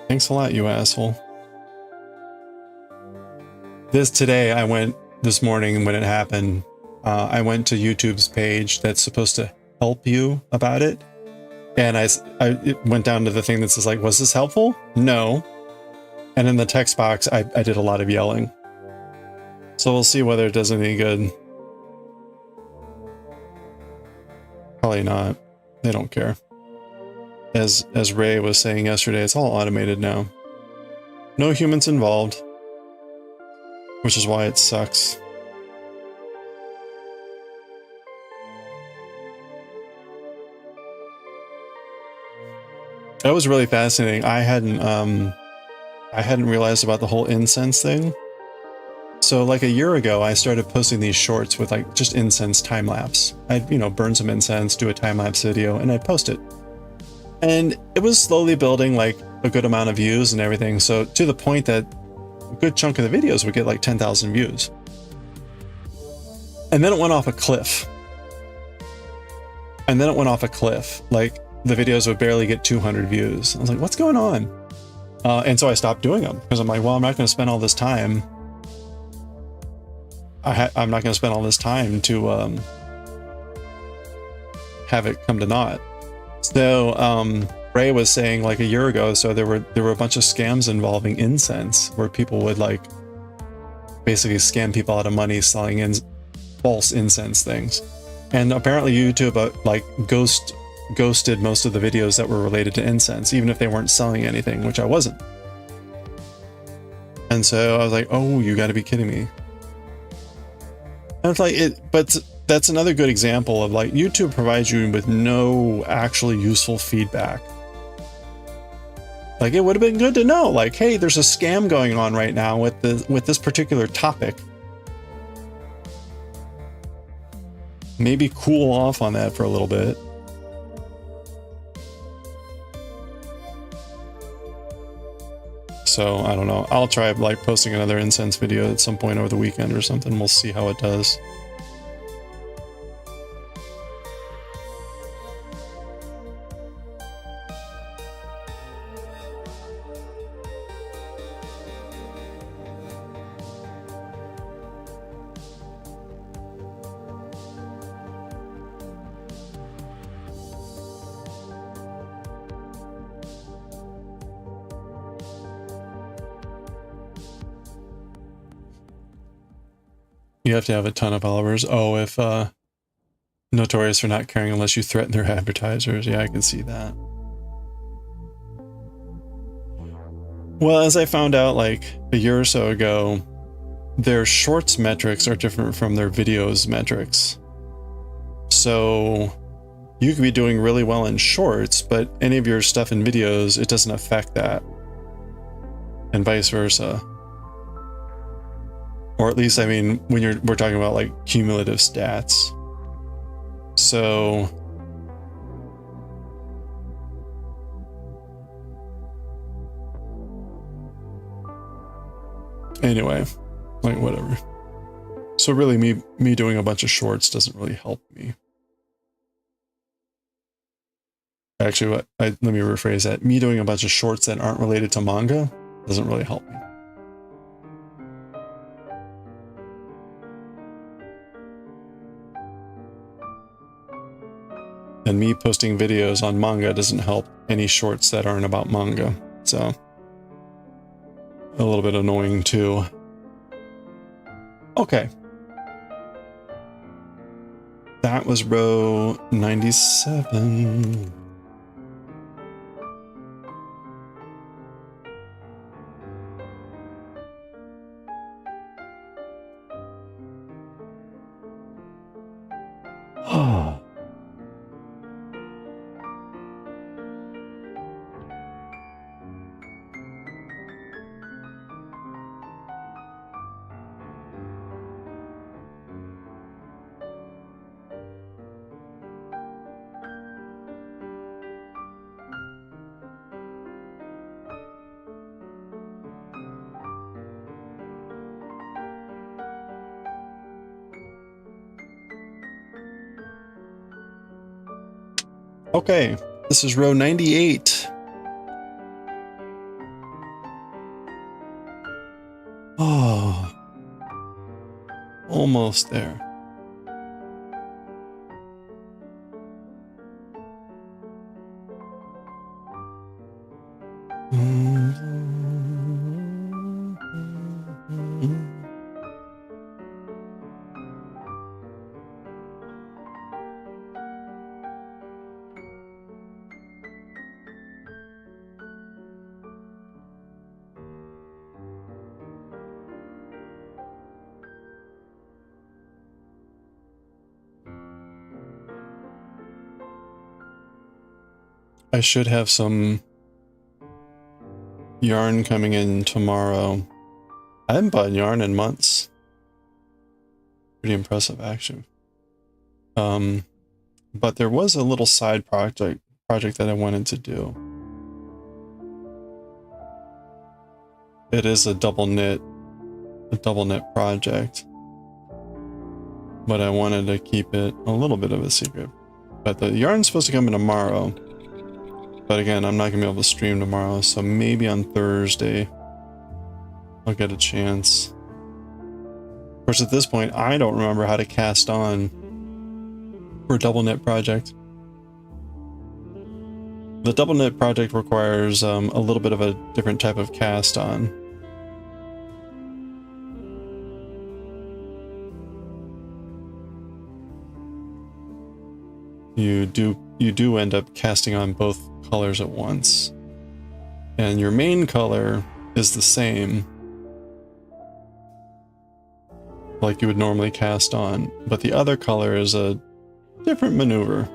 Thanks a lot, you asshole. This morning when it happened, I went to YouTube's page that's supposed to help you about it. And it went down to the thing that says like, was this helpful? No. And in the text box, I did a lot of yelling. So we'll see whether it does any good. Probably not. They don't care. As Ray was saying yesterday, it's all automated now. No humans involved. Which is why it sucks. That was really fascinating. I hadn't realized about the whole incense thing. So like a year ago, I started posting these shorts with like just incense time lapse. I'd, burn some incense, do a time lapse video, and I'd post it. And it was slowly building like a good amount of views and everything. So to the point that a good chunk of the videos would get like 10,000 views. And then it went off a cliff. Like the videos would barely get 200 views. I was like, what's going on? And so I stopped doing them because I'm like, well, I'm not going to spend all this time. I'm not going to spend all this time to have it come to naught. So Ray was saying like a year ago, so there were a bunch of scams involving incense where people would like basically scam people out of money selling in false incense things. And apparently YouTube like ghosted most of the videos that were related to incense, even if they weren't selling anything, which I wasn't. And so I was like, oh, you got to be kidding me. And it's like but that's another good example of like YouTube provides you with no actually useful feedback. Like, it would have been good to know, like, hey, there's a scam going on right now with this particular topic. Maybe cool off on that for a little bit. So I don't know. I'll try like posting another incense video at some point over the weekend or something. We'll see how it does. You have to have a ton of followers. Oh, if notorious for not caring unless you threaten their advertisers. Yeah, I can see that. Well, as I found out like a year or so ago, their shorts metrics are different from their videos metrics. So you could be doing really well in shorts, but any of your stuff in videos, it doesn't affect that. And vice versa. Or at least, I mean, when we're talking about like cumulative stats. So anyway, like whatever. So really me doing a bunch of shorts doesn't really help me. Actually, let me rephrase that. Me doing a bunch of shorts that aren't related to manga doesn't really help me. And me posting videos on manga doesn't help any shorts that aren't about manga. So a little bit annoying too. Okay. That was row 97. Oh. Okay, this is row 98. Oh, almost there. I should have some yarn coming in tomorrow. I haven't bought yarn in months. Pretty impressive, actually. But there was a little side project that I wanted to do. It is a double knit project. But I wanted to keep it a little bit of a secret. But the yarn's supposed to come in tomorrow. But again, I'm not going to be able to stream tomorrow, so maybe on Thursday I'll get a chance. Of course, at this point, I don't remember how to cast on for a double knit project. The double knit project requires a little bit of a different type of cast on. You do end up casting on both colors at once. And your main color is the same, like you would normally cast on, but the other color is a different maneuver.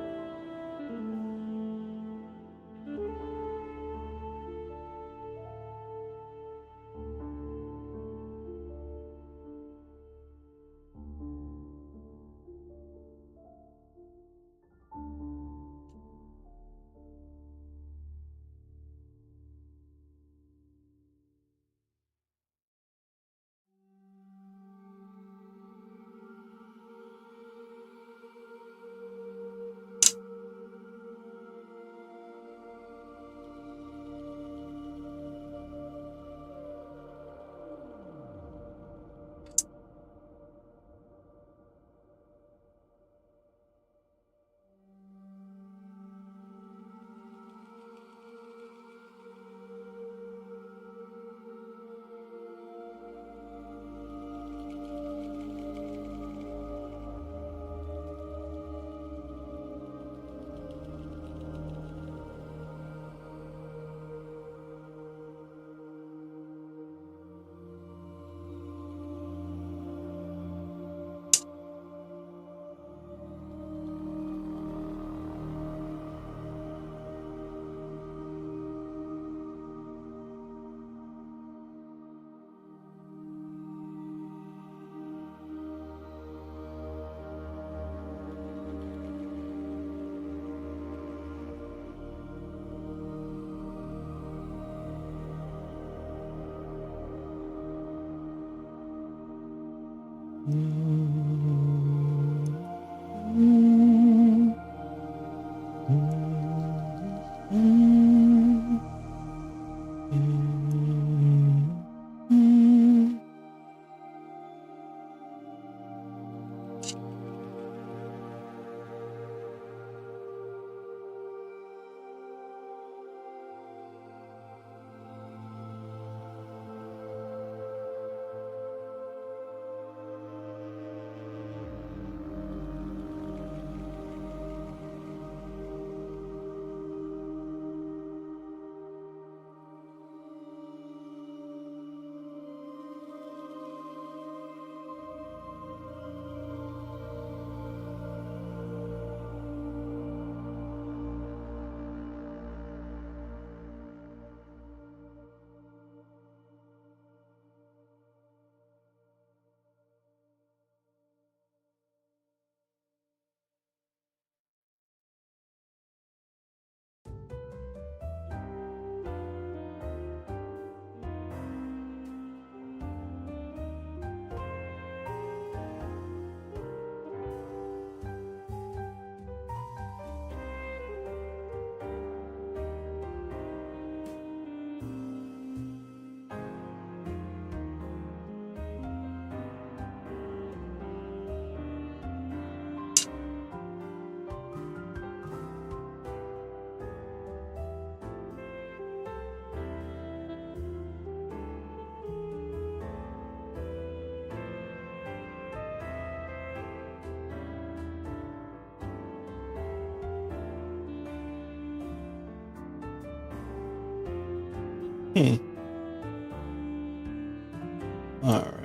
All right.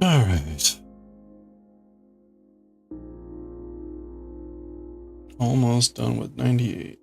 All right. Almost done with 98.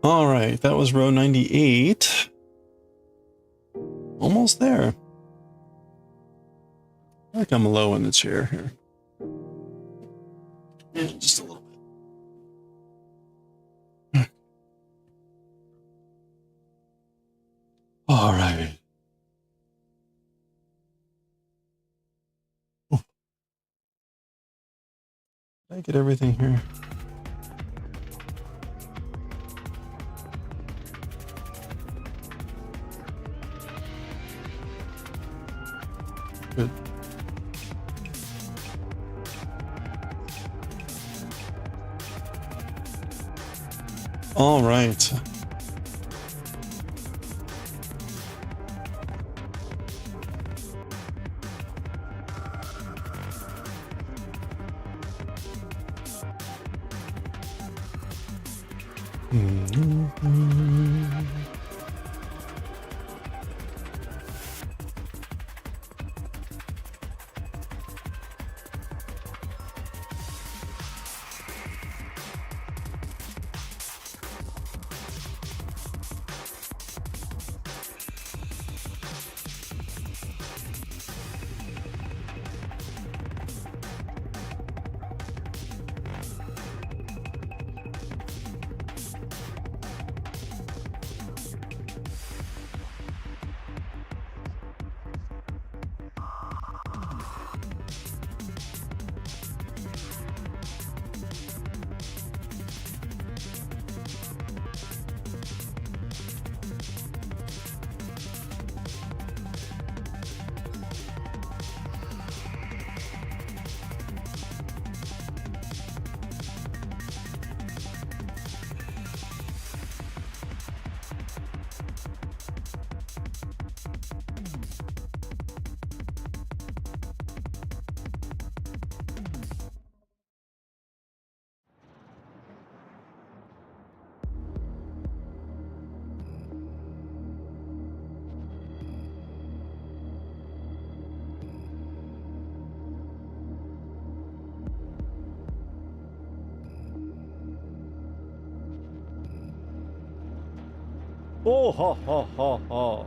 All right, that was row 98. Almost there. I think I'm low in the chair here. Yeah, just a little bit. All right. Did I get everything here? Good. All right. Oh, ha, ha, ha, ha.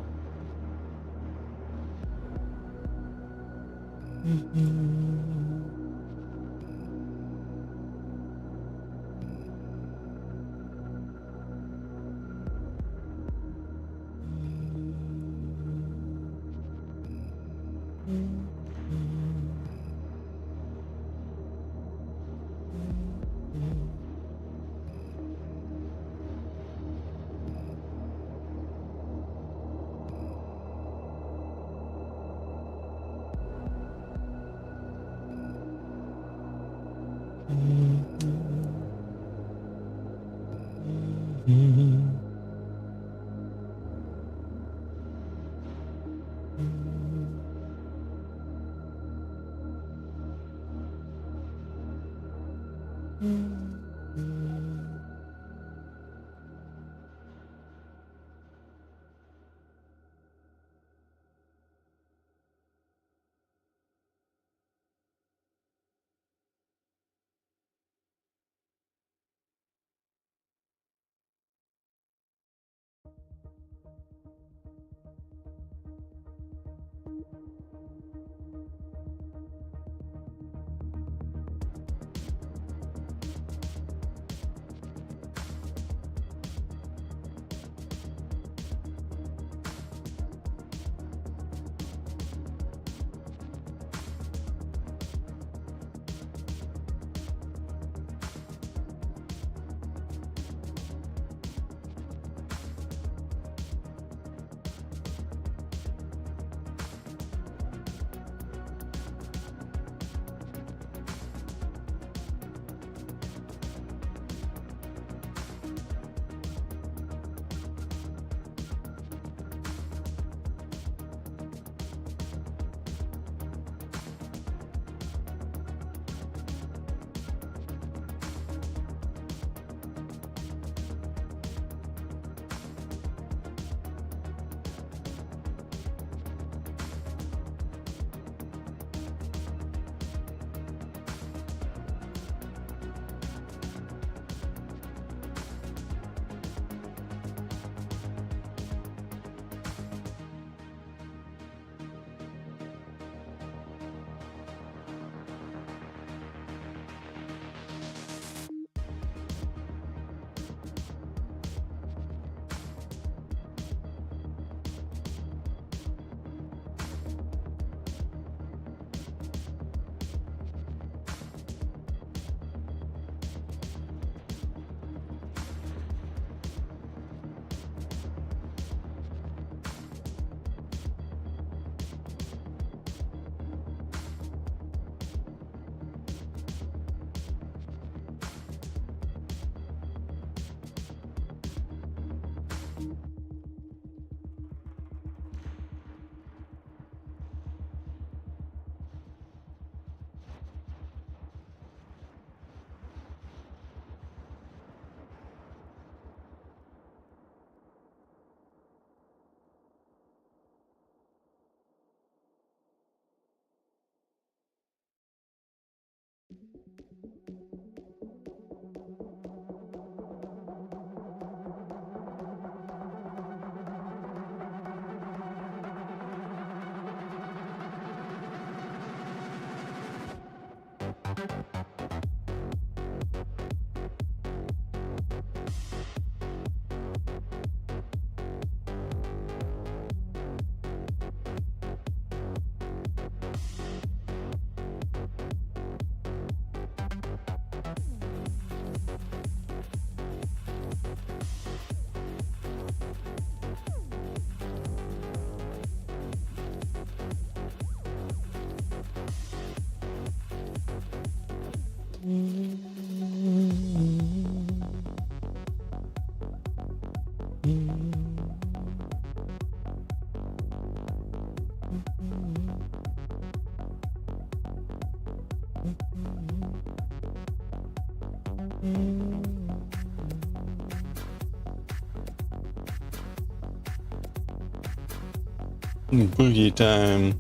Boogie time.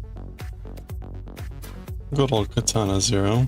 Good old Katana Zero.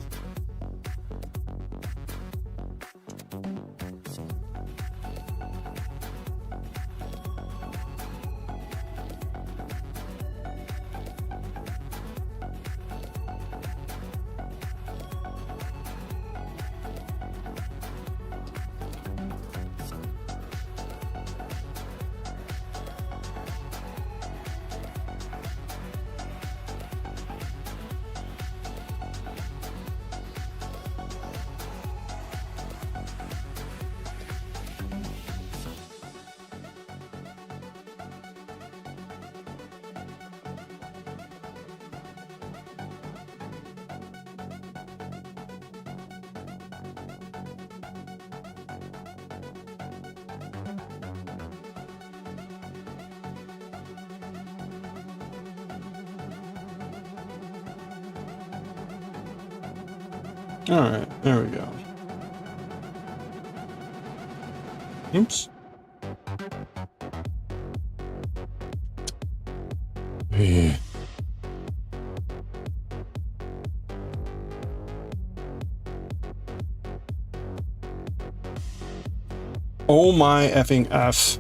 All right, there we go. Oops. Yeah. Oh my effing F.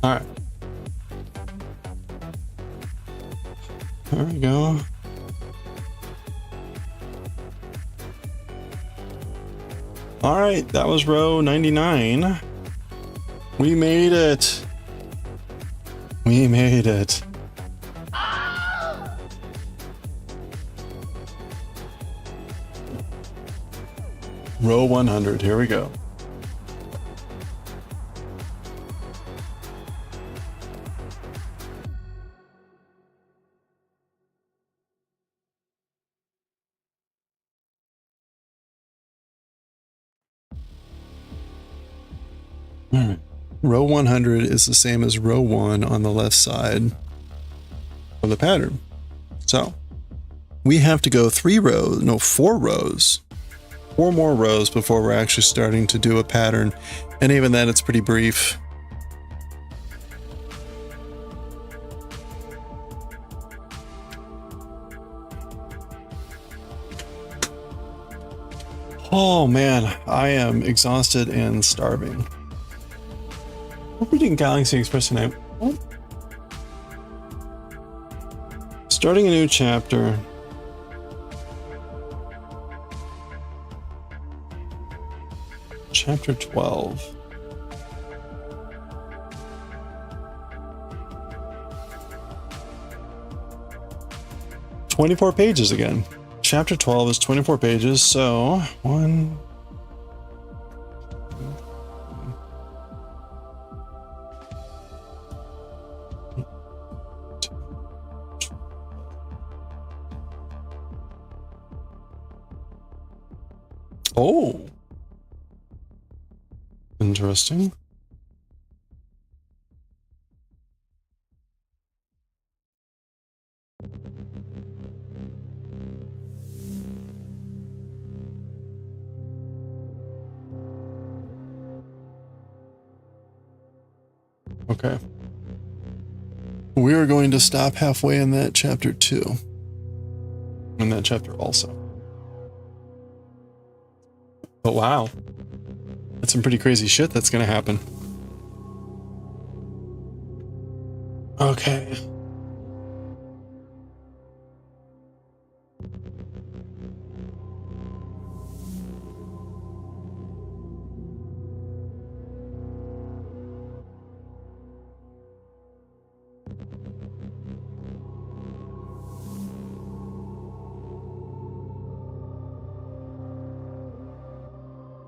All right. There we go. All right, that was row 99. We made it. We made it. Row 100, here we go. All right. Row 100 is the same as row 1 on the left side of the pattern. So we have to go 4 rows, 4 more rows before we're actually starting to do a pattern. And even then, it's pretty brief. Oh man, I am exhausted and starving. Hope we're doing Galaxy Express tonight. What? Starting a new chapter. Chapter 12. "24 pages again. Chapter 12 is 24 pages, so 1. Oh. Interesting. Okay. We are going to stop halfway in that chapter 2. In that chapter also. But wow. That's some pretty crazy shit that's gonna happen. Okay.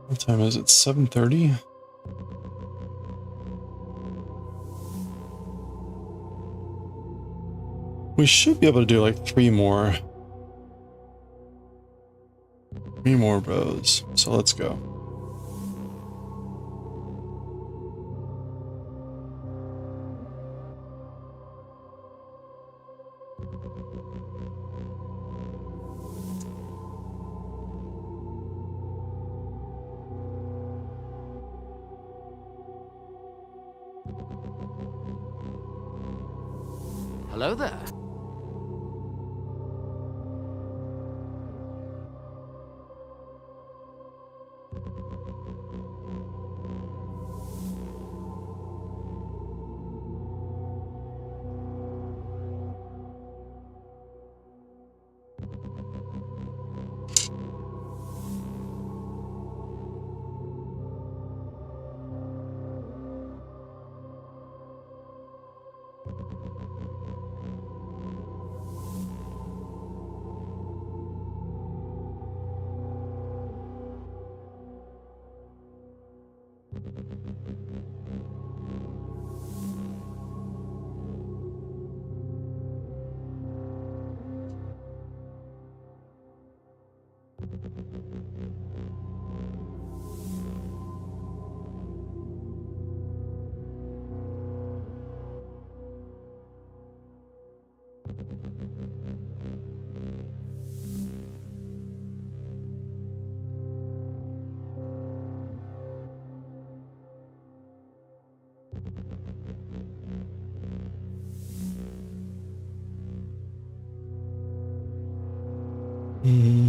What time is it? 7:30? We should be able to do like 3 more. 3 more rows. So let's go. Hello there. Mm.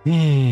Mm.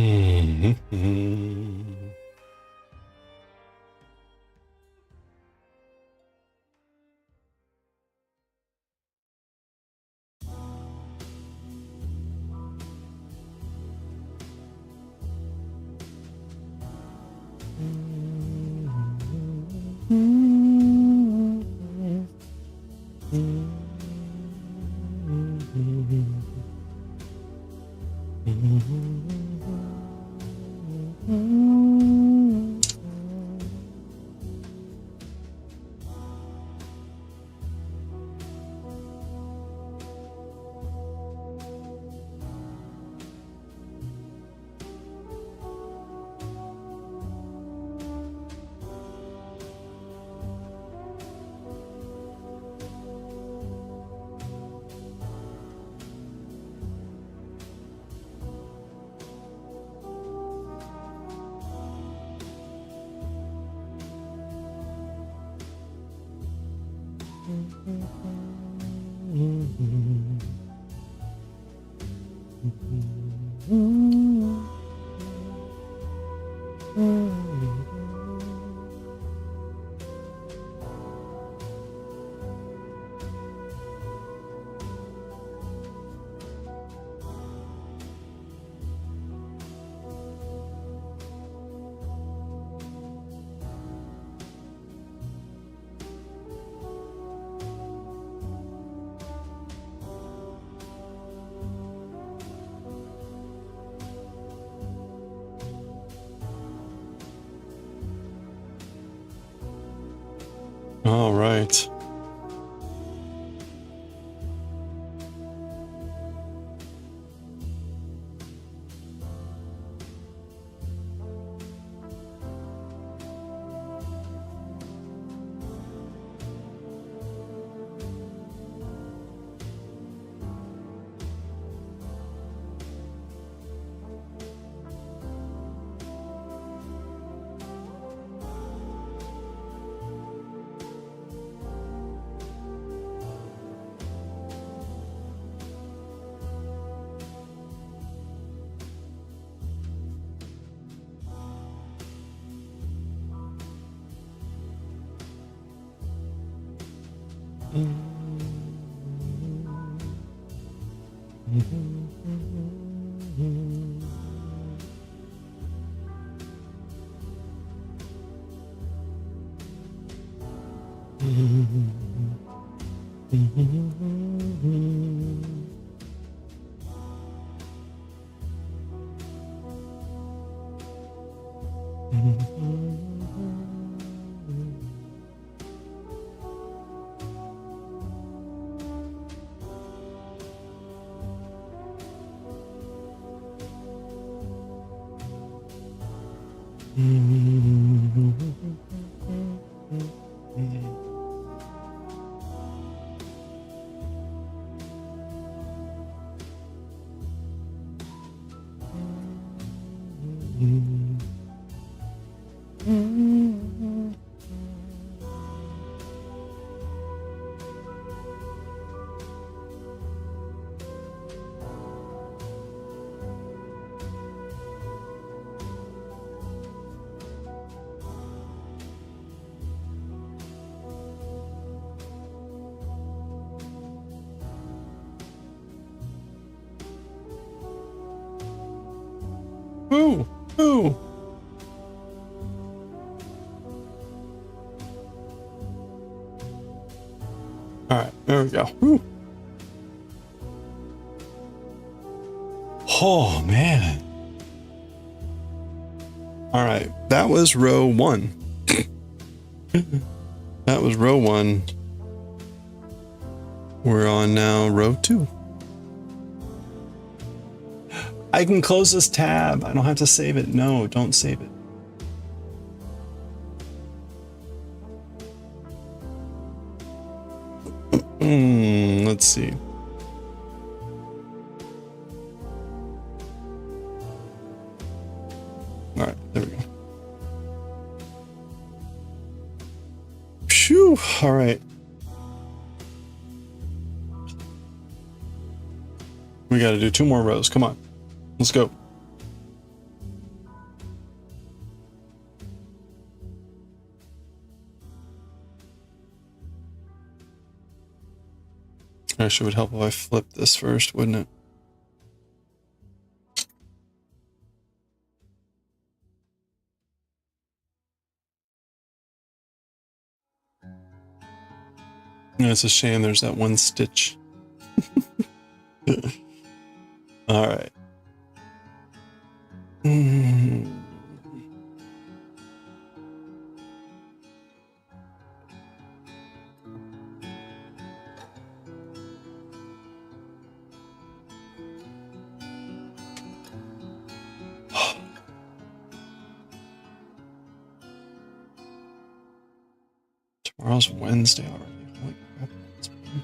All right. Ooh, ooh. All right, there we go. Ooh. Oh man. All right, that was row 1. That was row 1. We're on now row 2. I can close this tab. I don't have to save it. No, don't save it. Let's see. All right, there we go. Phew, all right. We got to do 2 more rows. Come on. Let's go. Actually, it would help if I flipped this first, wouldn't it? Yeah, it's a shame there's that one stitch. All right. Tomorrow's Wednesday already. Holy crap. That's bad.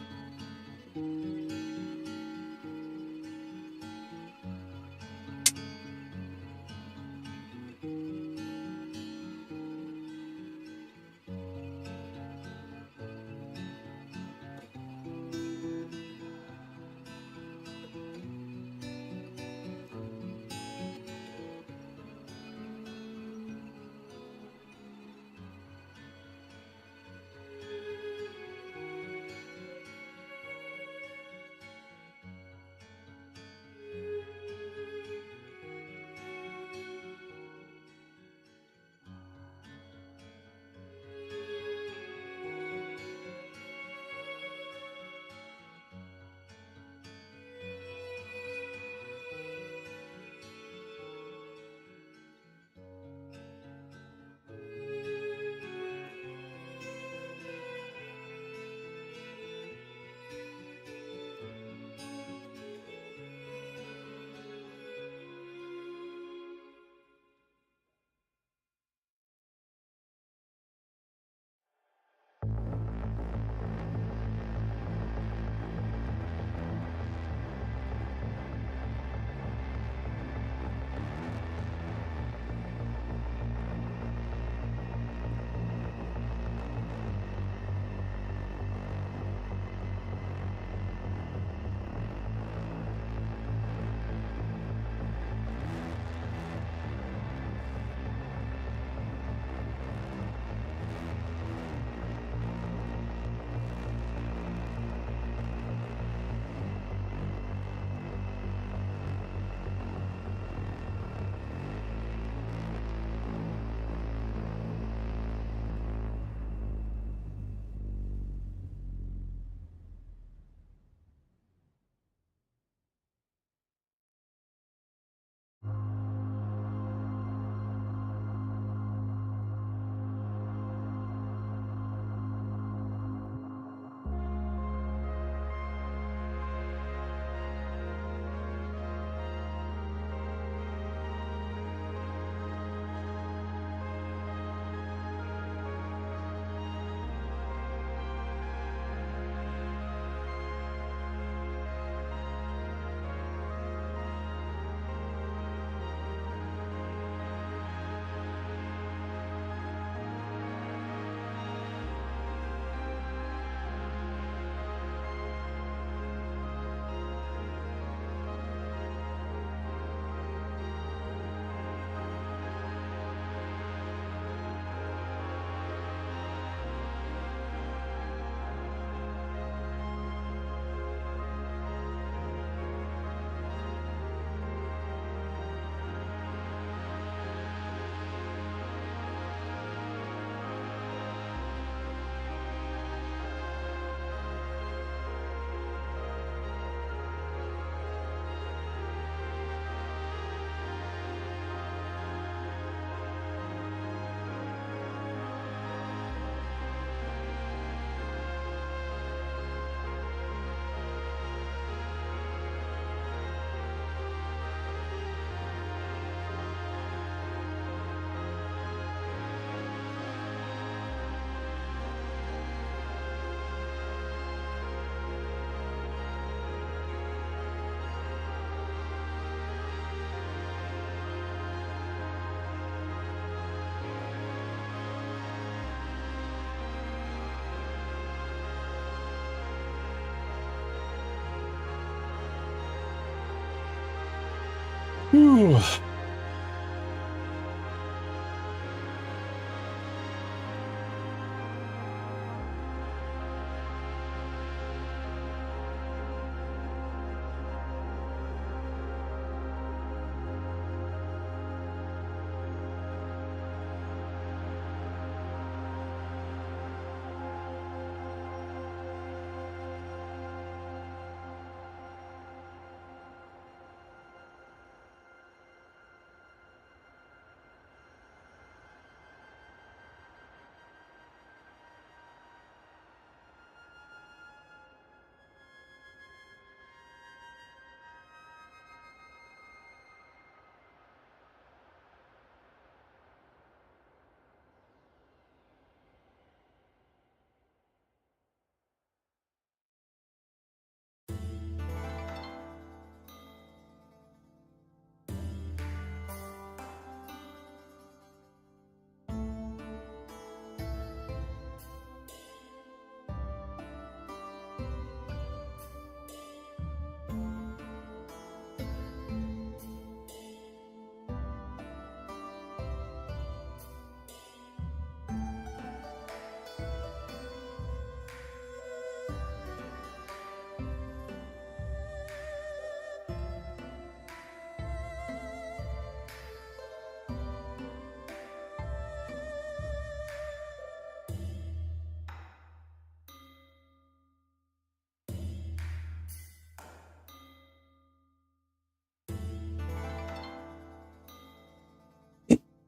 Whew.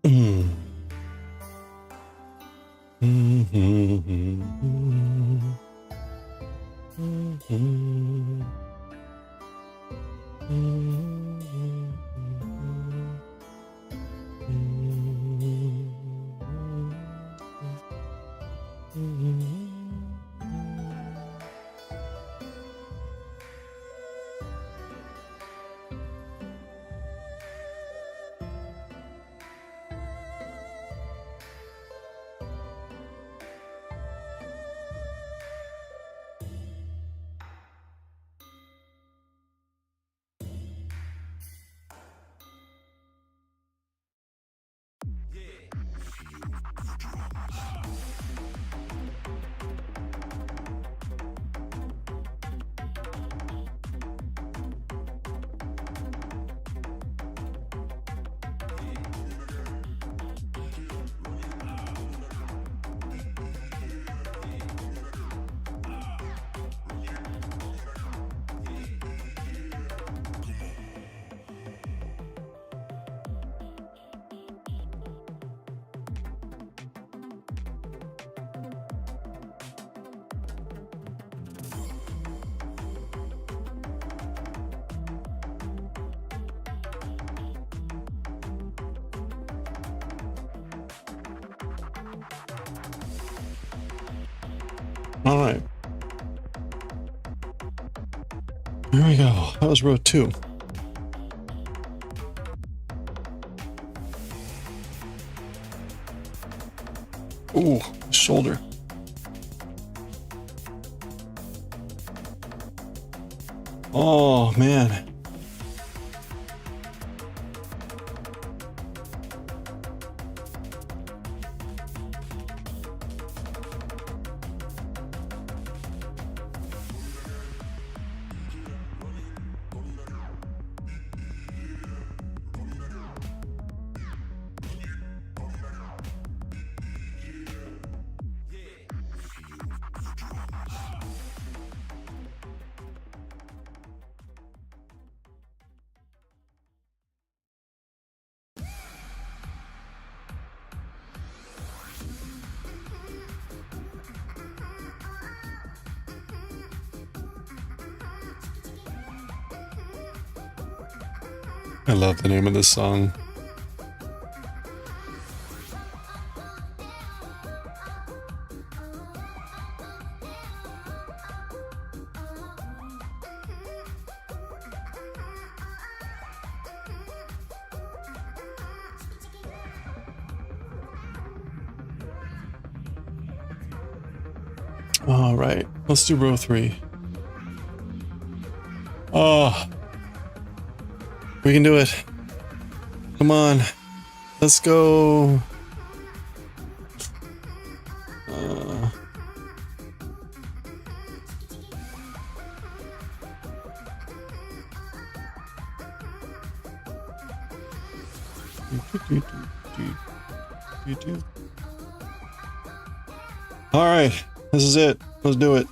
Mm. All right. Here we go. That was row 2. Ooh, shoulder. Oh, man. I love the name of this song. All right, let's do row 3. Oh, we can do it. Come on. Let's go. All right, this is it. Let's do it.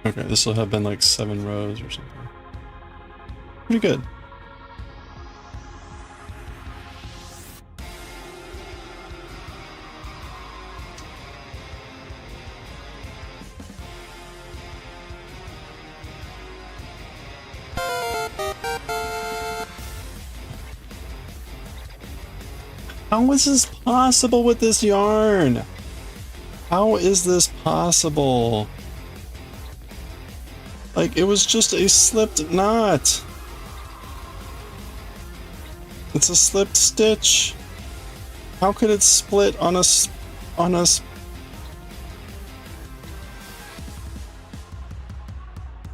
Okay, this will have been like 7 rows or something. Pretty good. How is this possible with this yarn? How is this possible? Like, it was just a slipped knot. It's a slipped stitch. How could it split on a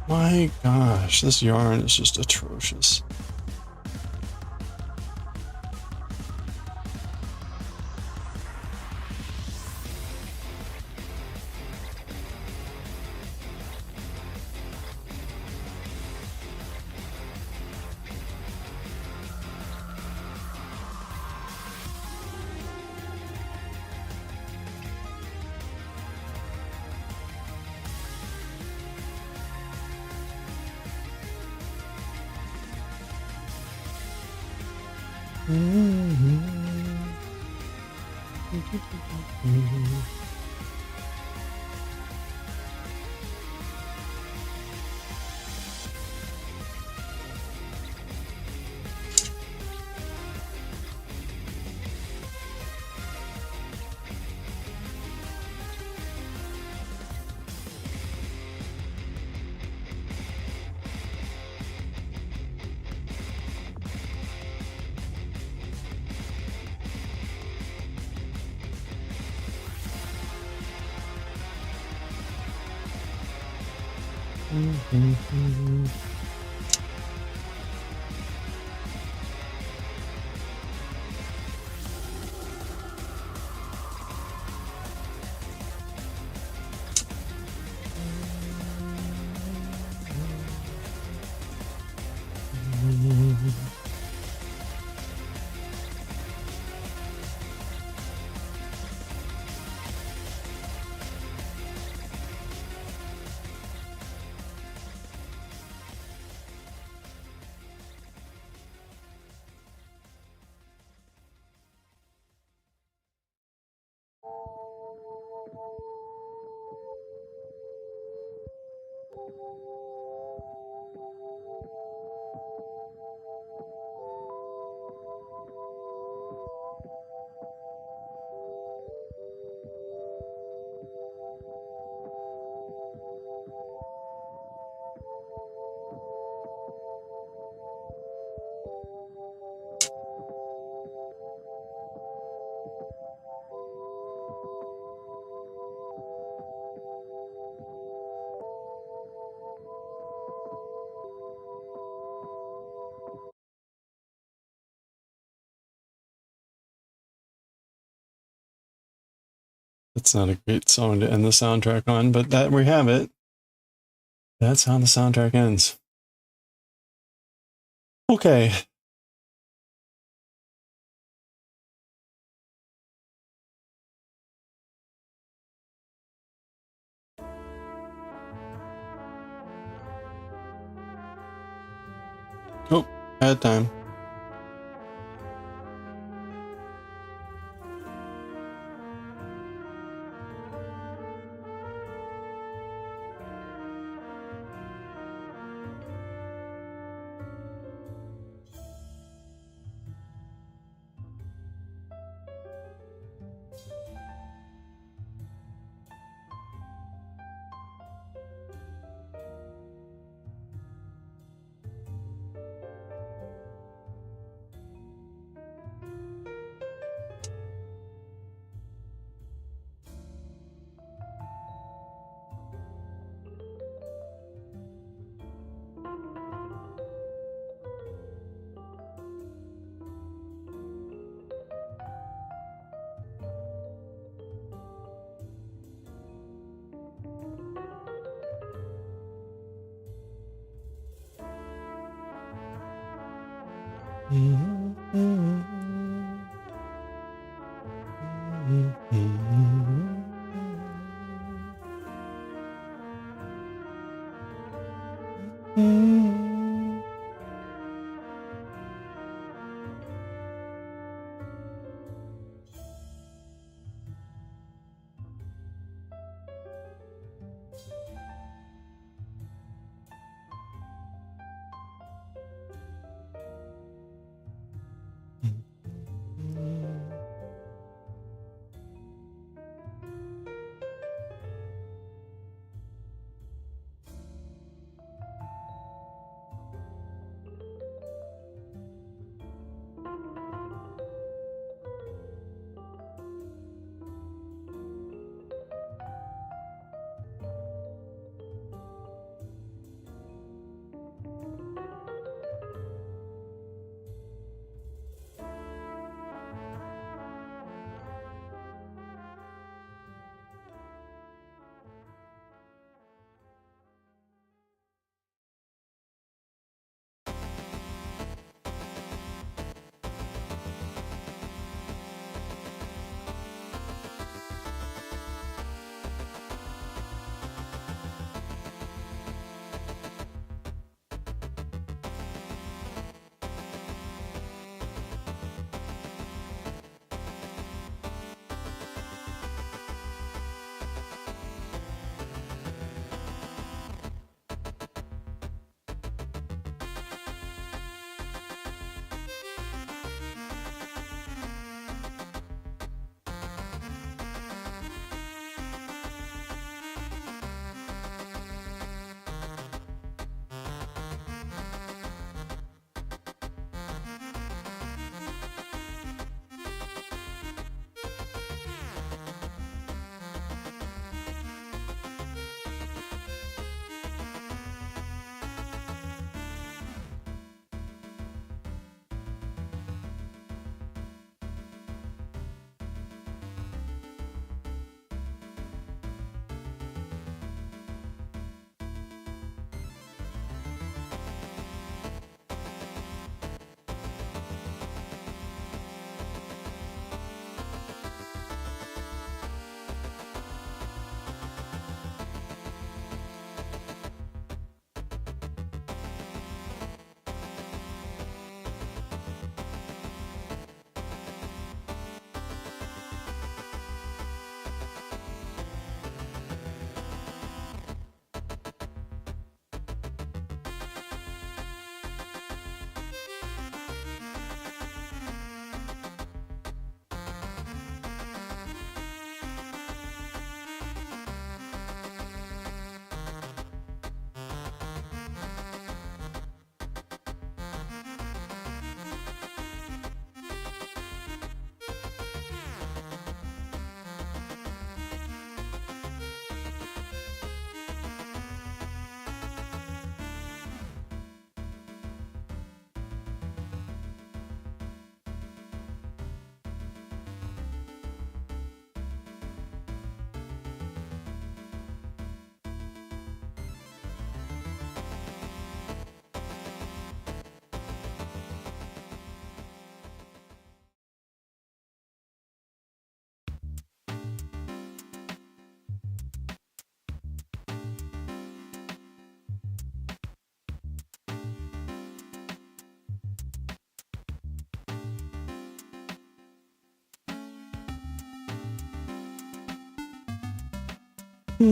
My gosh, this yarn is just atrocious. That's not a great song to end the soundtrack on, but that we have it. That's how the soundtrack ends. Okay. Oh, bad time. All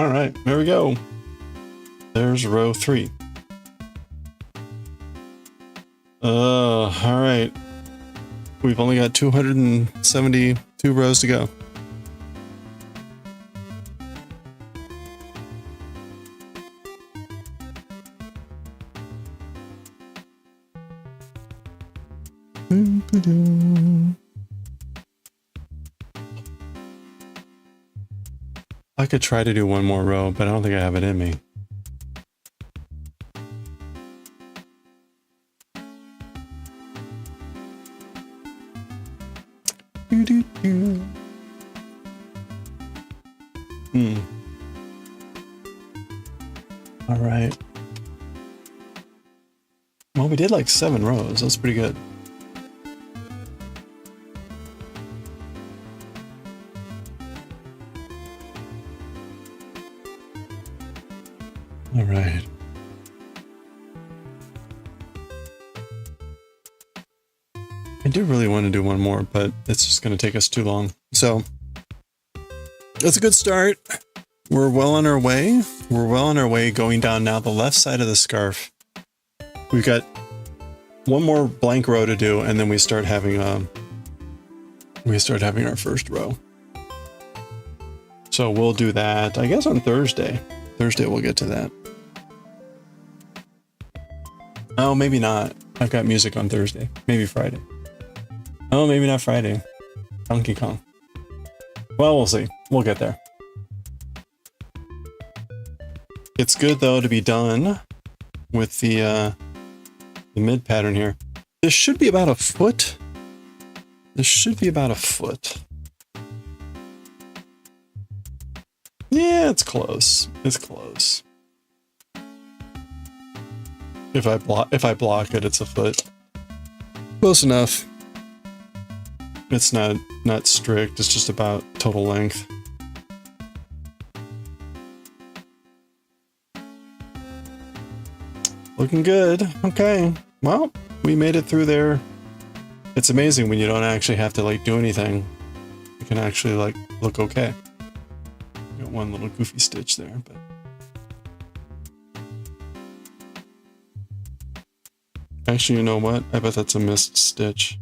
right, there we go. There's row 3. All right. We've only got 272 rows to go. I could try to do one more row, but I don't think I have it in me. All right. Oh, we did like 7 rows. That's pretty good. All right. I do really want to do one more, but it's just going to take us too long. So that's a good start. We're well on our way. We're well on our way going down now the left side of the scarf. We've got one more blank row to do, and then we start having our first row. So we'll do that, I guess, on Thursday. Thursday we'll get to that. Oh, maybe not. I've got music on Thursday. Maybe Friday. Oh, maybe not Friday. Donkey Kong. Well, we'll see. We'll get there. It's good, though, to be done with the mid pattern here. This should be about a foot. This should be about a foot. Yeah, it's close. It's close. If I block it, it's a foot. Close enough. It's not strict. It's just about total length. Looking good. Okay. Well, we made it through there. It's amazing when you don't actually have to like do anything. You can actually like look okay. Got one little goofy stitch there, but actually, you know what? I bet that's a missed stitch.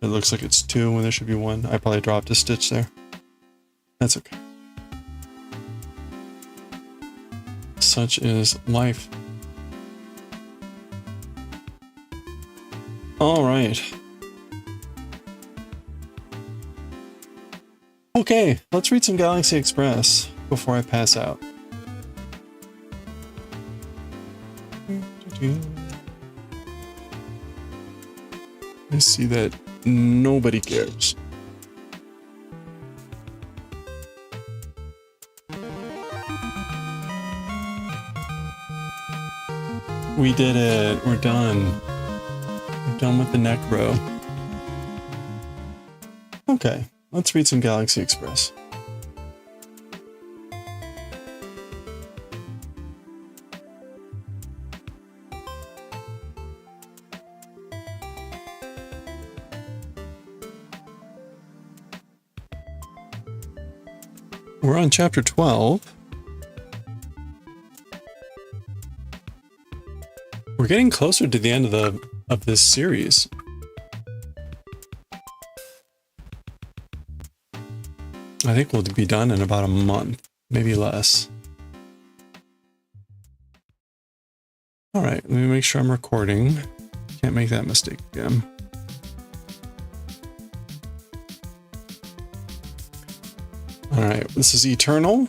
It looks like it's 2 when there should be 1. I probably dropped a stitch there. That's okay. Such is life. All right. Okay, let's read some Galaxy Express before I pass out. I see that nobody cares. We did it. We're done. We're done with the neck row. Okay, let's read some Galaxy Express. We're on chapter 12. We're getting closer to the end of this series. I think we'll be done in about a month, maybe less. All right, let me make sure I'm recording. Can't make that mistake again. All right, this is Eternal,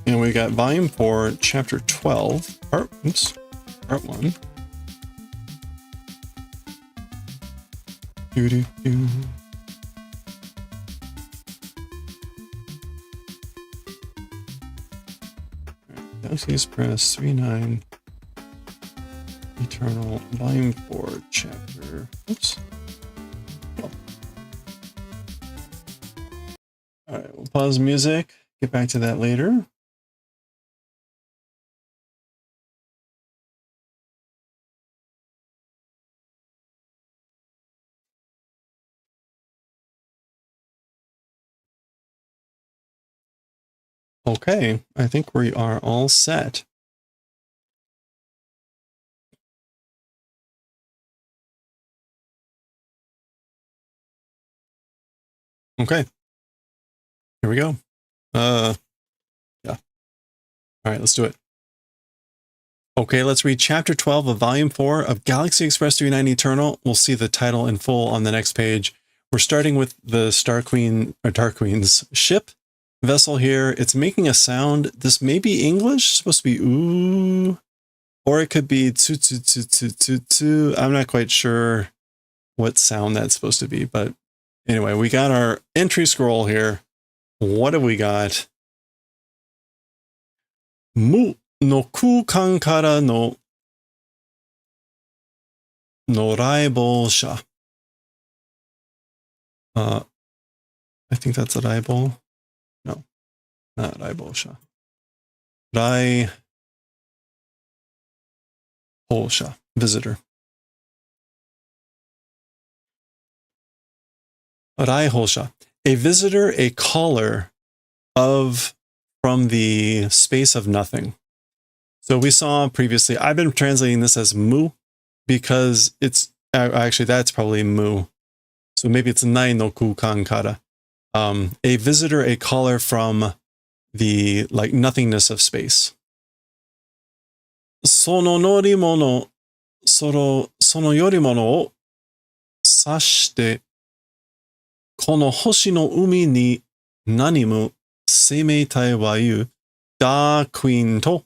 and we got volume 4, chapter 12, part 1. Doo-doo-doo. Galaxy Express 39, Eternal, volume 4, chapter, All right, we'll pause music, get back to that later. Okay, I think we are all set. Okay, here we go. Yeah. All right, let's do it. Okay, let's read chapter 12 of volume 4 of Galaxy Express 39 Eternal. We'll see the title in full on the next page. We're starting with the Dark Queen's ship vessel here. It's making a sound. This may be English, it's supposed to be ooh, or it could be tu tu tu tu tu tu. I'm not quite sure what sound that's supposed to be, but anyway, we got our entry scroll here. What have we got? の空間からの来訪者。I think that's a 来訪. No, not 来訪者. 来訪者, visitor. 来訪者. A visitor, a caller from the space of nothing. So we saw previously, I've been translating this as mu because it's, actually that's probably mu. So maybe it's nai no kukan kara. A visitor, a caller from the like nothingness of space. Sono norimono, sono yorimono o sashite, kono hoshi no umi ni nanimu seimeitai wa iu da queen to.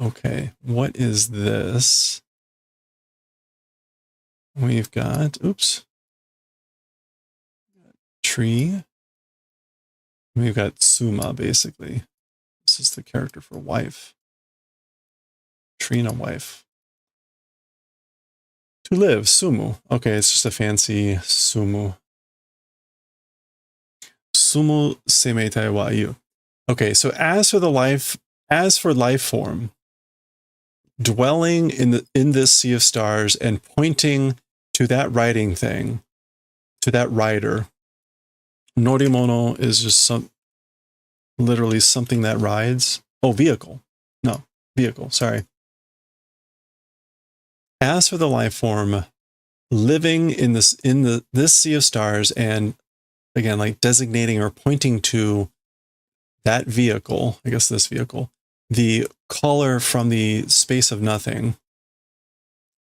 Okay, what is this? We've got, oops, tree. We've got Suma, basically. This is the character for wife. Tree and a wife. To live, Sumu. Okay, it's just a fancy Sumu. Sumu semeitai wa iu. Okay, so as for life form, dwelling in this sea of stars and pointing to that writing thing, to that rider. Norimono is just literally something that rides. Oh, vehicle. No, vehicle, sorry. As for the life form, living in this sea of stars and again, like designating or pointing to that vehicle, I guess this vehicle, the caller from the space of nothing.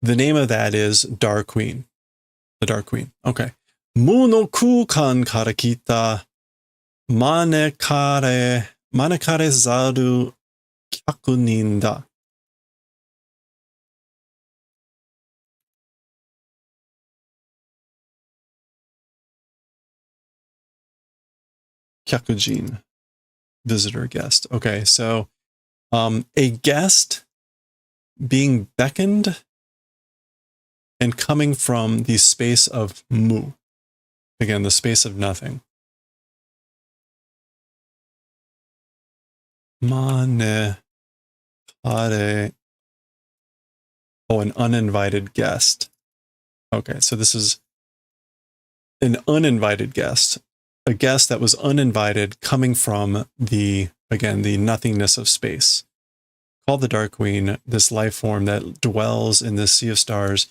The name of that is Dark Queen. The Dark Queen. Okay. Mu no kukan kara kita manekare zaru kyakunin da. Kyakujin. Visitor, guest. Okay, so a guest being beckoned and coming from the space of mu. Again, the space of nothing. Mane kare. Oh, an uninvited guest. Okay, so this is an uninvited guest. A guest that was uninvited coming from the nothingness of space. Called the Dark Queen, this life form that dwells in this sea of stars.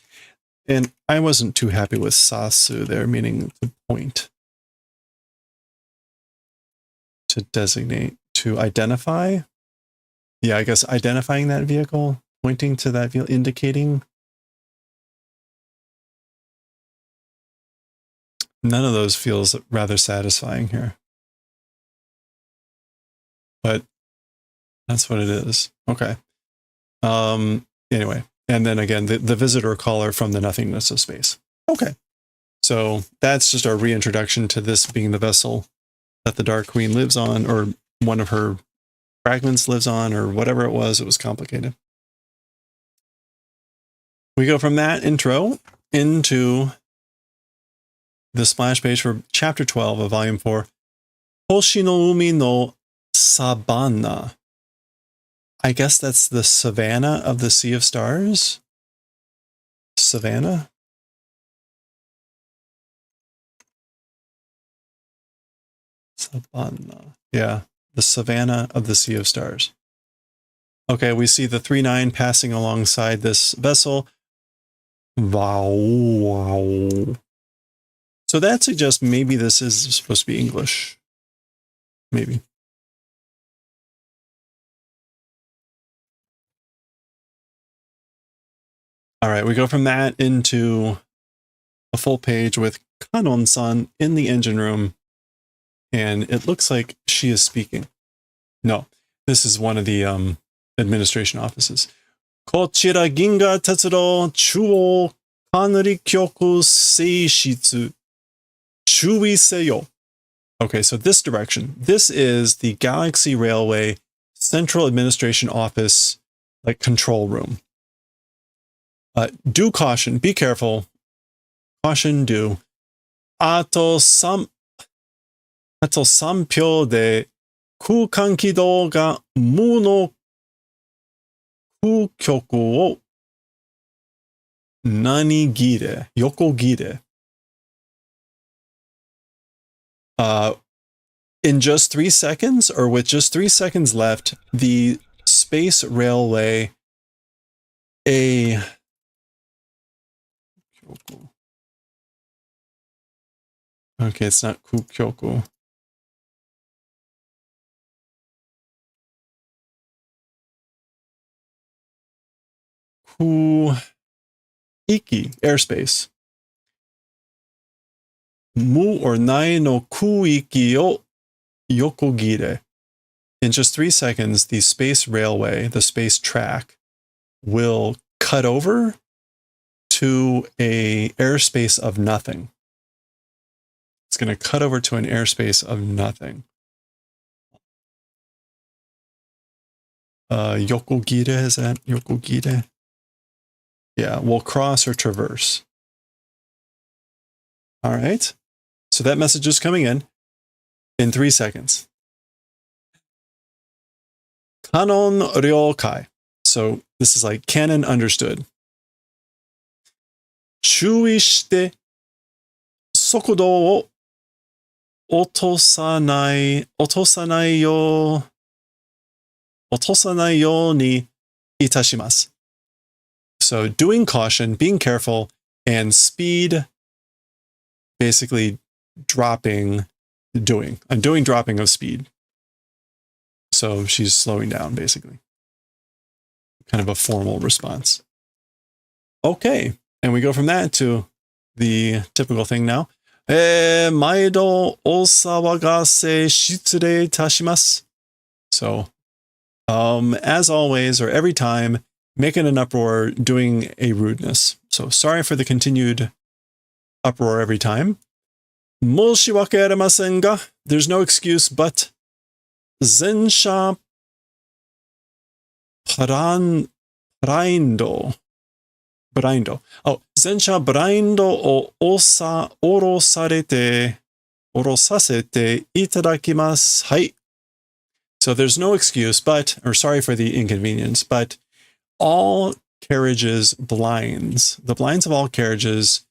And I wasn't too happy with sasu there, meaning to point. To designate, to identify. Yeah, I guess identifying that vehicle, pointing to that vehicle, indicating. None of those feels rather satisfying here. But that's what it is. Okay. Anyway, and then again, the visitor caller from the nothingness of space. Okay. So that's just our reintroduction to this being the vessel that the Dark Queen lives on, or one of her fragments lives on, or whatever it was complicated. We go from that intro into the splash page for chapter 12 of volume 4, Hoshi no umi no sabana. I guess that's the savannah of the Sea of Stars. Savannah? Savannah. Yeah, the savannah of the Sea of Stars. Okay, we see the 3-9 passing alongside this vessel. Wow. So that suggests maybe this is supposed to be English. Maybe. All right, we go from that into a full page with Kanon-san in the engine room. And it looks like she is speaking. No, this is one of the administration offices. Kochira Ginga Tetsuro Chuo Kanrikyoku Seishitsu Chui Seyo. Okay, so this direction. This is the Galaxy Railway central administration office, like control room. Do caution, be careful. Caution, do. あと3秒で空間軌道が無の空極を何切れ、横切れ。In just 3 seconds, or with just 3 seconds left, the space railway, okay, it's not Kukyoku. Iki, airspace. Mu or nai no kuiki o yokogire. In just 3 seconds, the space railway, the space track, will cut over to a airspace of nothing. It's going to cut over to an airspace of nothing. Yokogire, is that yokogire? Yeah, we'll cross or traverse. All right. So that message is coming in 3 seconds. Kanon ryokai. So this is like canon understood. 注意して速度を落とさないようにいたします。So doing caution, being careful, and speed, basically dropping, doing. I'm doing dropping of speed. So she's slowing down, basically. Kind of a formal response. Okay. And we go from that to the typical thing now. 毎度お騒がせ失礼いたします. So, as always, or every time, making an uproar, doing a rudeness. So sorry for the continued uproar every time. 申し訳ありませんが, there's no excuse, but 全社ブラインド. Oh, 全社ブラインドを下ろさせていただきます。はい。So there's no excuse, but, or sorry for the inconvenience, but all carriages blinds, the blinds of all carriages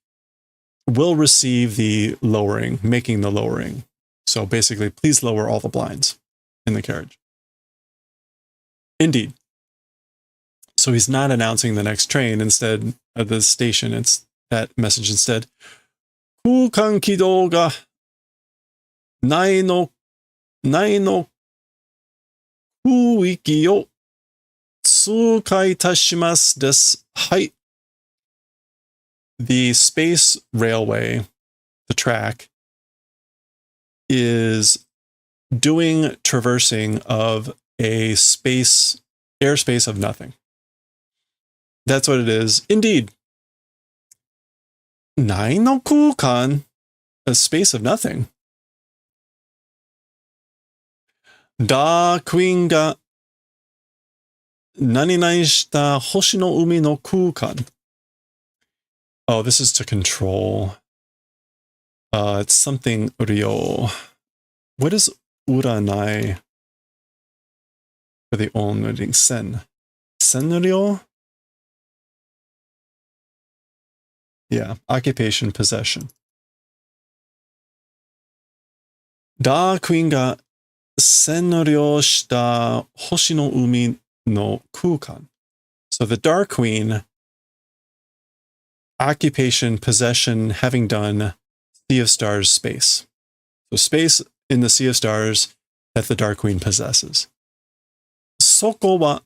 will receive the lowering, making the lowering. So basically, please lower all the blinds in the carriage. Indeed. So he's not announcing the next train instead of the station. It's that message instead. 空間軌道がないの空域を通過いたしますです。はい。The space railway, the track, is doing traversing of a airspace of nothing. That's what it is. Indeed. ないの空間, a space of nothing. ダークウィンが何々した星の海の空間. Oh, this is to control. It's something ryo. What is uranai for the onwarding sen? Senryo? Yeah, occupation, possession. ダークウィンが占領した星の海の空間. So the Dark Queen, occupation, possession, having done Sea of Stars space. So space in the Sea of Stars that the Dark Queen possesses. そこは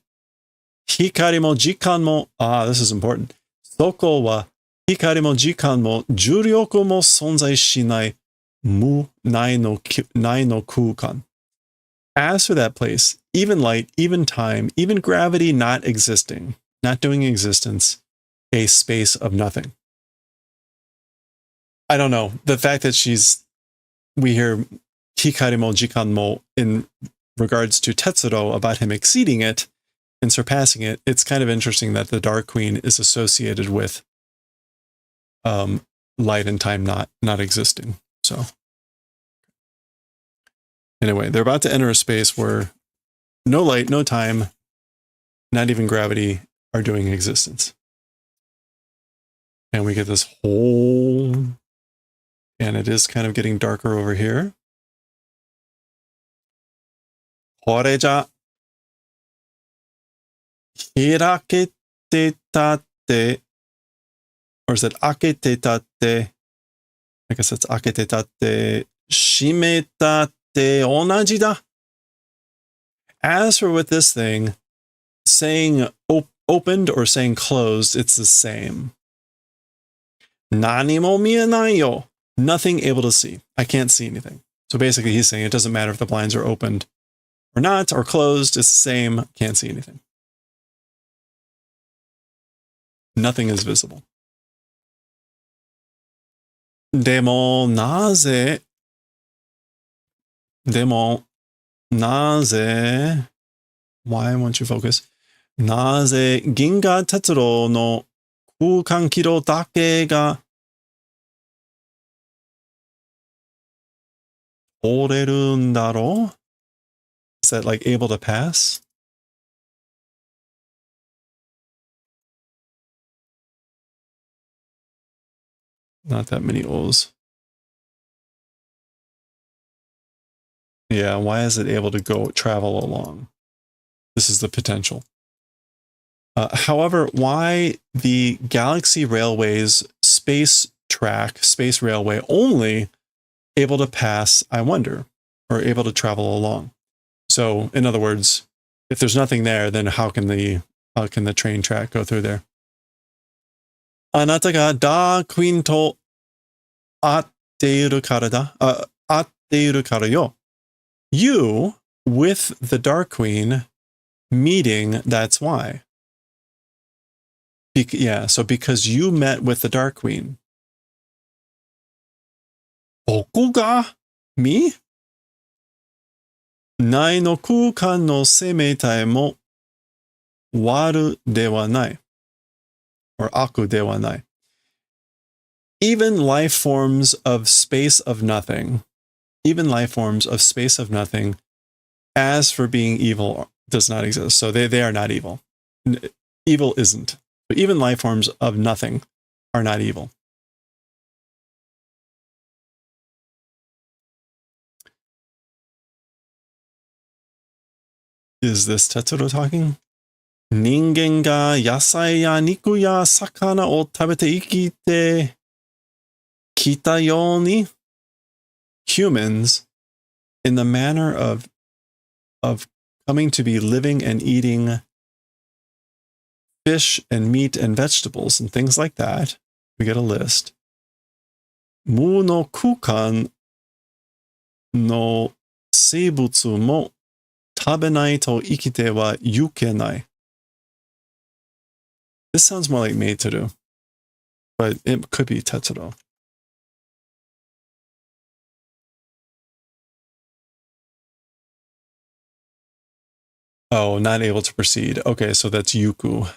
光も時間も, this is important. そこは光も時間も重力も存在しない無ないの空間. As for that place, even light, even time, even gravity not existing, not doing existence, a space of nothing. I don't know. The fact that we hear hikari mo jikan mo in regards to Tetsuro, about him exceeding it and surpassing it, it's kind of interesting that the Dark Queen is associated with light and time not existing. So anyway, they're about to enter a space where no light, no time, not even gravity are doing existence. And we get this whole, and it is kind of getting darker over here. Horeja hirakete tatte, or is it akete tatte? I guess it's akete tatte, shimeta te onaji da. As for with this thing, saying opened or saying closed, it's the same. Nani mo mienai yo. Nothing able to see. I can't see anything. So basically he's saying it doesn't matter if the blinds are opened or not, or closed, it's the same, can't see anything. Nothing is visible. Demo naze, why won't you focus? Naze Ginga Tetsuro no kukan kiro dake ga oreru ndaro? Is that like able to pass? Not that many O's. Yeah, why is it able to travel along? This is the potential. However, why the Galaxy Railways space railway only able to pass, I wonder, or able to travel along? So, in other words, if there's nothing there, then how can the train track go through there? Anata ga da queen to atteiru kara da, atteiru kara yo. You, with the Dark Queen, meeting, that's why. Yeah, so because you met with the Dark Queen. Boku ga? Me? Nai no kukan no semeitai mo waru de wa nai. Or aku de wa nai. Even life forms of space of nothing, as for being evil, does not exist. So they are not evil. Evil isn't. But even life forms of nothing are not evil. Is this Tetsuro talking? Ningen ga yasai ya niku ya sakana o tabete ikite kita yo ni? Humans, in the manner of coming to be living and eating fish and meat and vegetables and things like that, we get a list. Mu no kukan no seibutsu mo tabenai to ikite wa yukenai. This sounds more like Meitoru, but it could be Tetsuro. Oh, not able to proceed. Okay, so that's Yuku.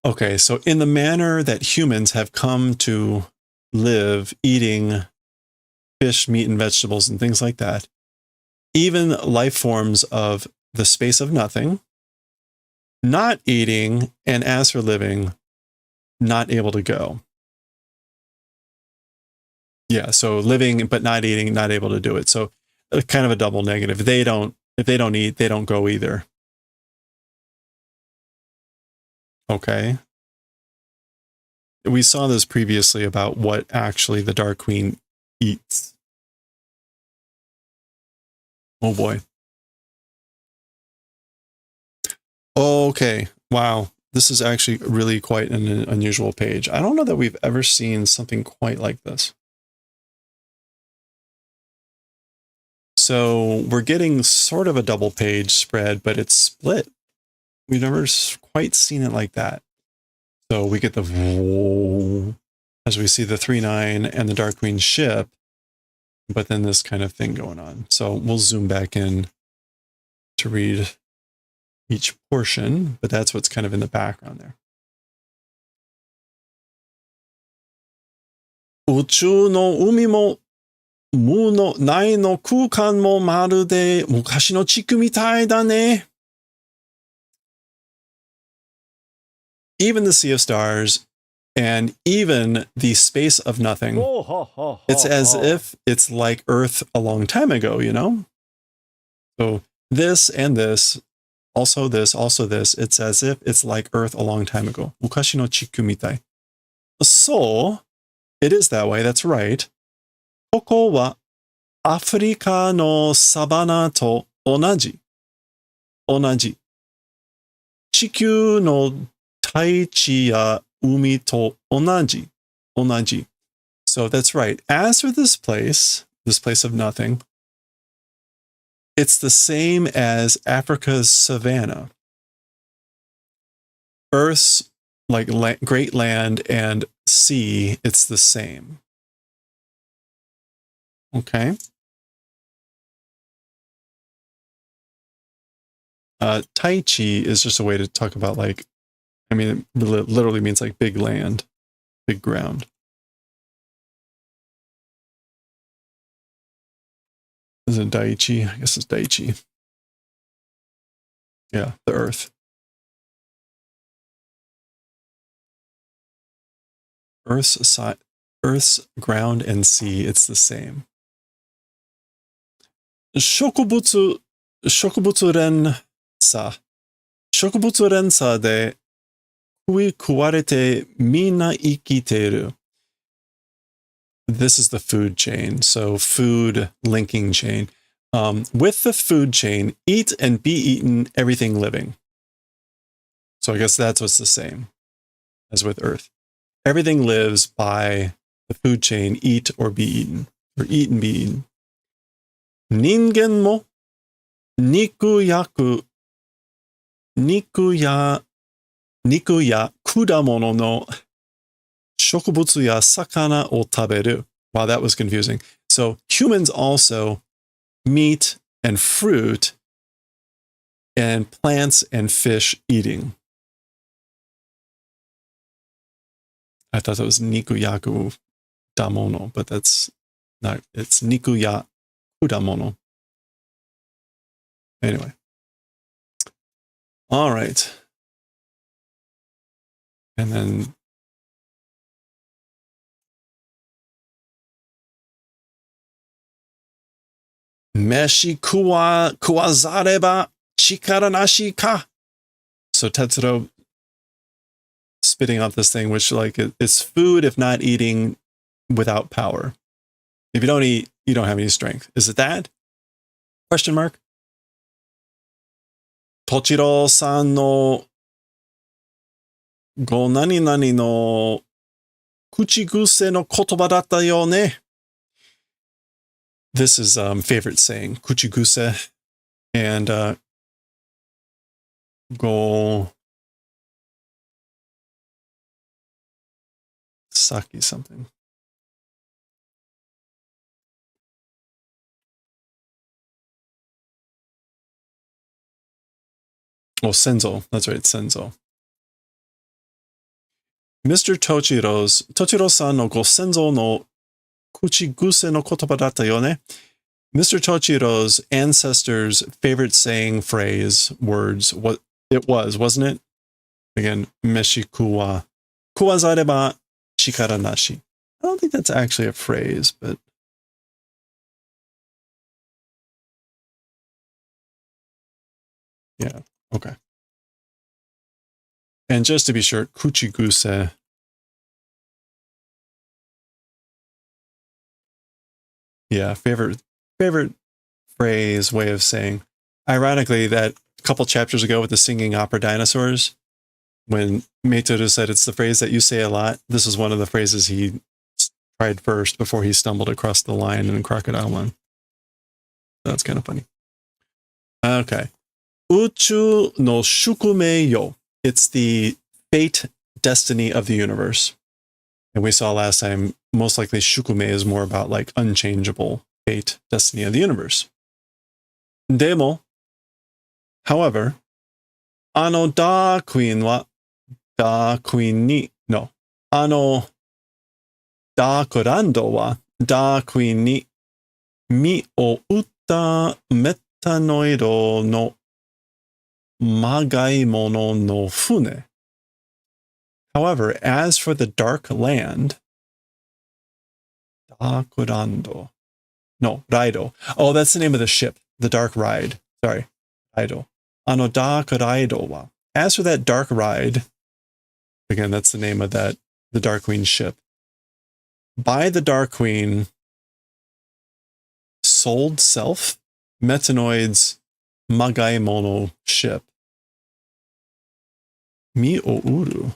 Okay, so in the manner that humans have come to live, eating fish, meat, and vegetables and things like that, even life forms of the space of nothing, not eating, and as for living, not able to go. Yeah, so living but not eating, not able to do it. So kind of a double negative. If they don't eat, they don't go either. Okay. We saw this previously about what actually the Dark Queen eats. Oh boy. Okay. Wow. This is actually really quite an unusual page. I don't know that we've ever seen something quite like this. So we're getting sort of a double page spread, but it's split. We've never quite seen it like that. So we get the as we see the 3-9 and the Dark Queen ship, but then this kind of thing going on. So we'll zoom back in to read each portion, but that's what's kind of in the background there. 宇宙の海も無のないの空間もまるで昔の地区みたいだね。Even the sea of stars and even the space of nothing. It's as if it's like Earth a long time ago, you know? So this and this, also this, also this, it's as if it's like Earth a long time ago. 昔の地区みたい. So, it is that way, that's right. ここはアフリカのサバナと同じ。同じ。地球の大地や海と同じ。同じ。So that's right. As for this place of nothing, it's the same as Africa's savanna. Earth's like great land and sea, it's the same. Okay. Tai Chi is just a way to talk about like, I mean, it literally means like big land, big ground. Is it Daichi? I guess it's Daichi. Yeah, the earth. Earth's ground and sea, it's the same. 植物連鎖で食われてみんな生きている. This is the food chain, so food linking chain. With the food chain, eat and be eaten, everything living. So I guess that's what's the same as with Earth. Everything lives by the food chain, eat or be eaten, or eat and be eaten. 人間も肉や果物の植物や魚を食べる. Wow, that was confusing. So humans also meat and fruit and plants and fish eating. I thought that was nikuyaku damono, but that's not, it's nikuya kudamono. Anyway. All right. And then Meshi kuwazareba chikara nashi ka. So Tetsuro spitting out this thing, which like it's food if not eating without power. If you don't eat, you don't have any strength. Is it that? Question mark. Tochiro-san no go nani nani no kuchiguse no kotoba datta yo ne. This is favorite saying, kuchiguse, and go saki something. Oh, senzo. That's right, senzo. Mr. Tochiro-san no go senzo no kuchiguse no kotoba datta yo ne. Mr. Tochiro's ancestors' favorite saying, phrase, words, what it was, wasn't it? Again, meshi kuwazareba chikara nashi. I don't think that's actually a phrase, but yeah, okay. And just to be sure, kuchiguse. Yeah, favorite phrase, way of saying. Ironically, that a couple chapters ago with the singing opera dinosaurs, when Meitoru said it's the phrase that you say a lot, this is one of the phrases he tried first before he stumbled across the lion and crocodile one. That's kind of funny. Okay. Uchu no shukumei yo. It's the fate, destiny of the universe. And we saw last time, most likely Shukume is more about like unchangeable fate, destiny of the universe. Demo, however, ano da queen wa da queen ni, no, ano da kurando wa da queen ni mi o utta metanoido no magaimono no fune. However, as for the dark land, da kurando, no, raido. Oh, that's the name of the ship, the dark ride. Sorry, raido. Ano da kuraido wa. As for that dark ride, again, that's the name of that, the Dark Queen ship. By the Dark Queen, sold self, Metanoid's Magaimono ship. Mi o uru.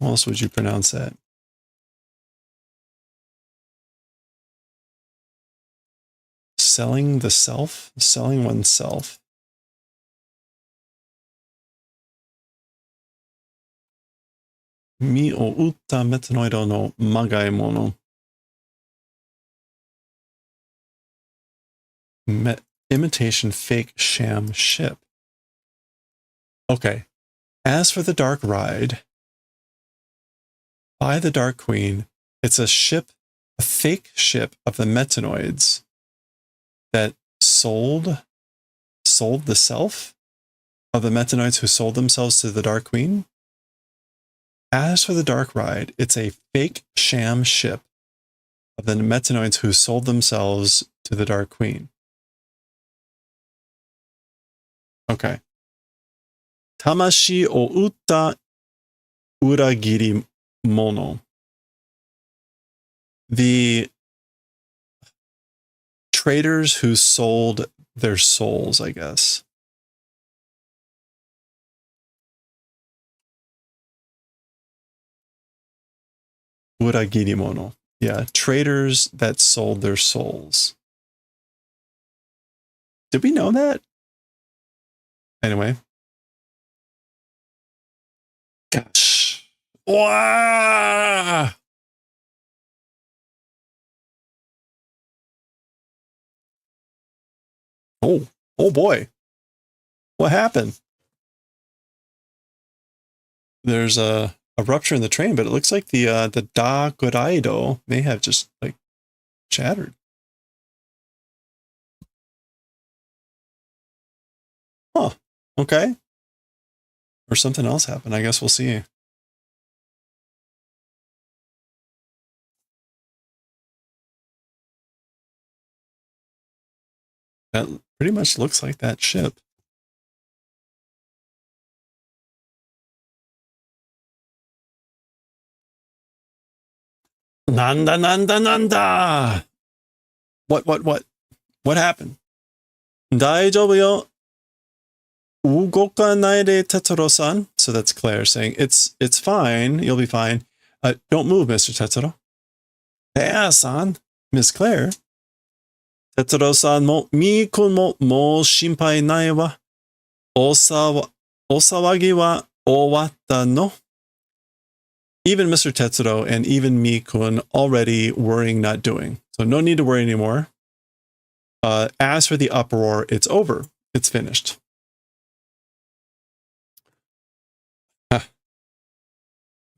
How else would you pronounce that? Selling the self? Selling oneself. Mi o utta metanoido no magaimono. Imitation fake sham ship. Okay. As for the dark ride, by the Dark Queen, it's a ship, a fake ship of the Metanoids that sold the self of the Metanoids who sold themselves to the Dark Queen. As for the dark ride, it's a fake sham ship of the Metanoids who sold themselves to the Dark Queen. Okay. Tamashi o utta uragiri mono. The traders who sold their souls, I guess. Uragiri mono. Yeah, traders that sold their souls. Did we know that? Anyway. Gosh. Wow. Oh boy. What happened? There's a rupture in the train, but it looks like the Da Goraido may have just like shattered. Huh. Okay. Or something else happened. I guess we'll see. That pretty much looks like that ship. Nanda. What happened? Daijoubu yo. Ugokanai de Tetsuro-san. So that's Claire saying, it's fine. You'll be fine. Don't move, Mr. Tetsuro. Yeah-san. Miss Claire. Tetsuro-san mo mi-kun mo shinpai nai wa. Osawagi wa owatta no. Even Mr. Tetsuro and even Mi-kun already worrying, not doing. So no need to worry anymore. As for the uproar, it's over. It's finished.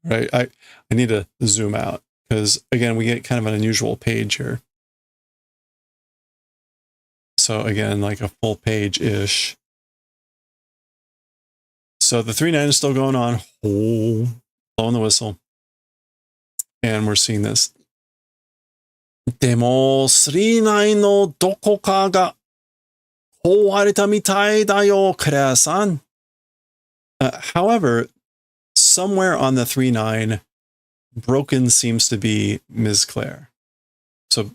Right. I need to zoom out because, again, we get kind of an unusual page here. So, again, like a full page-ish. So the 3-9 is still going on. Oh, blowing the whistle. And we're seeing this. Demo 3-9 no dokoka ga kowareta mitai da yo, Claire-san. However, somewhere on the 3-9, broken seems to be Ms. Claire. So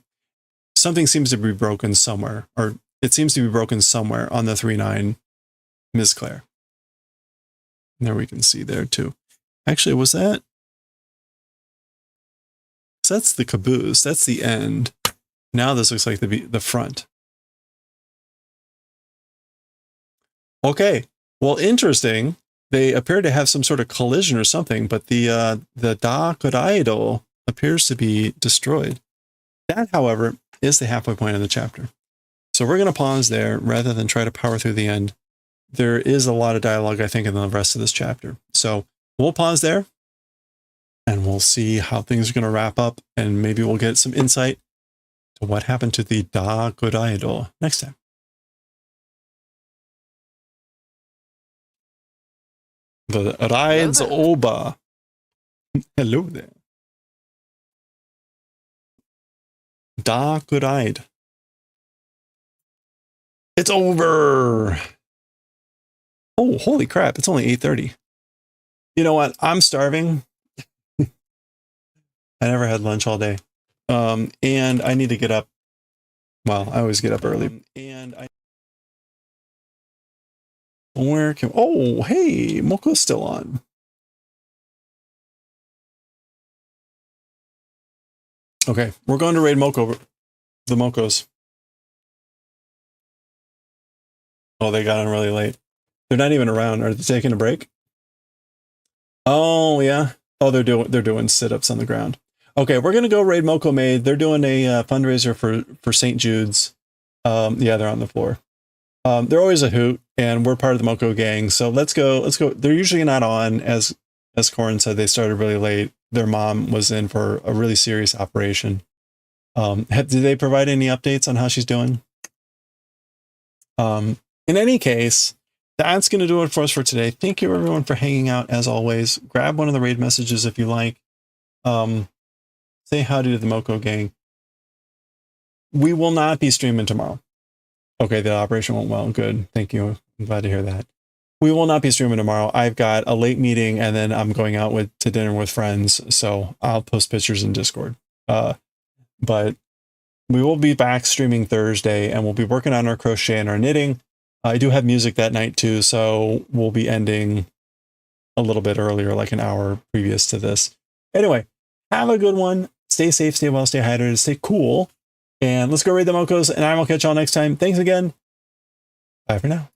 something seems to be broken somewhere, or it seems to be broken somewhere on the 3-9, Ms. Claire. And there we can see there too. Actually, was that? So that's the caboose. That's the end. Now this looks like the front. Okay. Well, interesting. They appear to have some sort of collision or something, but the Da Kodaido appears to be destroyed. That, however, is the halfway point of the chapter. So we're going to pause there rather than try to power through the end. There is a lot of dialogue, I think, in the rest of this chapter. So we'll pause there and we'll see how things are going to wrap up, and maybe we'll get some insight to what happened to the Da Kodaido next time. The ride's over. Hello there. Da Ride. It's over. Oh, holy crap. It's only 8:30. You know what? I'm starving. I never had lunch all day. And I need to get up. Well, I always get up early. Where can... Oh, hey, Moko's still on. Okay, we're going to raid Moko. The Mokos. Oh, they got on really late. They're not even around. Are they taking a break? Oh, yeah. Oh, they're doing sit-ups on the ground. Okay, we're gonna go raid Moko Maid. They're doing a fundraiser for St. Jude's. Yeah, they're on the floor. They're always a hoot, and we're part of the Moko gang. So let's go. Let's go. They're usually not on, as Corin said. They started really late. Their mom was in for a really serious operation. Did they provide any updates on how she's doing? In any case, that's going to do it for us for today. Thank you everyone for hanging out as always. Grab one of the raid messages if you like. Say howdy to the Moko gang. We will not be streaming tomorrow. Okay, the operation went well. Good. Thank you. I'm glad to hear that. We will not be streaming tomorrow. I've got a late meeting and then I'm going out to dinner with friends. So I'll post pictures in Discord. But we will be back streaming Thursday and we'll be working on our crochet and our knitting. I do have music that night too, so we'll be ending a little bit earlier, like an hour previous to this. Anyway, have a good one. Stay safe, stay well, stay hydrated, stay cool. And let's go raid the Mokos, and I will catch y'all next time. Thanks again. Bye for now.